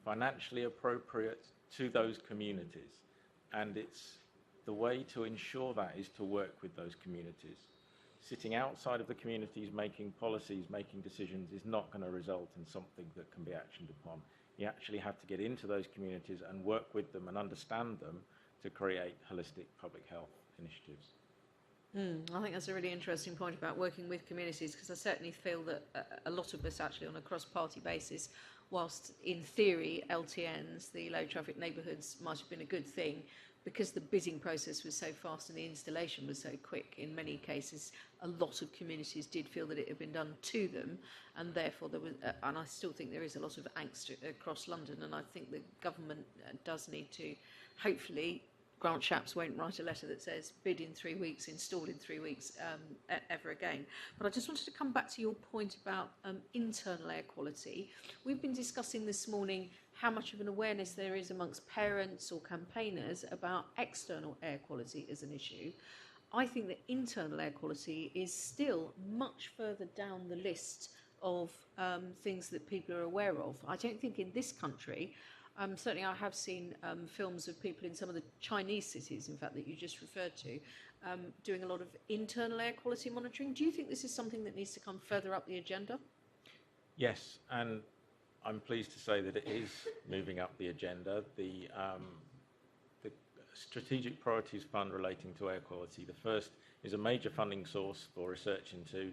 financially appropriate to those communities. And it's the way to ensure that is to work with those communities. Sitting outside of the communities, making policies, making decisions is not going to result in something that can be actioned upon. You actually have to get into those communities and work with them and understand them to create holistic public health initiatives. I think that's a really interesting point about working with communities, because I certainly feel that a lot of us actually on a cross-party basis, whilst in theory LTNs, the low traffic neighbourhoods, might have been a good thing, because the bidding process was so fast and the installation was so quick, in many cases a lot of communities did feel that it had been done to them, and therefore there was, and I still think there is a lot of angst across London, and I think the government does need to, hopefully, Grant Shapps won't write a letter that says bid in 3 weeks, installed in 3 weeks ever again. But I just wanted to come back to your point about internal air quality. We've been discussing this morning how much of an awareness there is amongst parents or campaigners about external air quality as an issue. I think that internal air quality is still much further down the list of things that people are aware of. I don't think in this country, certainly I have seen films of people in some of the Chinese cities, in fact, that you just referred to, doing a lot of internal air quality monitoring. Do you think this is something that needs to come further up the agenda? Yes, and I'm pleased to say that it is moving up the agenda. The Strategic Priorities Fund relating to air quality, the first is a major funding source for research into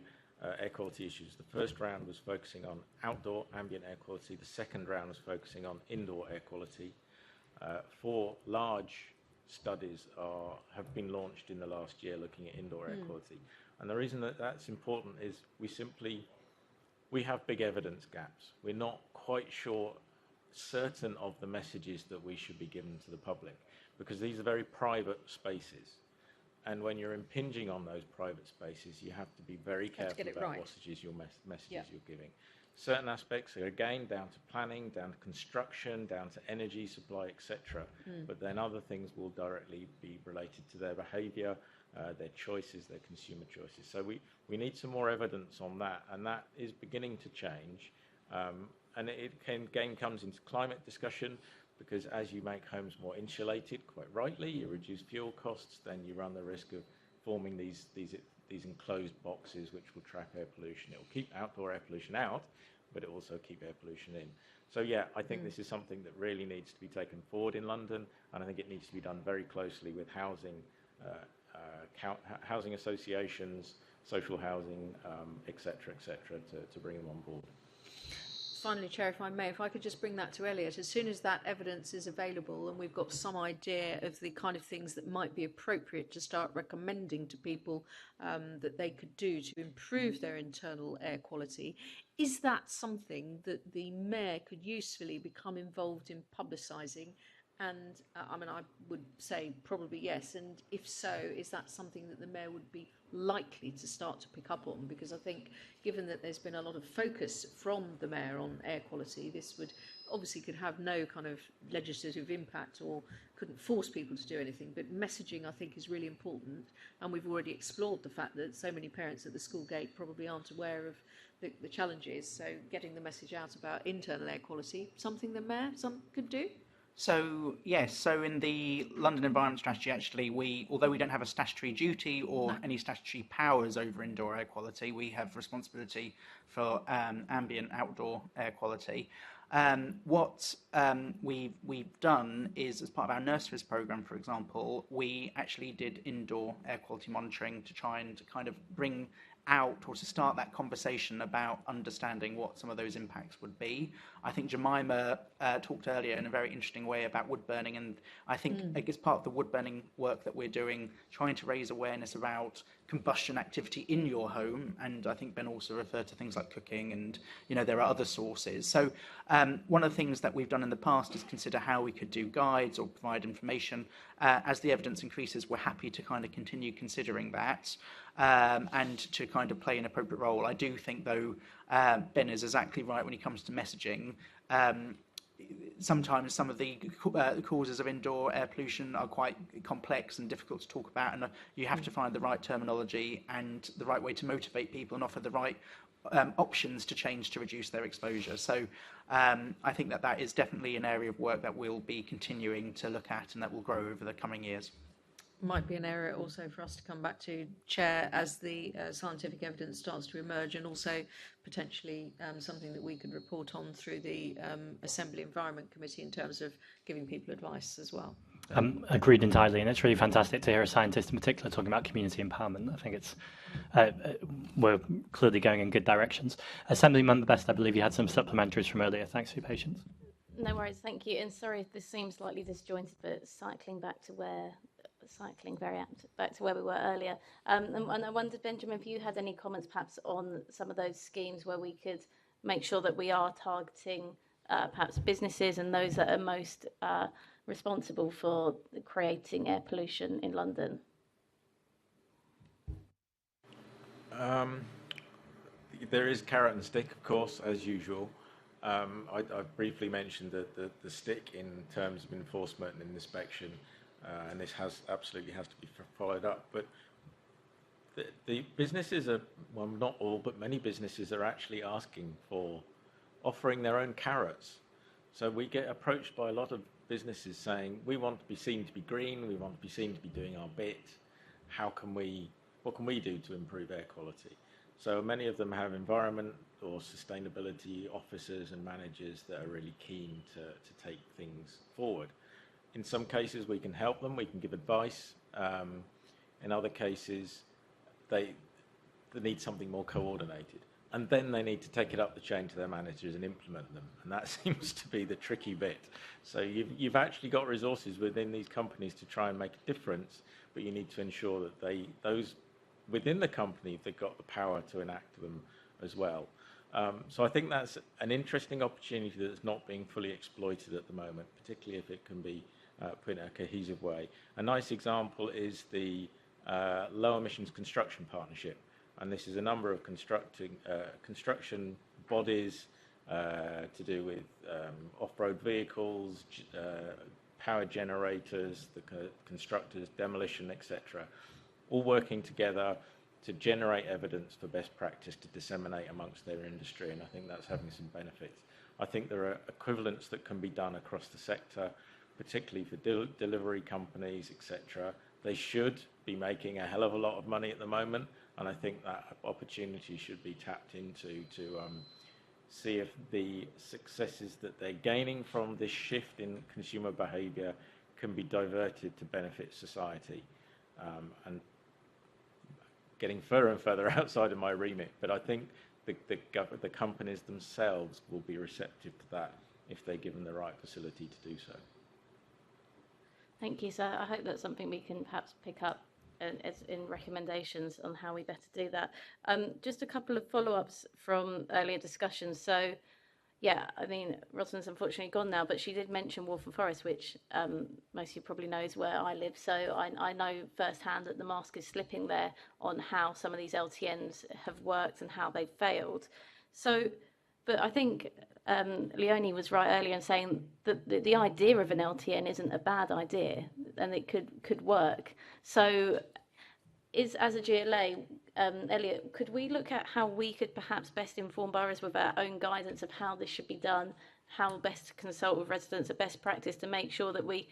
air quality issues. The first round was focusing on outdoor ambient air quality. The second round was focusing on indoor air quality. 4 large studies have been launched in the last year looking at indoor air quality. And the reason that that's important is we have big evidence gaps. We're not quite certain of the messages that we should be giving to the public, because these are very private spaces. And when you're impinging on those private spaces, you have to be very careful about what messages you're giving. Certain aspects are, again, down to planning, down to construction, down to energy supply, etc. But then other things will directly be related to their behaviour, their choices, their consumer choices. So we need some more evidence on that, and that is beginning to change. And it again comes into climate discussion, because as you make homes more insulated, quite rightly, you reduce fuel costs, then you run the risk of forming these enclosed boxes which will trap air pollution. It will keep outdoor air pollution out, but it will also keep air pollution in. So yeah, I think this is something that really needs to be taken forward in London, and I think it needs to be done very closely with housing associations, social housing, etc., to bring them on board. Finally, Chair, if I may, if I could just bring that to Elliot, as soon as that evidence is available and we've got some idea of the kind of things that might be appropriate to start recommending to people that they could do to improve their internal air quality, is that something that the Mayor could usefully become involved in publicising? And I mean, I would say probably yes. And if so, is that something that the Mayor would be likely to start to pick up on? Because I think, given that there's been a lot of focus from the Mayor on air quality, this would obviously could have no kind of legislative impact or couldn't force people to do anything. But messaging, I think, is really important. And we've already explored the fact that so many parents at the school gate probably aren't aware of the challenges. So getting the message out about internal air quality, something the Mayor could do. So yes, so in the London Environment Strategy, actually, although we don't have a statutory duty or any statutory powers over indoor air quality, we have responsibility for ambient outdoor air quality. What we've done is, as part of our nurseries programme, for example, we actually did indoor air quality monitoring to try and kind of bring out or to start that conversation about understanding what some of those impacts would be. I think Jemima talked earlier in a very interesting way about wood burning, and I think it's part of the wood burning work that we're doing, trying to raise awareness about combustion activity in your home. And I think Ben also referred to things like cooking, and there are other sources. So one of the things that we've done in the past is consider how we could do guides or provide information. As the evidence increases, we're happy to kind of continue considering that. And to kind of play an appropriate role. I do think, though, Ben is exactly right when it comes to messaging. Sometimes some of the causes of indoor air pollution are quite complex and difficult to talk about, and you have to find the right terminology and the right way to motivate people and offer the right options to change to reduce their exposure. So I think that is definitely an area of work that we'll be continuing to look at and that will grow over the coming years. Might be an area also for us to come back to, Chair, as the scientific evidence starts to emerge, and also potentially something that we could report on through the Assembly Environment Committee in terms of giving people advice as well. Agreed entirely, and it's really fantastic to hear a scientist in particular talking about community empowerment. I think it's we're clearly going in good directions. Assembly Member Best, I believe you had some supplementaries from earlier. Thanks for your patience. No worries, thank you. And sorry if this seems slightly disjointed, but cycling back to where we were earlier. And I wondered, Benjamin, if you had any comments perhaps on some of those schemes where we could make sure that we are targeting perhaps businesses and those that are most responsible for creating air pollution in London. There is carrot and stick, of course, as usual. I've briefly mentioned the stick in terms of enforcement and inspection. And this absolutely has to be followed up. But the businesses are, well, not all, but many businesses are actually asking for offering their own carrots. So we get approached by a lot of businesses saying, we want to be seen to be green, we want to be seen to be doing our bit. What can we do to improve air quality? So many of them have environment or sustainability officers and managers that are really keen to take things forward. In some cases, we can help them, we can give advice. In other cases, they need something more coordinated. And then they need to take it up the chain to their managers and implement them. And that seems to be the tricky bit. So you've actually got resources within these companies to try and make a difference, but you need to ensure that those within the company, they've got the power to enact them as well. So I think that's an interesting opportunity that's not being fully exploited at the moment, particularly if it can be put in a cohesive way. A nice example is the Low Emissions Construction Partnership, and this is a number of construction bodies to do with off-road vehicles, power generators, the constructors, demolition, etc., all working together to generate evidence for best practice to disseminate amongst their industry, and I think that's having some benefits. I think there are equivalents that can be done across the sector, particularly for delivery companies, etc. They should be making a hell of a lot of money at the moment, and I think that opportunity should be tapped into to see if the successes that they're gaining from this shift in consumer behaviour can be diverted to benefit society. And getting further and further outside of my remit, but I think the companies themselves will be receptive to that if they're given the right facility to do so. Thank you. So I hope that's something we can perhaps pick up in recommendations on how we better do that. Just a couple of follow-ups from earlier discussions. So, yeah, I mean, Rosamund's unfortunately gone now, but she did mention Waltham Forest, which most of you probably know is where I live. So I know firsthand that the mask is slipping there on how some of these LTNs have worked and how they've failed. So, but I think Leonie was right earlier in saying that the idea of an LTN isn't a bad idea and it could work. So as a GLA, Elliot, could we look at how we could perhaps best inform boroughs with our own guidance of how this should be done, how best to consult with residents, a best practice to make sure that we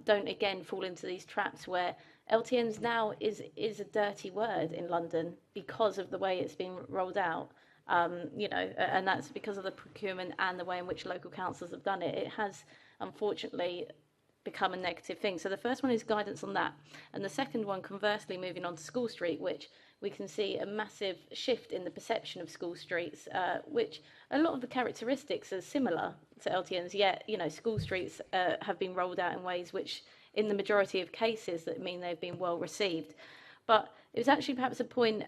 don't again fall into these traps where LTNs now is a dirty word in London because of the way it's been rolled out. And that's because of the procurement and the way in which local councils have done it. It has, unfortunately, become a negative thing. So the first one is guidance on that. And the second one, conversely, moving on to School Street, which we can see a massive shift in the perception of school streets, which a lot of the characteristics are similar to LTNs, yet, school streets have been rolled out in ways which, in the majority of cases, that mean they've been well received. But it was actually perhaps a point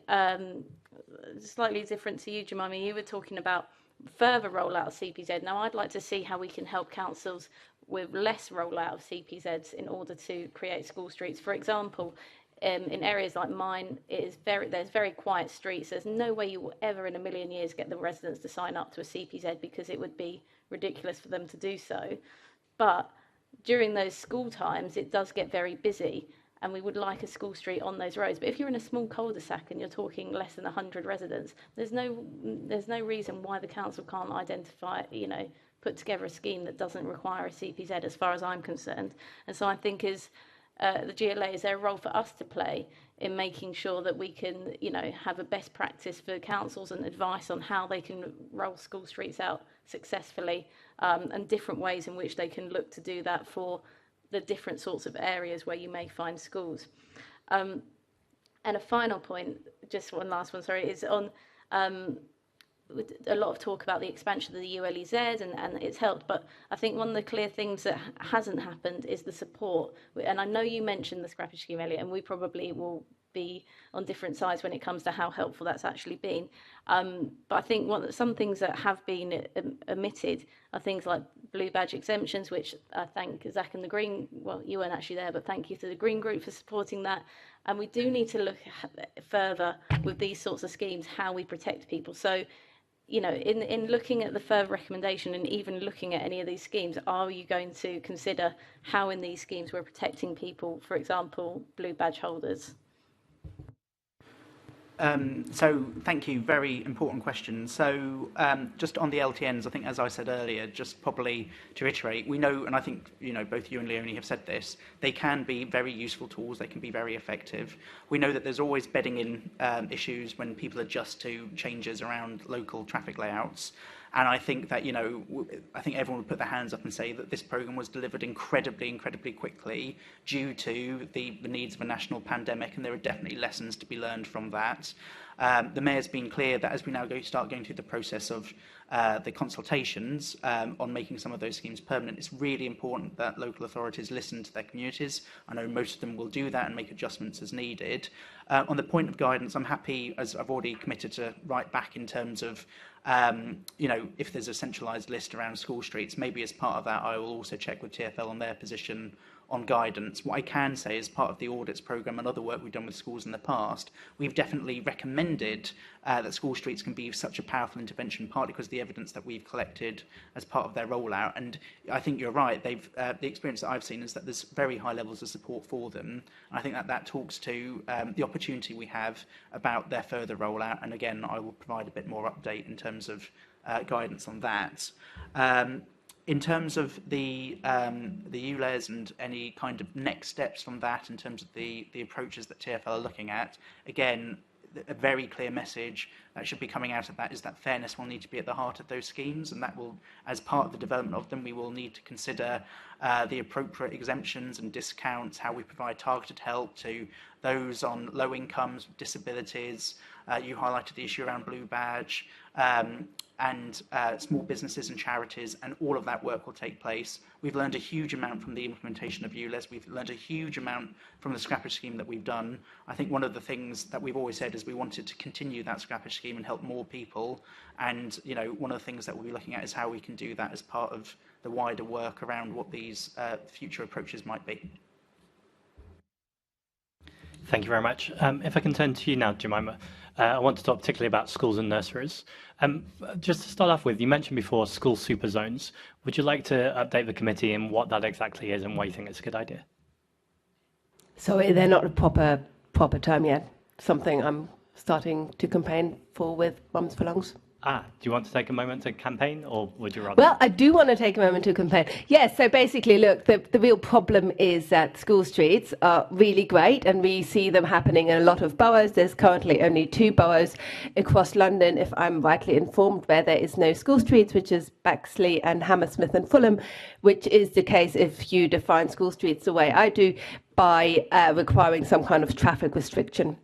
slightly different to you, Jemima. You were talking about further rollout of CPZ. Now, I'd like to see how we can help councils with less rollout of CPZs in order to create school streets. For example, in areas like mine, there's very quiet streets. There's no way you will ever in a million years get the residents to sign up to a CPZ because it would be ridiculous for them to do so. But during those school times, it does get very busy. And we would like a school street on those roads. But if you're in a small cul-de-sac and you're talking less than 100 residents, there's no reason why the council can't identify, put together a scheme that doesn't require a CPZ, as far as I'm concerned. And so I think the GLA, is there a role for us to play in making sure that we can, have a best practice for councils and advice on how they can roll school streets out successfully, and different ways in which they can look to do that for the different sorts of areas where you may find schools. And a final point, just one last one, sorry, is on a lot of talk about the expansion of the ULEZ and it's helped, but I think one of the clear things that hasn't happened is the support. And I know you mentioned the scrappage scheme, Elliot, and we probably will be on different sides when it comes to how helpful that's actually been. But I think some things that have been omitted are things like blue badge exemptions, which I thank Zach and the Green, well, you weren't actually there, but thank you to the Green Group for supporting that. And we do need to look further with these sorts of schemes, how we protect people. So, in looking at the further recommendation and even looking at any of these schemes, are you going to consider how in these schemes we're protecting people, for example, blue badge holders? So thank you, very important question. So just on the LTNs, I think as I said earlier, just probably to reiterate, we know, and I think both you and Leonie have said this, they can be very useful tools, they can be very effective. We know that there's always bedding in issues when people adjust to changes around local traffic layouts. And I think that, I think everyone would put their hands up and say that this programme was delivered incredibly quickly due to the needs of a national pandemic, and there are definitely lessons to be learned from that. The Mayor's been clear that as we now start going through the process of the consultations on making some of those schemes permanent, it's really important that local authorities listen to their communities. I know most of them will do that and make adjustments as needed. On the point of guidance, I'm happy, as I've already committed to write back in terms of if there's a centralised list around school streets, maybe as part of that I will also check with TfL on their position on guidance. What I can say is part of the audits programme and other work we've done with schools in the past, we've definitely recommended that school streets can be such a powerful intervention, partly because of the evidence that we've collected as part of their rollout. And I think you're right, the experience that I've seen is that there's very high levels of support for them. I think that talks to the opportunity we have about their further rollout. And again, I will provide a bit more update in terms of guidance on that. In terms of the ULEZ and any kind of next steps from that, in terms of the approaches that TfL are looking at, again, a very clear message that should be coming out of that is that fairness will need to be at the heart of those schemes, and that will, as part of the development of them, we will need to consider the appropriate exemptions and discounts, how we provide targeted help to those on low incomes, disabilities, You highlighted the issue around Blue Badge, and small businesses and charities, and all of that work will take place. We've learned a huge amount from the implementation of ULEZ. We've learned a huge amount from the scrappage scheme that we've done. I think one of the things that we've always said is we wanted to continue that scrappage scheme and help more people. And one of the things that we'll be looking at is how we can do that as part of the wider work around what these future approaches might be. Thank you very much. If I can turn to you now, Jemima, I want to talk particularly about schools and nurseries. Just to start off with, you mentioned before school super zones. Would you like to update the committee in what that exactly is and why you think it's a good idea? Sorry, they're not a proper term yet. Something I'm starting to campaign for with Mums for Lungs. Do you want to take a moment to campaign, or would you rather? Well, I do want to take a moment to campaign. Yes, so basically, look, the real problem is that school streets are really great, and we see them happening in a lot of boroughs. There's currently only 2 boroughs across London, if I'm rightly informed, where there is no school streets, which is Bexley and Hammersmith and Fulham, which is the case if you define school streets the way I do, by requiring some kind of traffic restriction.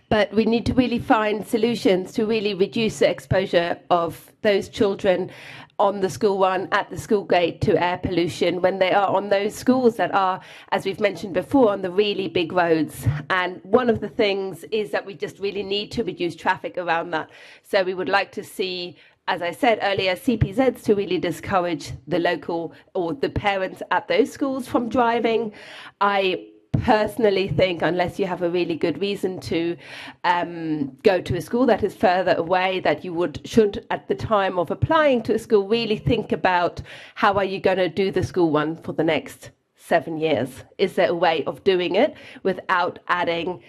But we need to really find solutions to really reduce the exposure of those children on the school run, at the school gate, to air pollution when they are on those schools that are, as we've mentioned before, on the really big roads. And one of the things is that we just really need to reduce traffic around that. So we would like to see, as I said earlier, CPZs to really discourage the local or the parents at those schools from driving. I personally think, unless you have a really good reason to go to a school that is further away, that you should at the time of applying to a school really think about how are you going to do the school run for the next 7 years. Is there a way of doing it without adding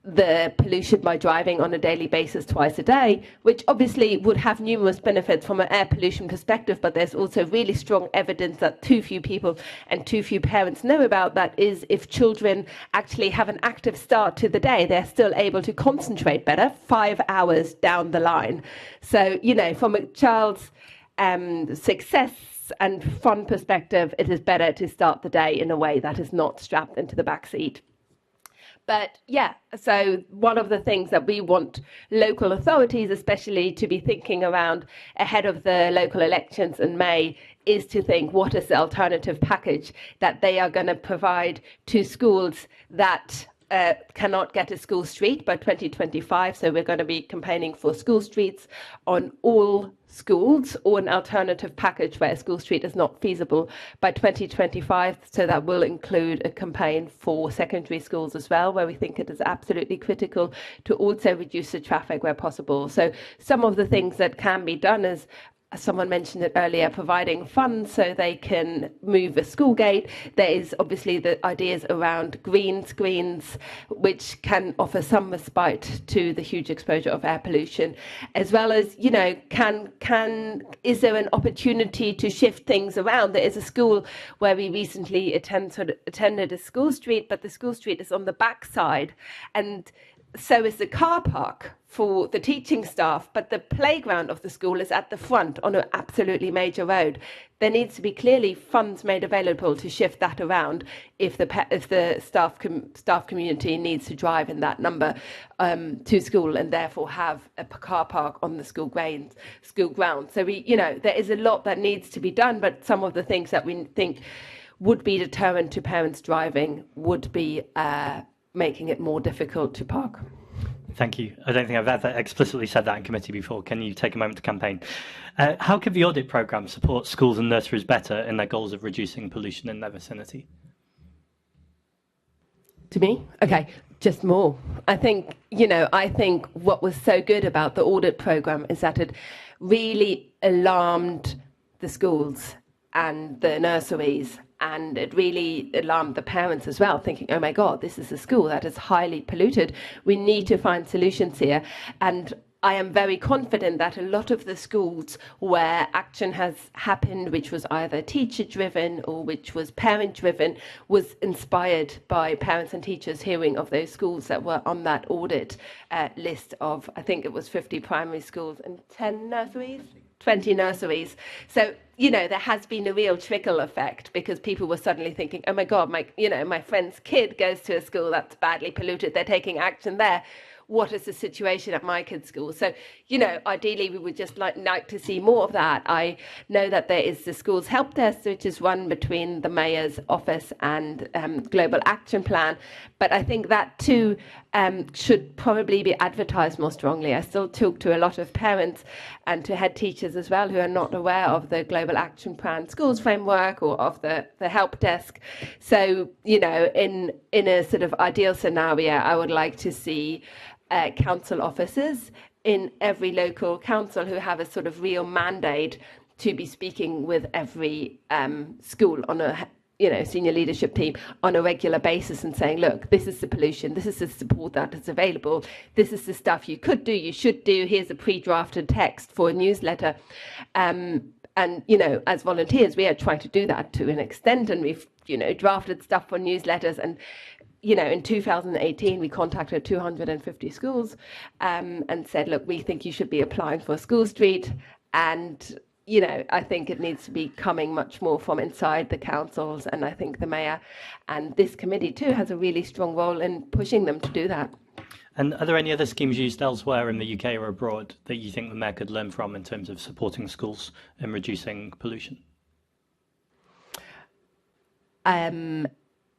the pollution by driving on a daily basis twice a day, which obviously would have numerous benefits from an air pollution perspective, but there's also really strong evidence that too few people and too few parents know about that, is if children actually have an active start to the day, they're still able to concentrate better 5 hours down the line. So, from a child's success and fun perspective, it is better to start the day in a way that is not strapped into the back seat. But yeah, so one of the things that we want local authorities especially to be thinking around ahead of the local elections in May is to think, what is the alternative package that they are going to provide to schools that cannot get a school street by 2025. So we're going to be campaigning for school streets on all schools, or an alternative package where a school street is not feasible by 2025. So that will include a campaign for secondary schools as well, where we think it is absolutely critical to also reduce the traffic where possible. So some of the things that can be done is, as someone mentioned it earlier, providing funds so they can move a school gate. There is obviously the ideas around green screens, which can offer some respite to the huge exposure of air pollution, as well as, is there an opportunity to shift things around? There is a school where we recently attended a school street, but the school street is on the back side, and so is the car park for the teaching staff, but the playground of the school is at the front on an absolutely major road. There needs to be clearly funds made available to shift that around if the staff community needs to drive in that number to school, and therefore have a car park on the school ground. So there is a lot that needs to be done, but some of the things that we think would be deterrent to parents driving would be making it more difficult to park. Thank you. I don't think I've ever explicitly said that in committee before. Can you take a moment to campaign? How could the audit programme support schools and nurseries better in their goals of reducing pollution in their vicinity? To me? Okay, just more. I think what was so good about the audit programme is that it really alarmed the schools and the nurseries, and it really alarmed the parents as well, thinking, oh my God, this is a school that is highly polluted. We need to find solutions here. And I am very confident that a lot of the schools where action has happened, which was either teacher-driven or which was parent-driven, was inspired by parents and teachers hearing of those schools that were on that audit list of, I think it was 50 primary schools and 10 nurseries? 20 nurseries. So, there has been a real trickle effect, because people were suddenly thinking, oh my God, my friend's kid goes to a school that's badly polluted. They're taking action there. what is the situation at my kids' school. So, you know, ideally we would just like to see more of that. I know that there is the school's help desk, which is run between the Mayor's office and Global Action Plan, but I think that too should probably be advertised more strongly. I still talk to a lot of parents and to head teachers as well who are not aware of the Global Action Plan schools framework or of the help desk. So, you know, in a sort of ideal scenario, I would like to see council officers in every local council who have a sort of real mandate to be speaking with every school on a senior leadership team on a regular basis and saying, look, this is the pollution, this is the support that is available, this is the stuff you could do, you should do, here's a pre-drafted text for a newsletter. And, you know, as volunteers, we are trying to do that to an extent, and we've, you know, drafted stuff for newsletters. And, you know, in 2018, we contacted 250 schools and said, look, we think you should be applying for a school street. And, you know, I think it needs to be coming much more from inside the councils. And I think the Mayor and this committee too has a really strong role in pushing them to do that. And are there any other schemes used elsewhere in the UK or abroad that you think the Mayor could learn from in terms of supporting schools and reducing pollution?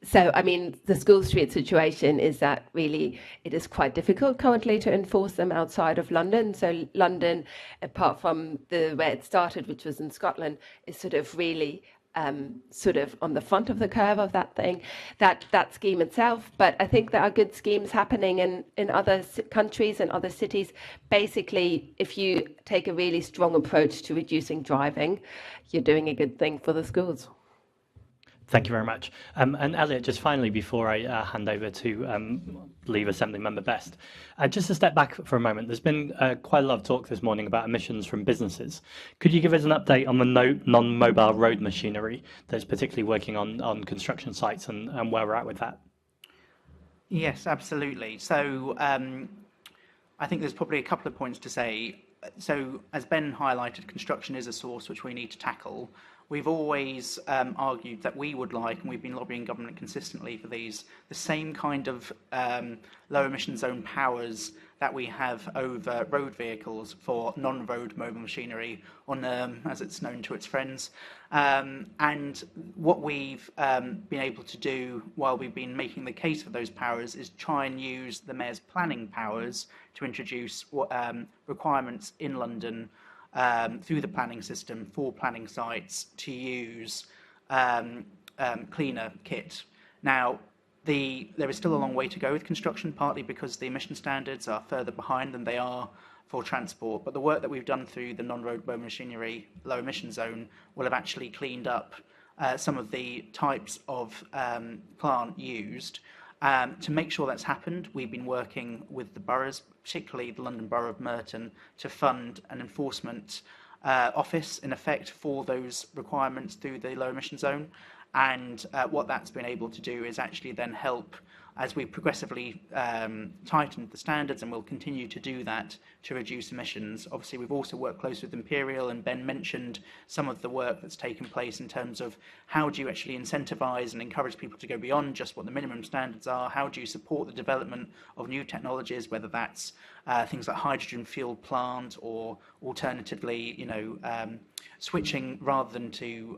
So, I mean, the school street situation is that really it is quite difficult currently to enforce them outside of London. So London, apart from where it started, which was in Scotland, is sort of really sort of on the front of the curve of that thing, that scheme itself. But I think there are good schemes happening in other countries and other cities. Basically, if you take a really strong approach to reducing driving, you're doing a good thing for the schools. Thank you very much. And Elliot, just finally, before I hand over to Leave Assembly Member Best, just to step back for a moment, there's been quite a lot of talk this morning about emissions from businesses. Could you give us an update on the non-mobile road machinery that's particularly working on construction sites and where we're at with that? Yes, absolutely. So I think there's probably a couple of points to say. So as Ben highlighted, construction is a source which we need to tackle. We've always argued that we would like, and we've been lobbying government consistently for the same kind of low emission zone powers that we have over road vehicles for non-road mobile machinery, on as it's known to its friends. And what we've been able to do while we've been making the case for those powers is try and use the Mayor's planning powers to introduce requirements in London through the planning system for planning sites to use cleaner kit. Now, there is still a long way to go with construction, partly because the emission standards are further behind than they are for transport, but the work that we've done through the non-road mobile machinery low emission zone will have actually cleaned up some of the types of plant used. To make sure that's happened, we've been working with the boroughs, particularly the London Borough of Merton, to fund an enforcement office, in effect, for those requirements through the low emission zone. And what that's been able to do is actually then help, as we progressively tightened the standards, and we'll continue to do that to reduce emissions. Obviously, we've also worked closely with Imperial, and Ben mentioned some of the work that's taken place in terms of how do you actually incentivise and encourage people to go beyond just what the minimum standards are, how do you support the development of new technologies, whether that's things like hydrogen fueled plant, or alternatively, you know, switching rather than to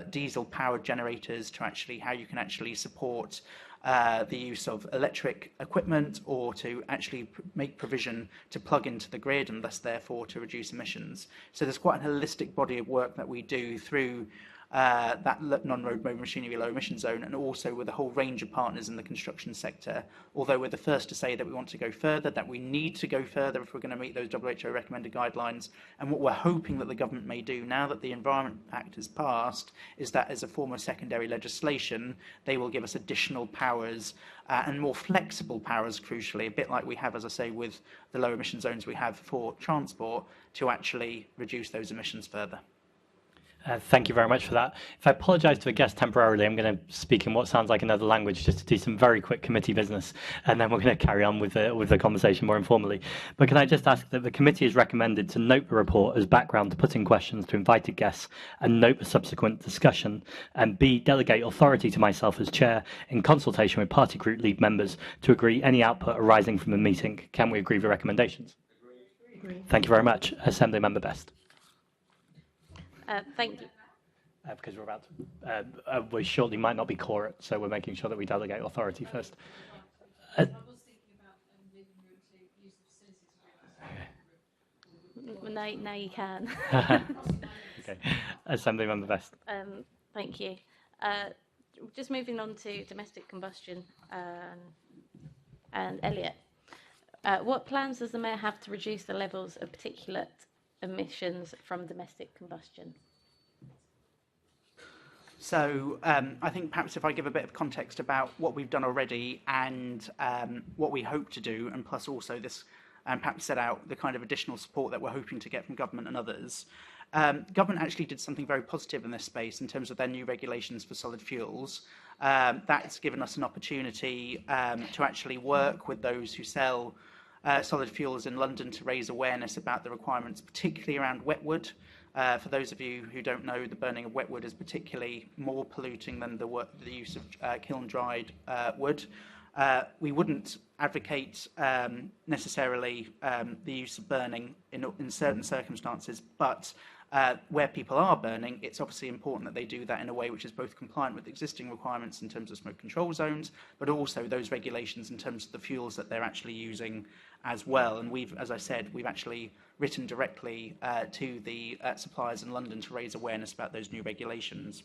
diesel powered generators, to actually how you can actually support the use of electric equipment, or to actually make provision to plug into the grid, and thus therefore to reduce emissions. So there's quite a holistic body of work that we do through that non-road mobile machinery low emission zone, and also with a whole range of partners in the construction sector. Although we're the first to say that we want to go further, that we need to go further if we're going to meet those WHO recommended guidelines. And what we're hoping that the government may do now that the Environment Act has passed is that, as a form of secondary legislation, they will give us additional powers and more flexible powers, crucially, a bit like we have, as I say, with the low emission zones we have for transport, to actually reduce those emissions further. Thank you very much for that. If I apologise to the guest temporarily, I'm going to speak in what sounds like another language just to do some very quick committee business, and then we're going to carry on with the conversation more informally. But can I just ask that the committee is recommended to note the report as background to putting questions to invited guests and note the subsequent discussion, and B, delegate authority to myself as chair in consultation with party group lead members to agree any output arising from the meeting. Can we agree with the recommendations? Agree. Thank you very much. Assembly Member Best. Thank you. Because we're about to, we shortly might not be quorum, so we're making sure that we delegate authority first. I was thinking about leaving room to use the facilities. Now you can. Okay. Assembly Member Best. Thank you. Just moving on to domestic combustion and Elliot. What plans does the Mayor have to reduce the levels of particulate emissions from domestic combustion? So I think perhaps if I give a bit of context about what we've done already and what we hope to do, and plus also this, and perhaps set out the kind of additional support that we're hoping to get from government and others. Government actually did something very positive in this space in terms of their new regulations for solid fuels. That's given us an opportunity to actually work with those who sell solid fuels in London to raise awareness about the requirements, particularly around wet wood. For those of you who don't know, the burning of wet wood is particularly more polluting than the use of kiln-dried wood. We wouldn't advocate necessarily the use of burning in certain circumstances, but where people are burning, it's obviously important that they do that in a way which is both compliant with existing requirements in terms of smoke control zones, but also those regulations in terms of the fuels that they're actually using as well. And we've, as I said, we've actually written directly to the suppliers in London to raise awareness about those new regulations.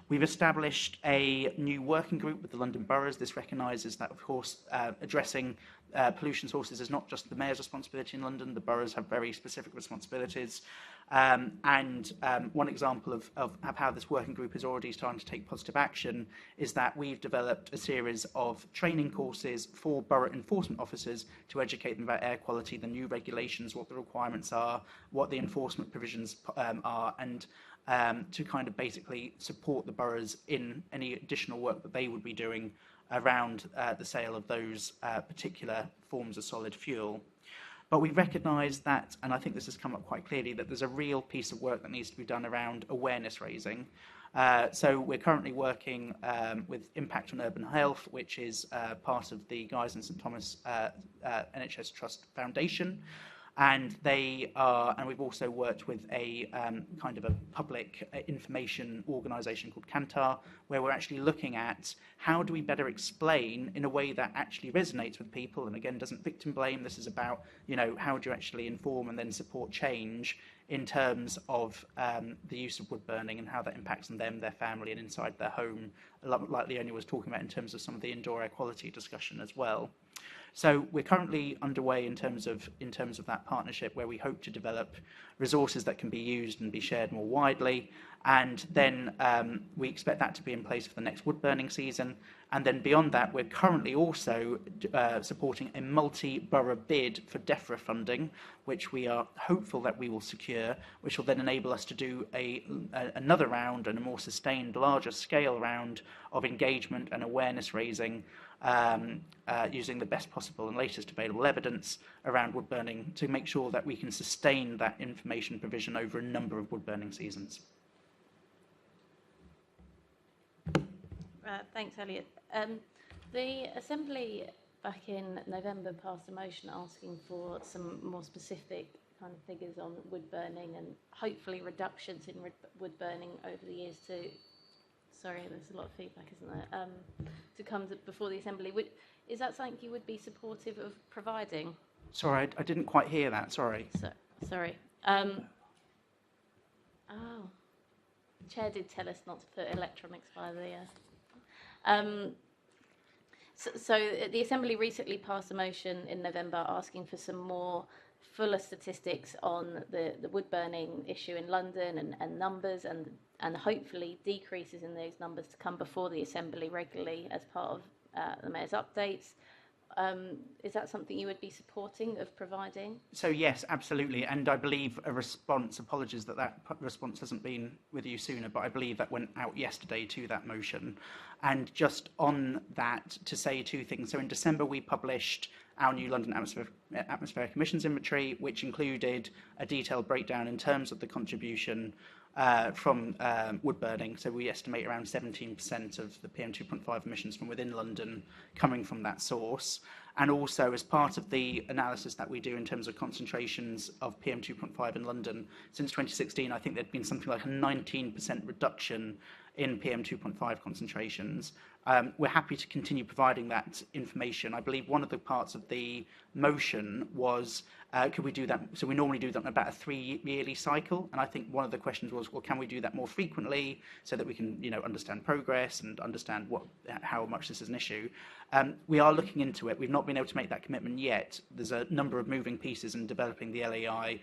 We've established a new working group with the London boroughs. This recognises that, of course, addressing pollution sources is not just the Mayor's responsibility in London. The boroughs have very specific responsibilities. One example of how this working group is already starting to take positive action is that we've developed a series of training courses for borough enforcement officers to educate them about air quality, the new regulations, what the requirements are, what the enforcement provisions are, and to kind of basically support the boroughs in any additional work that they would be doing around the sale of those particular forms of solid fuel. But we recognise that, and I think this has come up quite clearly, that there's a real piece of work that needs to be done around awareness raising. So we're currently working with Impact on Urban Health, which is part of the Guy's and St Thomas NHS Trust Foundation. And we've also worked with a kind of a public information organisation called Kantar, where we're actually looking at how do we better explain in a way that actually resonates with people, and again doesn't victim blame. This is about, how do you actually inform and then support change in terms of the use of wood burning and how that impacts on them, their family, and inside their home, like Leonie was talking about in terms of some of the indoor air quality discussion as well. So we're currently underway in terms of that partnership, where we hope to develop resources that can be used and be shared more widely, and then we expect that to be in place for the next wood burning season. And then beyond that, we're currently also supporting a multi-borough bid for DEFRA funding, which we are hopeful that we will secure, which will then enable us to do another round and a more sustained, larger scale round of engagement and awareness raising, using the best possible and latest available evidence around wood burning to make sure that we can sustain that information provision over a number of wood burning seasons. Thanks, Elliot. The Assembly back in November passed a motion asking for some more specific kind of figures on wood burning and hopefully reductions in wood burning over the years to... Sorry, there's a lot of feedback, isn't there? To come before the Assembly. Is that something you would be supportive of providing? Sorry, I didn't quite hear that. Sorry. Sorry. The Chair did tell us not to put electronics by the... So the Assembly recently passed a motion in November asking for some more fuller statistics on the wood burning issue in London and numbers and hopefully decreases in those numbers to come before the Assembly regularly as part of the Mayor's updates. Is that something you would be supporting of providing? So yes, absolutely, and I believe a response, apologies that response hasn't been with you sooner, but I believe that went out yesterday to that motion. And just on that, to say two things. So in December, we published our new London Atmospheric Emissions Inventory, which included a detailed breakdown in terms of the contribution from wood burning. So we estimate around 17% of the PM2.5 emissions from within London coming from that source. And also, as part of the analysis that we do in terms of concentrations of PM2.5 in London, since 2016, I think there'd been something like a 19% reduction in PM2.5 concentrations. We're happy to continue providing that information. I believe one of the parts of the motion was, could we do that? So we normally do that on about a 3-yearly cycle. And I think one of the questions was, well, can we do that more frequently so that we can, understand progress and understand how much this is an issue? We are looking into it. We've not been able to make that commitment yet. There's a number of moving pieces in developing the LAI.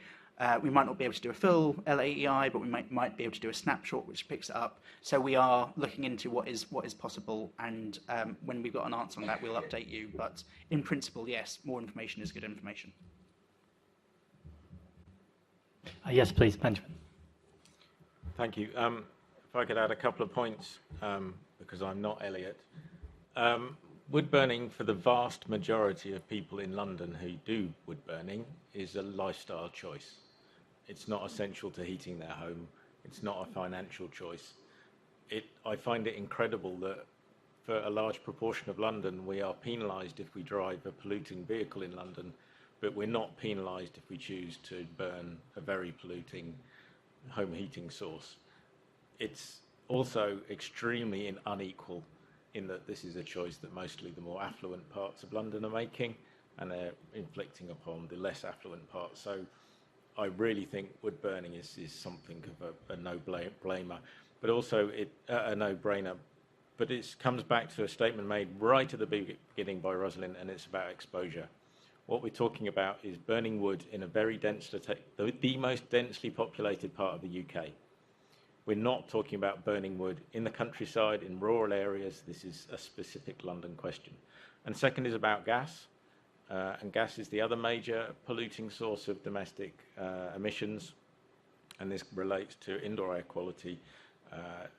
We might not be able to do a full LAEI, but we might be able to do a snapshot which picks it up. So we are looking into what is possible, and when we've got an answer on that, we'll update you. But in principle, yes, more information is good information. Yes, please, Benjamin. Thank you. If I could add a couple of points, because I'm not Elliot. Wood burning, for the vast majority of people in London who do wood burning, is a lifestyle choice. It's not essential to heating their home. It's not a financial choice. I find it incredible that for a large proportion of London, we are penalised if we drive a polluting vehicle in London, but we're not penalised if we choose to burn a very polluting home heating source. It's also extremely unequal in that this is a choice that mostly the more affluent parts of London are making, and they're inflicting upon the less affluent parts. So I really think wood burning is something of a no-blamer, but also a no-brainer. But it comes back to a statement made right at the beginning by Rosalind, and it's about exposure. What we're talking about is burning wood in a very the most densely populated part of the UK. We're not talking about burning wood in the countryside, in rural areas. This is a specific London question. And second is about gas. And gas is the other major polluting source of domestic emissions. And this relates to indoor air quality.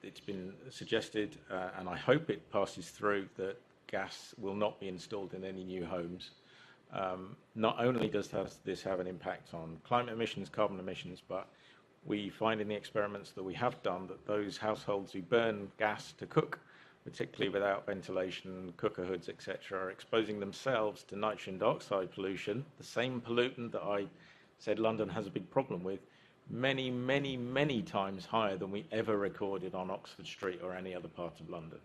It's been suggested, and I hope it passes through, that gas will not be installed in any new homes. Not only does this have an impact on climate emissions, carbon emissions, but we find in the experiments that we have done that those households who burn gas to cook, particularly without ventilation, cooker hoods, etc., are exposing themselves to nitrogen dioxide pollution, the same pollutant that I said London has a big problem with, many, many, many times higher than we ever recorded on Oxford Street or any other part of London.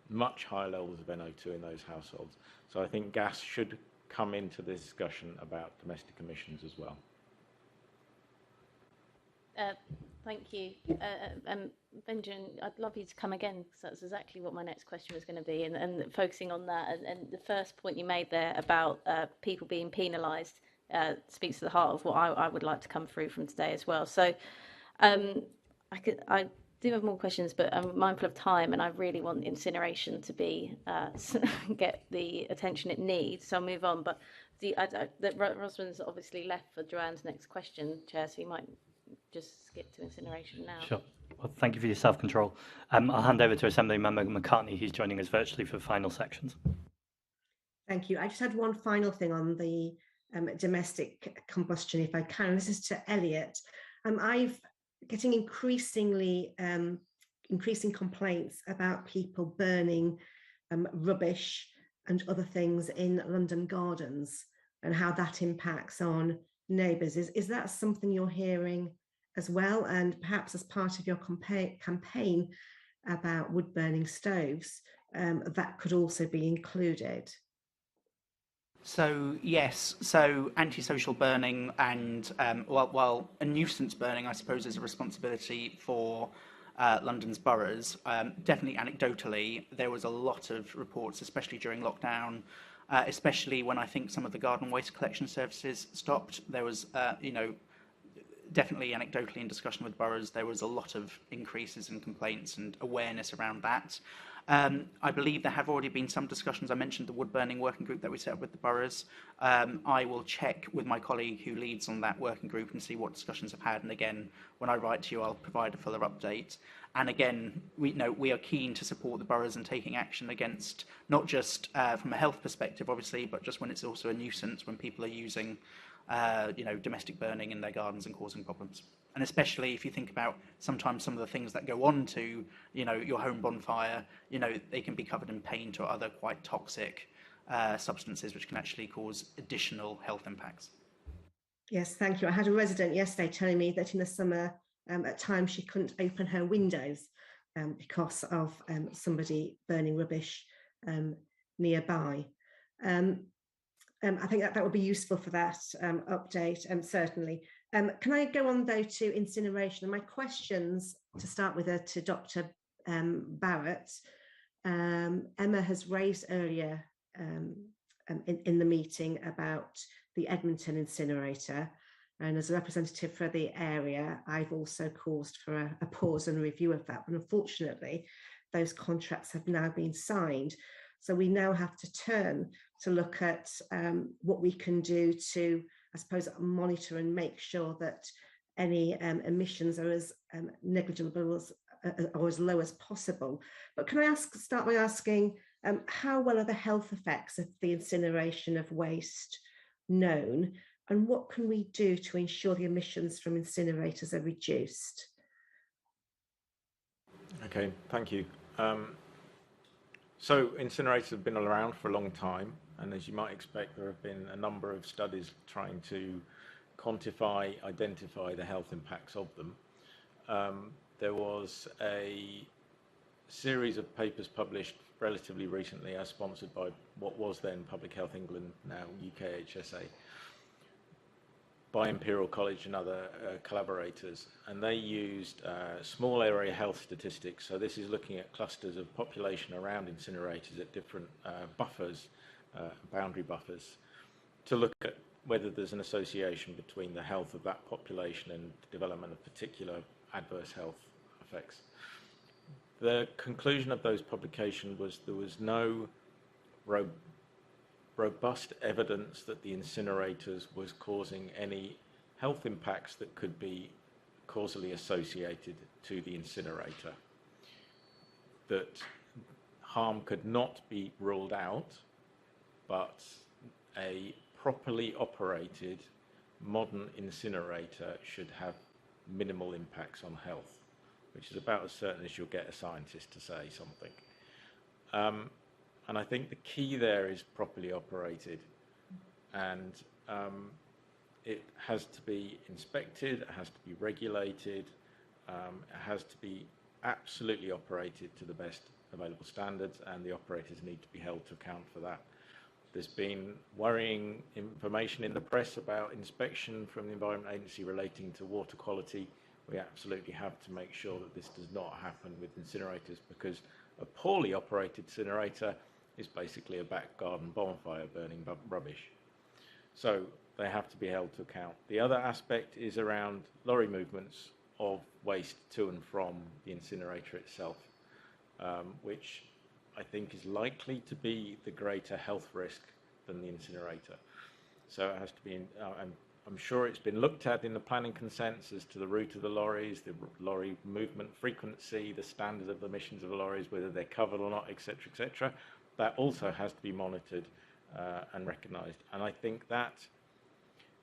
Much higher levels of NO2 in those households. So I think gas should come into the discussion about domestic emissions as well. Thank you. Benjamin, I'd love you to come again, because that's exactly what my next question was going to be, and focusing on that. And the first point you made there about people being penalised speaks to the heart of what I would like to come through from today as well. So I do have more questions, but I'm mindful of time, and I really want incineration to be get the attention it needs. So I'll move on. But Rosamund's obviously left for Joanne's next question, Chair, so you might just skip to incineration now. Sure. Well, thank you for your self-control. I'll hand over to Assembly Member McCartney, who's joining us virtually for the final sections. Thank you. I just had one final thing on the domestic combustion, if I can. This is to Elliot. I've getting increasing complaints about people burning rubbish and other things in London gardens, and how that impacts on neighbours. Is that something you're hearing as well? And perhaps as part of your campaign about wood burning stoves, that could also be included. So yes, so antisocial burning and while a nuisance burning, I suppose, is a responsibility for London's boroughs. Definitely anecdotally, there was a lot of reports, especially during lockdown, especially when I think some of the garden waste collection services stopped. There was, definitely anecdotally in discussion with boroughs, there was a lot of increases in complaints and awareness around that. I believe there have already been some discussions. I mentioned the wood burning working group that we set up with the boroughs. I will check with my colleague who leads on that working group and see what discussions have had. And again, when I write to you, I'll provide a fuller update. And again, we are keen to support the boroughs in taking action against, not just from a health perspective, obviously, but just when it's also a nuisance, when people are using domestic burning in their gardens and causing problems. And especially if you think about sometimes some of the things that go on to, your home bonfire, they can be covered in paint or other quite toxic substances, which can actually cause additional health impacts. Yes, thank you. I had a resident yesterday telling me that in the summer, at times she couldn't open her windows because of somebody burning rubbish nearby. I think that would be useful for that update, certainly. Can I go on, though, to incineration? And my questions, to start with, are to Dr. Barratt. Emma has raised earlier in the meeting about the Edmonton incinerator. And as a representative for the area, I've also caused for a pause and review of that. But unfortunately, those contracts have now been signed. So we now have to turn to look at what we can do to, I suppose, monitor and make sure that any emissions are as negligible as, or as low as possible. But can I start by asking, how well are the health effects of the incineration of waste known? And what can we do to ensure the emissions from incinerators are reduced? Okay, thank you. So incinerators have been around for a long time, and as you might expect, there have been a number of studies trying to quantify, identify the health impacts of them. There was a series of papers published relatively recently, as sponsored by what was then Public Health England, now UKHSA, by Imperial College and other collaborators, and they used small area health statistics. So this is looking at clusters of population around incinerators at different buffers, boundary buffers, to look at whether there's an association between the health of that population and the development of particular adverse health effects. The conclusion of those publications was there was no robust evidence that the incinerators was causing any health impacts that could be causally associated to the incinerator. That harm could not be ruled out, but a properly operated modern incinerator should have minimal impacts on health, which is about as certain as you'll get a scientist to say something. And I think the key there is properly operated, and it has to be inspected, it has to be regulated, it has to be absolutely operated to the best available standards, and the operators need to be held to account for that. There's been worrying information in the press about inspection from the Environment Agency relating to water quality. We absolutely have to make sure that this does not happen with incinerators, because a poorly operated incinerator is basically a back garden bonfire burning rubbish. So they have to be held to account. The other aspect is around lorry movements of waste to and from the incinerator itself, which I think is likely to be the greater health risk than the incinerator. So it has to be, I'm sure it's been looked at in the planning consents as to the route of the lorries, the lorry movement frequency, the standard of emissions of the lorries, whether they're covered or not, etc., etc. That also has to be monitored and recognised. And I think that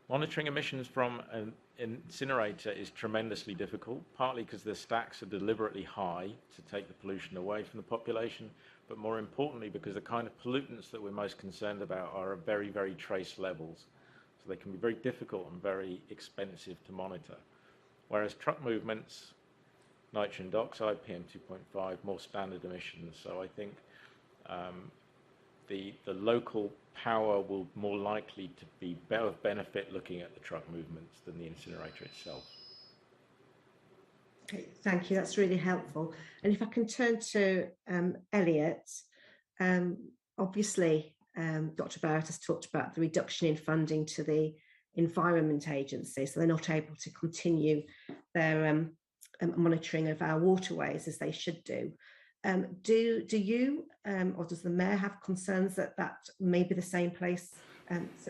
monitoring emissions from an incinerator is tremendously difficult, partly because the stacks are deliberately high to take the pollution away from the population, but more importantly because the kind of pollutants that we're most concerned about are at very, very trace levels. So they can be very difficult and very expensive to monitor. Whereas truck movements, nitrogen dioxide, PM2.5, more standard emissions. So I think the local power will more likely to be of benefit looking at the truck movements than the incinerator itself. Okay, thank you. That's really helpful. And if I can turn to Elliot, obviously Dr. Barratt has talked about the reduction in funding to the Environment Agency, so they're not able to continue their monitoring of our waterways as they should do. Do you or does the mayor have concerns that that may be the same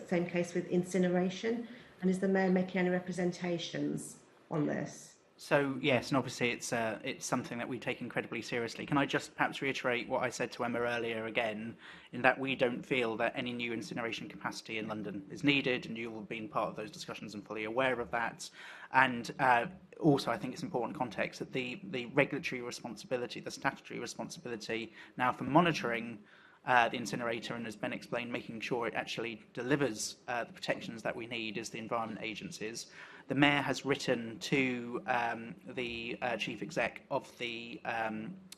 same case with incineration? And is the mayor making any representations on this? So yes, and obviously it's something that we take incredibly seriously. Can I just perhaps reiterate what I said to Emma earlier again, in that we don't feel that any new incineration capacity in London is needed, and you will have been part of those discussions and fully aware of that. And also, I think it's important context that the regulatory responsibility, the statutory responsibility now for monitoring the incinerator, and as Ben explained, making sure it actually delivers the protections that we need, is the Environment Agency's. The Mayor has written to the Chief Exec of the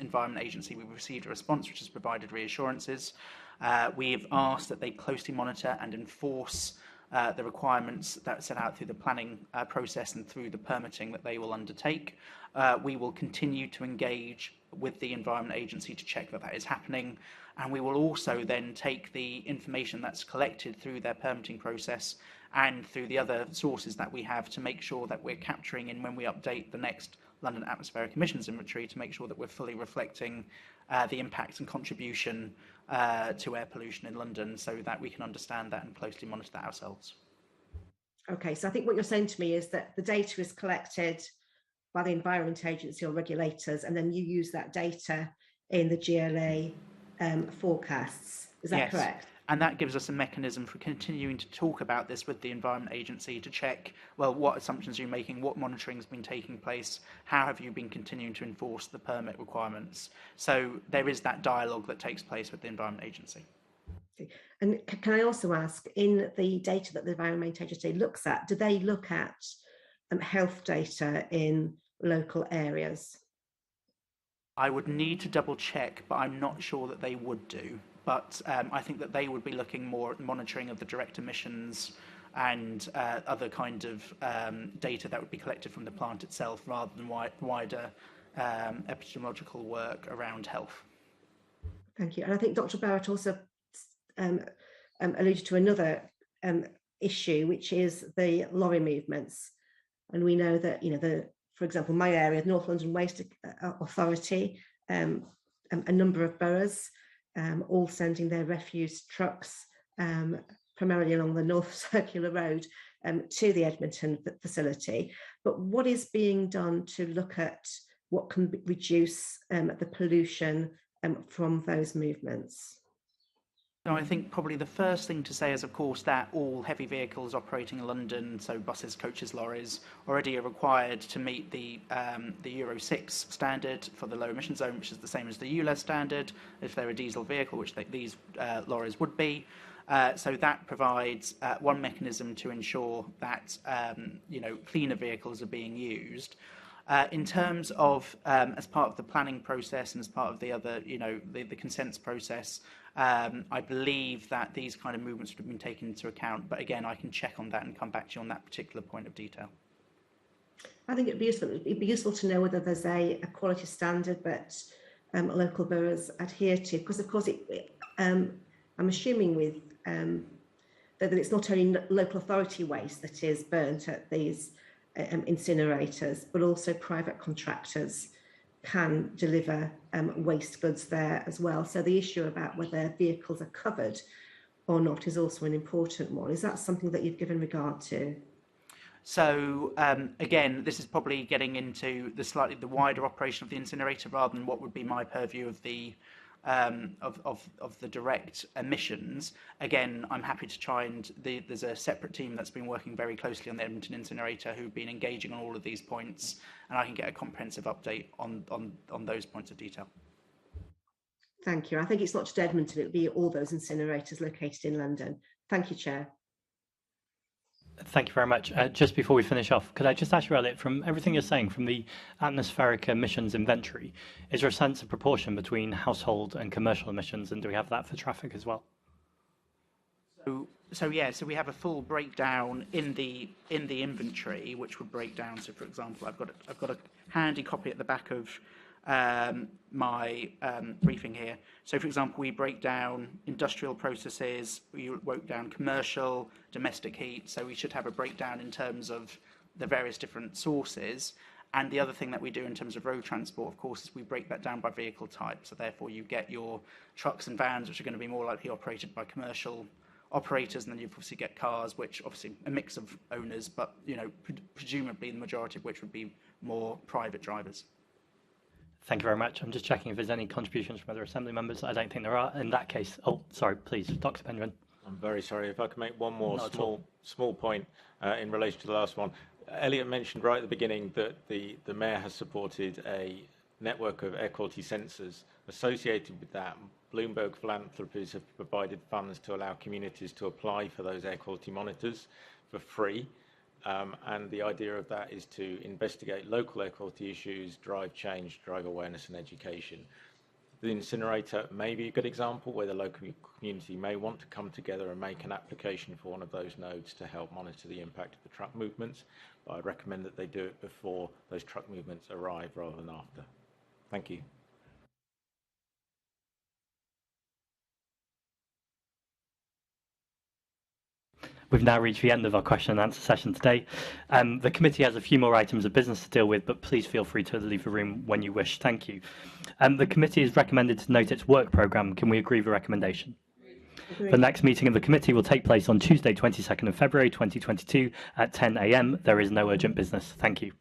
Environment Agency. We've received a response which has provided reassurances. We have asked that they closely monitor and enforce the requirements that are set out through the planning process and through the permitting that they will undertake. We will continue to engage with the Environment Agency to check that that is happening, and we will also then take the information that's collected through their permitting process and through the other sources that we have to make sure that we're capturing in when we update the next London Atmospheric Emissions Inventory, to make sure that we're fully reflecting the impact and contribution to air pollution in London, so that we can understand that and closely monitor that ourselves. Okay, so I think what you're saying to me is that the data is collected by the Environment Agency or regulators, and then you use that data in the GLA forecasts. Is that correct? And that gives us a mechanism for continuing to talk about this with the Environment Agency to check, well, what assumptions are you making, what monitoring has been taking place, how have you been continuing to enforce the permit requirements. So there is that dialogue that takes place with the Environment Agency. And can I also ask, in the data that the Environment Agency looks at, do they look at health data in local areas? I would need to double check, but I'm not sure that they would do. But I think that they would be looking more at monitoring of the direct emissions and other kind of data that would be collected from the plant itself, rather than wider epidemiological work around health. Thank you. And I think Dr. Barratt also alluded to another issue, which is the lorry movements. And we know that, for example, my area, the North London Waste Authority, a number of boroughs, all sending their refuse trucks, primarily along the North Circular Road, to the Edmonton facility. But what is being done to look at what can reduce the pollution from those movements? So I think probably the first thing to say is, of course, that all heavy vehicles operating in London, so buses, coaches, lorries, already are required to meet the Euro 6 standard for the low emission zone, which is the same as the ULEZ standard if they're a diesel vehicle, which these lorries would be. So that provides one mechanism to ensure that cleaner vehicles are being used. In terms of, as part of the planning process and as part of the other, the consents process, I believe that these kind of movements would have been taken into account. But again, I can check on that and come back to you on that particular point of detail. I think it'd be useful to know whether there's a quality standard that local boroughs adhere to, because of course I'm assuming with that it's not only local authority waste that is burnt at these incinerators, but also private contractors can deliver waste goods there as well. So the issue about whether vehicles are covered or not is also an important one. Is that something that you've given regard to? So again, this is probably getting into the wider operation of the incinerator rather than what would be my purview of the direct emissions. Again, I'm happy to try and there's a separate team that's been working very closely on the Edmonton incinerator who've been engaging on all of these points, and I can get a comprehensive update on those points of detail. Thank you. I think it's not just Edmonton, it'll be all those incinerators located in London. Thank you, Chair. Thank you very much. Just before we finish off, could I just ask you, Elliot, from everything you're saying, from the atmospheric emissions inventory, is there a sense of proportion between household and commercial emissions, and do we have that for traffic as well? So we have a full breakdown in the inventory, which would break down. So, for example, I've got a handy copy at the back of my briefing here. So, for example, we break down industrial processes, we break down commercial, domestic heat. So we should have a breakdown in terms of the various different sources. And the other thing that we do in terms of road transport, of course, is we break that down by vehicle type. So therefore, you get your trucks and vans, which are going to be more likely operated by commercial operators, and then you obviously get cars, which obviously a mix of owners, but presumably the majority of which would be more private drivers. Thank you very much. I'm just checking if there's any contributions from other Assembly members. I don't think there are. In that case, sorry, please, Dr. Benjamin. I'm very sorry. If I could make one more small point in relation to the last one. Elliot mentioned right at the beginning that the Mayor has supported a network of air quality sensors. Associated with that, Bloomberg Philanthropies have provided funds to allow communities to apply for those air quality monitors for free. And the idea of that is to investigate local air quality issues, drive change, drive awareness and education. The incinerator may be a good example where the local community may want to come together and make an application for one of those nodes to help monitor the impact of the truck movements. But I recommend that they do it before those truck movements arrive rather than after. Thank you. We've now reached the end of our question and answer session today. The committee has a few more items of business to deal with, but please feel free to leave the room when you wish. Thank you. The committee is recommended to note its work programme. Can we agree with the recommendation? Agreed. The next meeting of the committee will take place on Tuesday, 22nd of February 2022 at 10 a.m. There is no urgent business. Thank you.